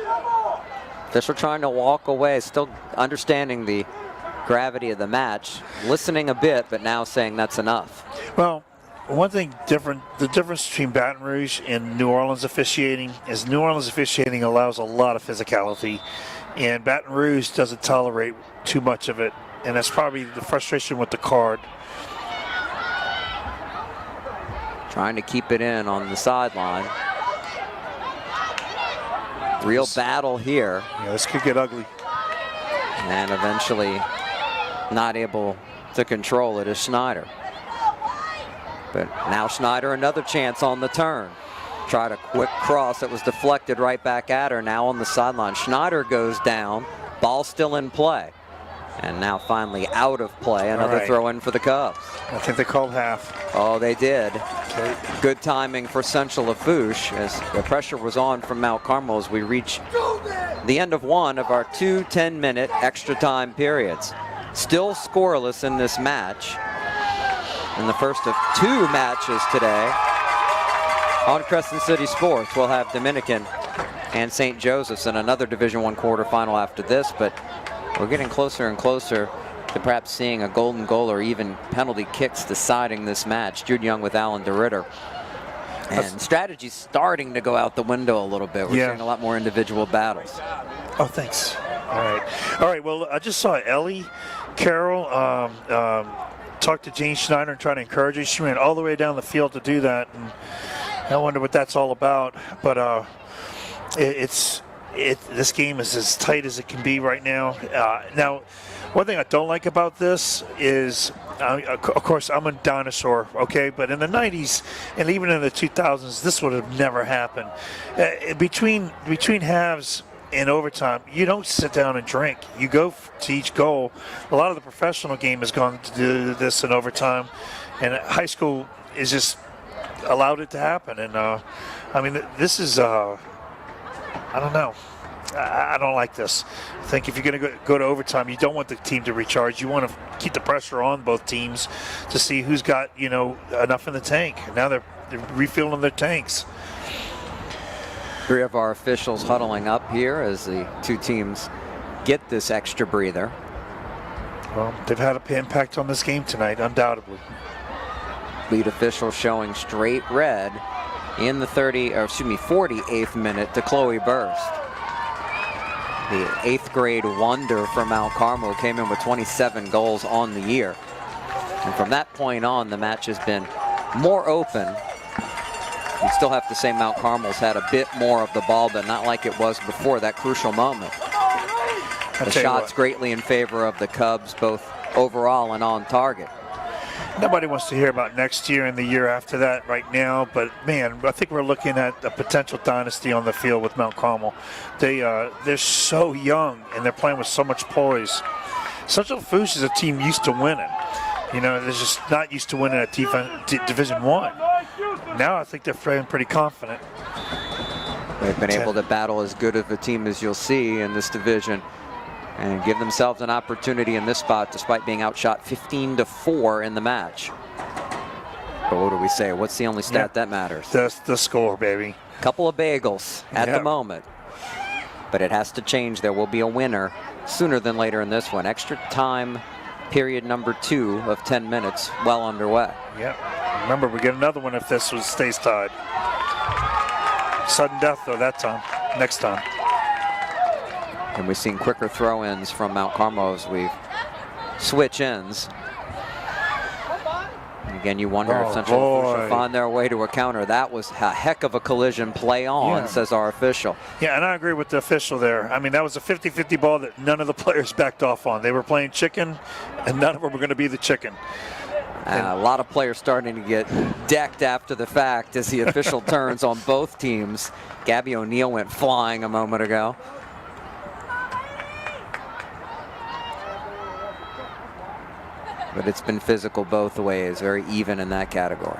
Official trying to walk away, still understanding the gravity of the match, listening a bit, but now saying that's enough. Well, one thing different, the difference between Baton Rouge and New Orleans officiating is New Orleans officiating allows a lot of physicality, and Baton Rouge doesn't tolerate too much of it, and that's probably the frustration with the card. Trying to keep it in on the sideline. Real battle here. Yeah, this could get ugly. And eventually not able to control it is Schneider. But now Schneider, another chance on the turn. Tried a quick cross that was deflected right back at her. Now on the sideline, Schneider goes down. Ball still in play. And now finally out of play. Another throw in for the Cubs. I think they called half. Oh, they did. Good timing for Central Lafourche as the pressure was on from Mount Carmel as we reach the end of one of our 2 10-minute extra time periods. Still scoreless in this match. In the first of 2 matches today on Crescent City Sports, we'll have Dominican and St. Joseph's in another Division I quarterfinal after this, but we're getting closer and closer to perhaps seeing a golden goal or even penalty kicks deciding this match. Jude Young with Alan DeRitter. And strategy's starting to go out the window a little bit. We're seeing a lot more individual battles. Oh, thanks. All right. Well, I just saw Ellie Carroll talk to Jane Schneider and try to encourage her. She ran all the way down the field to do that, and I wonder what that's all about. But this game is as tight as it can be right now. Now, one thing I don't like about this is, of course, I'm a dinosaur, okay? But in the 90s and even in the 2000s, this would have never happened. Between halves and overtime, you don't sit down and drink. You go to each goal. A lot of the professional game has gone to do this in overtime, and high school is just allowed it to happen. And I mean, this is I don't know. I don't like this. I think if you're going to go to overtime, you don't want the team to recharge. You want to keep the pressure on both teams to see who's got, enough in the tank. Now they're refilling their tanks. 3 of our officials huddling up here as the 2 teams get this extra breather. Well, they've had an impact on this game tonight, undoubtedly. Lead official showing straight red in the 48th minute to Chloe Burst. The 8th grade wonder from Mount Carmel came in with 27 goals on the year. And from that point on, the match has been more open. You still have to say Mount Carmel's had a bit more of the ball, but not like it was before that crucial moment. The shots greatly in favor of the Cubs, both overall and on target. Nobody wants to hear about next year and the year after that right now, but man, I think we're looking at a potential dynasty on the field with Mount Carmel. They're so young and they're playing with so much poise. Central Lafourche is a team used to winning. They're just not used to winning at Division I. Now I think they're feeling pretty confident. They've been able to battle as good of a team as you'll see in this division and give themselves an opportunity in this spot despite being outshot 15-4 in the match. But what do we say? What's the only stat that matters? That's the score, baby. Couple of bagels at the moment. But it has to change. There will be a winner sooner than later in this one. Extra time period number 2 of 10 minutes well underway. Yep. Remember, we get another one if this stays tied. Sudden death, though, that time. Next time. And we've seen quicker throw-ins from Mount Carmel as we switch ends. And again, you wonder if Central Lafourche will find their way to a counter. That was a heck of a collision. Play on, says our official. Yeah, and I agree with the official there. I mean, that was a 50-50 ball that none of the players backed off on. They were playing chicken, and none of them were going to be the chicken. A lot of players starting to get decked after the fact as the official turns on both teams. Gabby O'Neill went flying a moment ago. But it's been physical both ways, very even in that category.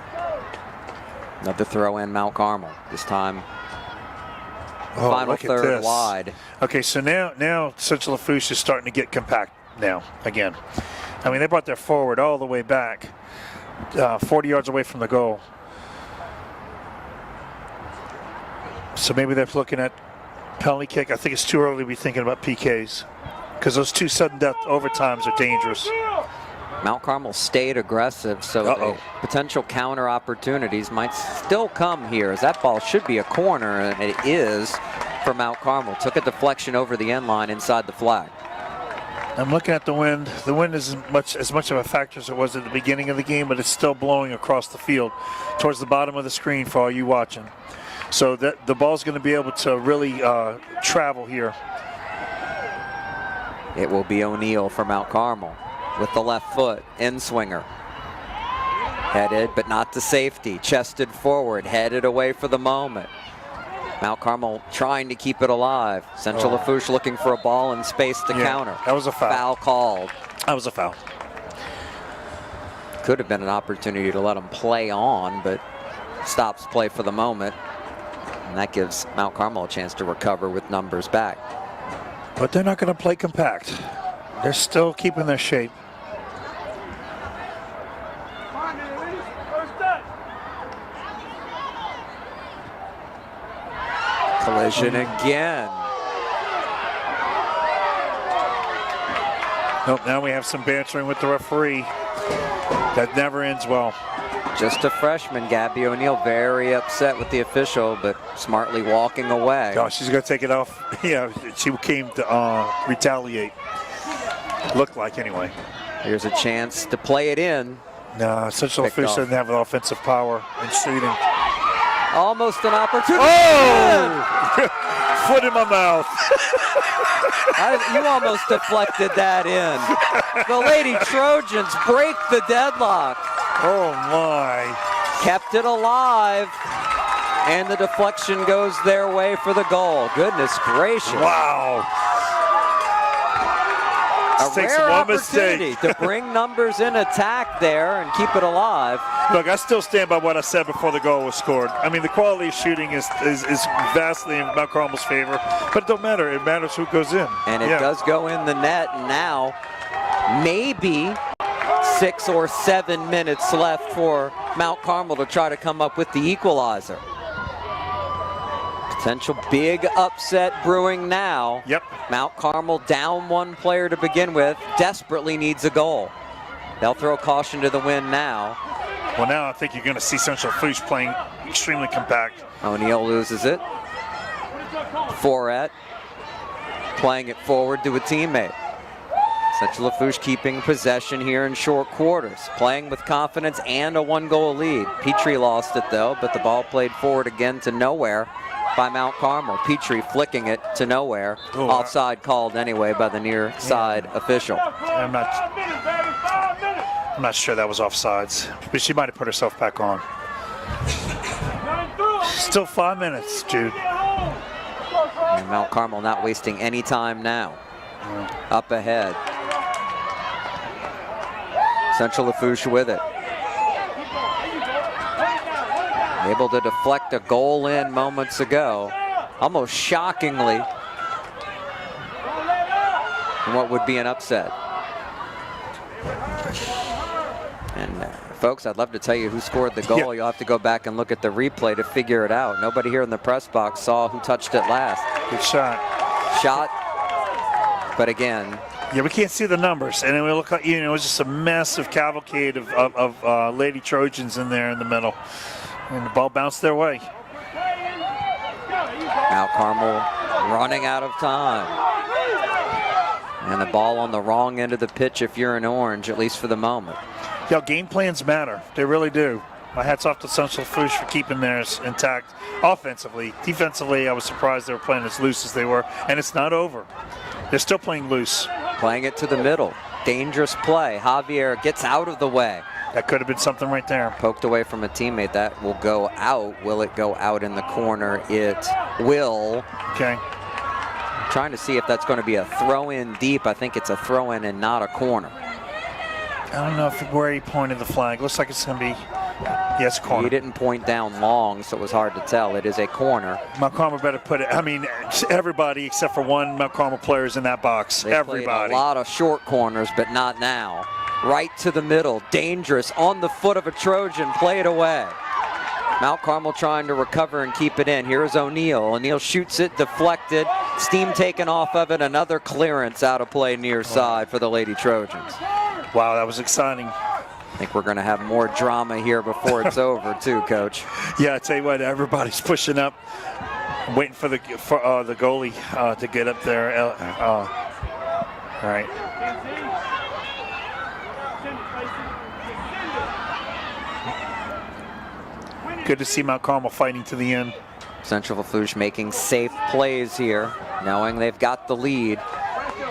Another throw in Mount Carmel, this time final third wide. Okay, so now Central Lafourche is starting to get compact now again. I mean, they brought their forward all the way back, 40 yards away from the goal. So maybe they're looking at penalty kick. I think it's too early to be thinking about PKs because those 2 sudden death overtimes are dangerous. Mount Carmel stayed aggressive, so the potential counter opportunities might still come here, as that ball should be a corner, and it is for Mount Carmel. Took a deflection over the end line inside the flag. I'm looking at the wind. The wind isn't as much of a factor as it was at the beginning of the game, but it's still blowing across the field towards the bottom of the screen for all you watching. So that the ball's going to be able to really travel here. It will be O'Neill for Mount Carmel with the left foot, in swinger. Headed, but not to safety. Chested forward, headed away for the moment. Mount Carmel trying to keep it alive. Central Lafourche looking for a ball in space to counter. That was a foul. Foul called. That was a foul. Could have been an opportunity to let him play on, but stops play for the moment. And that gives Mount Carmel a chance to recover with numbers back. But they're not going to play compact. They're still keeping their shape. Collision again. Nope, now we have some bantering with the referee. That never ends well. Just a freshman, Gabby O'Neill, very upset with the official, but smartly walking away. Oh, she's going to take it off. Yeah, she came to retaliate. Looked like, anyway. Here's a chance to play it in. No, Central Lafourche doesn't have the offensive power in shooting. Almost an opportunity. Oh! Foot in my mouth. You almost deflected that in. The Lady Trojans break the deadlock. Oh, my. Kept it alive. And the deflection goes their way for the goal. Goodness gracious. Wow. A takes rare one opportunity mistake. to bring numbers in attack there and keep it alive. Look, I still stand by what I said before the goal was scored. I mean, the quality of shooting is vastly in Mount Carmel's favor, but it don't matter. It matters who goes in. And it does go in the net. And now, maybe 6 or 7 minutes left for Mount Carmel to try to come up with the equalizer. Potential big upset brewing now. Yep. Mount Carmel down one player to begin with, desperately needs a goal. They'll throw caution to the wind now. Well, now I think you're going to see Central Lafourche playing extremely compact. O'Neill loses it. Foret playing it forward to a teammate. Central Lafourche keeping possession here in short quarters, playing with confidence and a 1-goal lead. Petrie lost it though, but the ball played forward again to nowhere by Mount Carmel. Petrie flicking it to nowhere. Ooh, Offside called anyway by the near side official. I'm not sure that was offsides, but she might have put herself back on. Still 5 minutes, Jude. And Mount Carmel not wasting any time now. Up ahead. Central Lafourche with it. Able to deflect a goal in moments ago, almost shockingly, in what would be an upset. And folks, I'd love to tell you who scored the goal. Yeah. You'll have to go back and look at the replay to figure it out. Nobody here in the press box saw who touched it last. Good shot. Shot, but again, yeah, we can't see the numbers, and then we look like, it was just a massive cavalcade of Lady Trojans in there in the middle. And the ball bounced their way. Mount Carmel running out of time. And the ball on the wrong end of the pitch if you're in orange, at least for the moment. Yeah, game plans matter. They really do. My hat's off to Central Lafourche for keeping theirs intact offensively. Defensively, I was surprised they were playing as loose as they were. And it's not over. They're still playing loose. Playing it to the middle. Dangerous play. Javier gets out of the way. That could have been something right there. Poked away from a teammate. That will go out. Will it go out in the corner? It will. Okay. Trying to see if that's going to be a throw in deep. I think it's a throw in and not a corner. I don't know where he pointed the flag. Looks like it's going to be, yes, corner. He didn't point down long, so it was hard to tell. It is a corner. Mount Carmel better put it. I mean, everybody except for one Mount Carmel player is in that box. They Everybody. played a lot of short corners, but not now. Right to the middle. Dangerous on the foot of a Trojan. Play it away. Mount Carmel trying to recover and keep it in. Here's O'Neill. O'Neill shoots it, deflected. Steam taken off of it. Another clearance out of play near side for the Lady Trojans. Wow, that was exciting. I think we're going to have more drama here before it's over, too, Coach. Yeah, I tell you what, everybody's pushing up, waiting for the goalie to get up there. All right. Good to see Mount Carmel fighting to the end. Central Lafourche making safe plays here, knowing they've got the lead.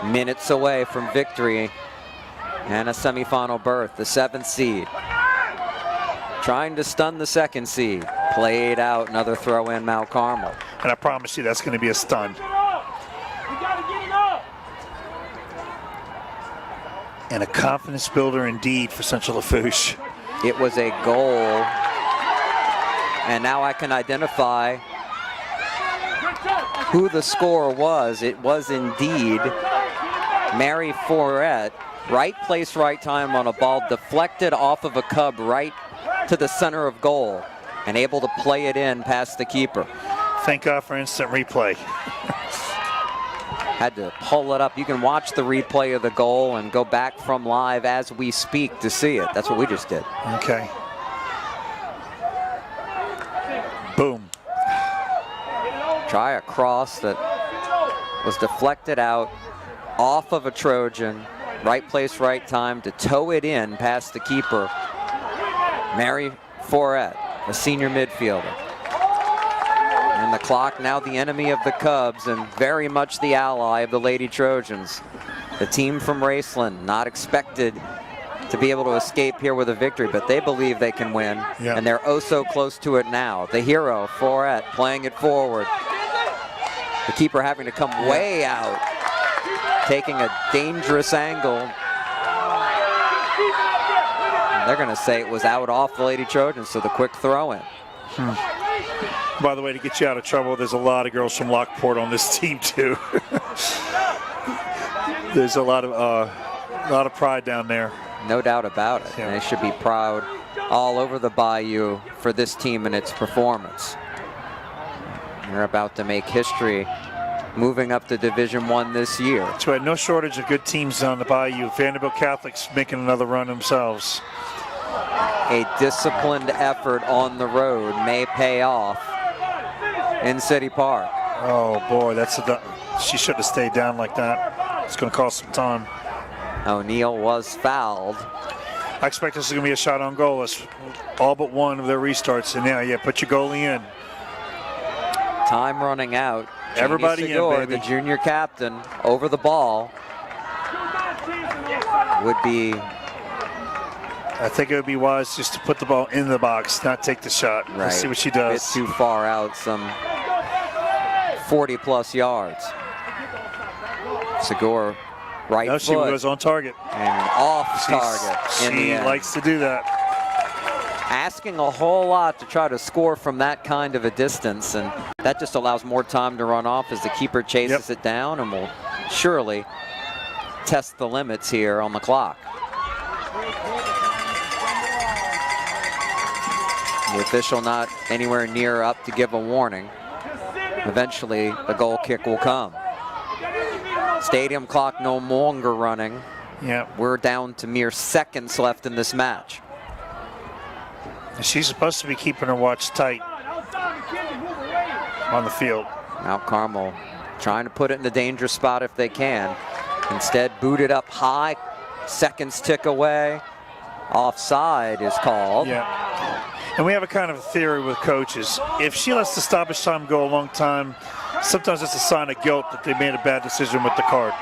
Minutes away from victory and a semifinal berth, the 7th seed. Trying to stun the 2nd seed. Played out, another throw in Mount Carmel. And I promise you that's going to be a stun. And a confidence builder indeed for Central Lafourche. It was a goal And now I can identify who the scorer was. It was indeed Mary Fourette. Right place, right time on a ball deflected off of a Cub right to the center of goal and able to play it in past the keeper. Thank God for instant replay. Had to pull it up. You can watch the replay of the goal and go back from live as we speak to see it. That's what we just did. Okay. Boom. Try a cross that was deflected out off of a Trojan. Right place, right time to toe it in past the keeper. Mary Fourette, a senior midfielder. And the clock now the enemy of the Cubs and very much the ally of the Lady Trojans. The team from Raceland not expected to be able to escape here with a victory, but they believe they can win. Yeah. And they're oh so close to it now. The hero, Fourette, playing it forward. The keeper having to come way out, taking a dangerous angle. And they're going to say it was out off the Lady Trojans, so the quick throw in. By the way, to get you out of trouble, there's a lot of girls from Lockport on this team too. There's a lot of pride down there. No doubt about it. Yeah. And they should be proud all over the Bayou for this team and its performance. They're about to make history moving up to Division I this year. So we had no shortage of good teams on the Bayou. Vanderbilt Catholic's making another run themselves. A disciplined effort on the road may pay off in City Park. Oh boy, she should have stayed down like that. It's going to cost some time. O'Neal was fouled. I expect this is going to be a shot on goal. It's all but one of their restarts. And yeah, put your goalie in. Time running out. Everybody Segura, in, baby. the junior captain, over the ball. Would be. I think it would be wise just to put the ball in the box, not take the shot. Right. Let's see what she A does. bit too far out, some 40+ yards. Segura, right No, foot. she was on target. And off target. in the She end. likes to do that. Asking a whole lot to try to score from that kind of a distance, and that just allows more time to run off as the keeper chases it down and will surely test the limits here on the clock. The official not anywhere near up to give a warning. Eventually the goal kick will come. Stadium clock no longer running. Yeah. We're down to mere seconds left in this match. She's supposed to be keeping her watch tight on the field. Mount Carmel trying to put it in a dangerous spot if they can. Instead, booted up high. Seconds tick away. Offside is called. Yeah. And we have a kind of theory with coaches. If she lets the stoppage time go a long time, sometimes it's a sign of guilt that they made a bad decision with the card.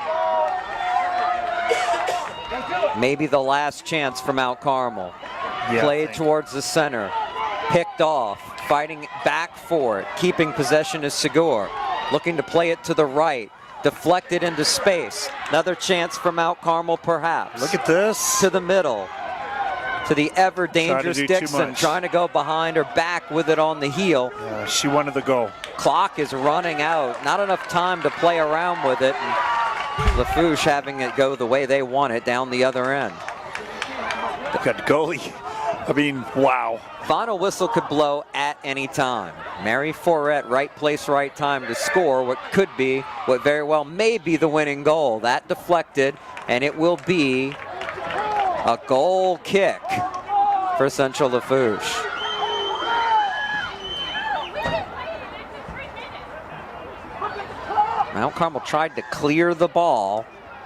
Maybe the last chance for Mount Carmel. Yeah, Played towards the center. Picked off. Fighting back for it. Keeping possession is Segura. Looking to play it to the right. Deflected into space. Another chance for Mount Carmel perhaps. Look at this. To the middle. To the ever dangerous do too Dixon. much. Trying to go behind her back with it on the heel. She wanted the goal. Clock is running out. Not enough time to play around with it. And Lafourche having it go the way they want it down the other end. Got the goalie. I mean, wow. Final whistle could blow at any time. Mary Fourette, right place, right time to score what could be, what very well may be the winning goal. That deflected, and it will be a goal kick for Central Lafourche. Mount Carmel tried to clear the ball,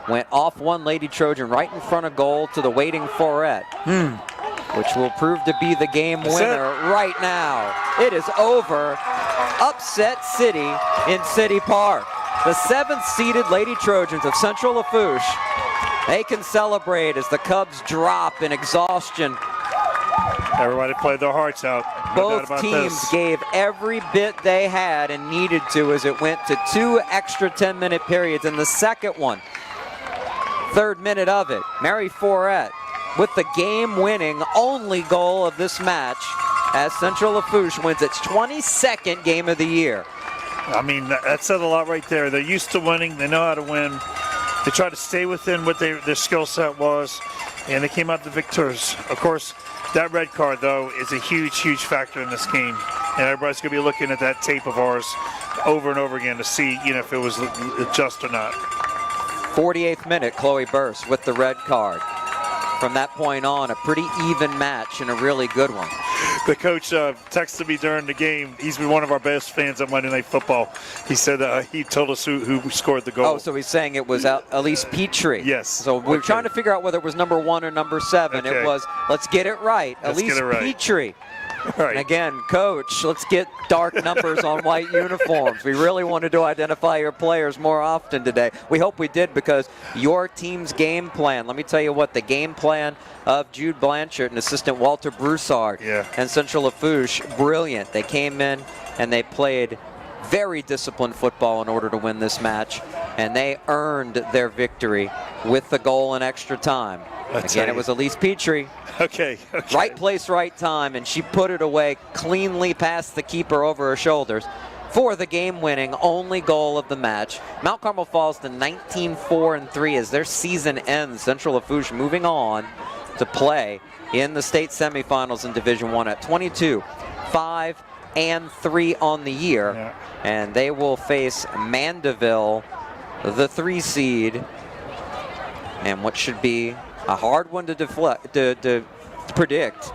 went off one Lady Trojan right in front of goal to the waiting Fourette. Which will prove to be the game winner right now. It is over. Upset City in City Park. The 7th seeded Lady Trojans of Central Lafourche. They can celebrate as the Cubs drop in exhaustion. Everybody played their hearts out. No doubt Both about teams this. gave every bit they had and needed to as it went to 2 extra 10-minute periods. In the second one, 3rd minute of it, Mary Fourette with the game-winning only goal of this match as Central Lafourche wins its 22nd game of the year. I mean, that said a lot right there. They're used to winning. They know how to win. They try to stay within what their skill set was, and they came out the victors. Of course, that red card, though, is a huge, huge factor in this game. And everybody's going to be looking at that tape of ours over and over again to see, if it was just or not. 48th minute, Chloe Burst with the red card. From that point on, a pretty even match and a really good one. The coach texted me during the game. He's been one of our best fans at Monday Night Football. He said he told us who scored the goal. Oh, so he's saying it was Elise Petrie. Yes. So we're trying to figure out whether it was number 1 or number 7. Okay. It was, let's get it right, Elise Petrie. Right. And again, coach, let's get dark numbers on white uniforms. We really wanted to identify your players more often today. We hope we did, because your team's game plan, let me tell you what, the game plan of Jude Blanchard and assistant Walter Broussard and Central Lafourche, brilliant. They came in and they played very disciplined football in order to win this match, and they earned their victory with the goal in extra time. Again, it was Elise Petrie. Okay. Right place, right time, and she put it away cleanly past the keeper over her shoulders for the game-winning only goal of the match. Mount Carmel falls to 19-4-3 as their season ends. Central Lafourche moving on to play in the state semifinals in Division I at 22-5-3 on the year, and they will face Mandeville, the 3 seed, and what should be a hard one to predict,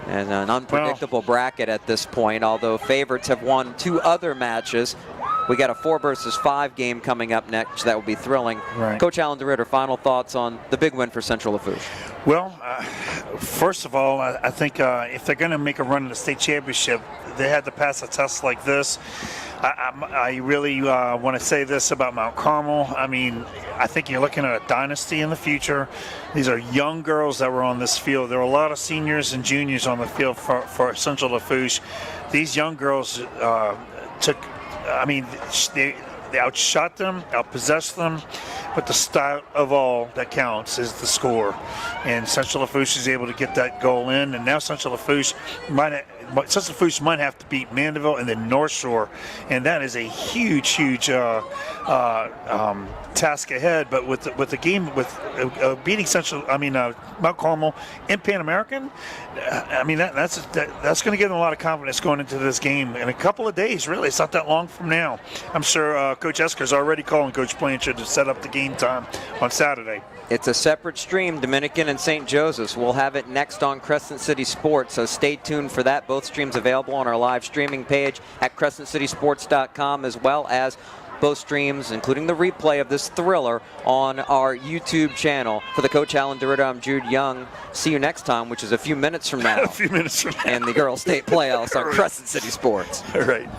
and an unpredictable bracket at this point, although favorites have won 2 other matches. We got a 4 versus 5 game coming up next. That will be thrilling. Right. Coach Alan DeRitter, final thoughts on the big win for Central Lafourche? Well, first of all, I think if they're going to make a run in the state championship, they had to pass a test like this. I really want to say this about Mount Carmel. I mean, I think you're looking at a dynasty in the future. These are young girls that were on this field. There were a lot of seniors and juniors on the field for Central Lafourche. These young girls they outshot them, outpossessed them, but the style of all that counts is the score. And Central Lafourche is able to get that goal in, and now Central Lafourche might have to beat Mandeville and then North Shore, and that is a huge task ahead. But with the game, with beating Mount Carmel in Pan American, that's going to give them a lot of confidence going into this game in a couple of days. Really, it's not that long from now. I'm sure Coach Esker's already calling Coach Blanchard to set up the game time on Saturday. It's a separate stream, Dominican and St. Joseph's. We'll have it next on Crescent City Sports, so stay tuned for that. Both streams available on our live streaming page at crescentcitysports.com, as well as both streams, including the replay of this thriller, on our YouTube channel. For the Coach Alan DeRitter, I'm Jude Young. See you next time, which is a few minutes from now. A few minutes from now. And the girls' state playoffs on Crescent City Sports. All right.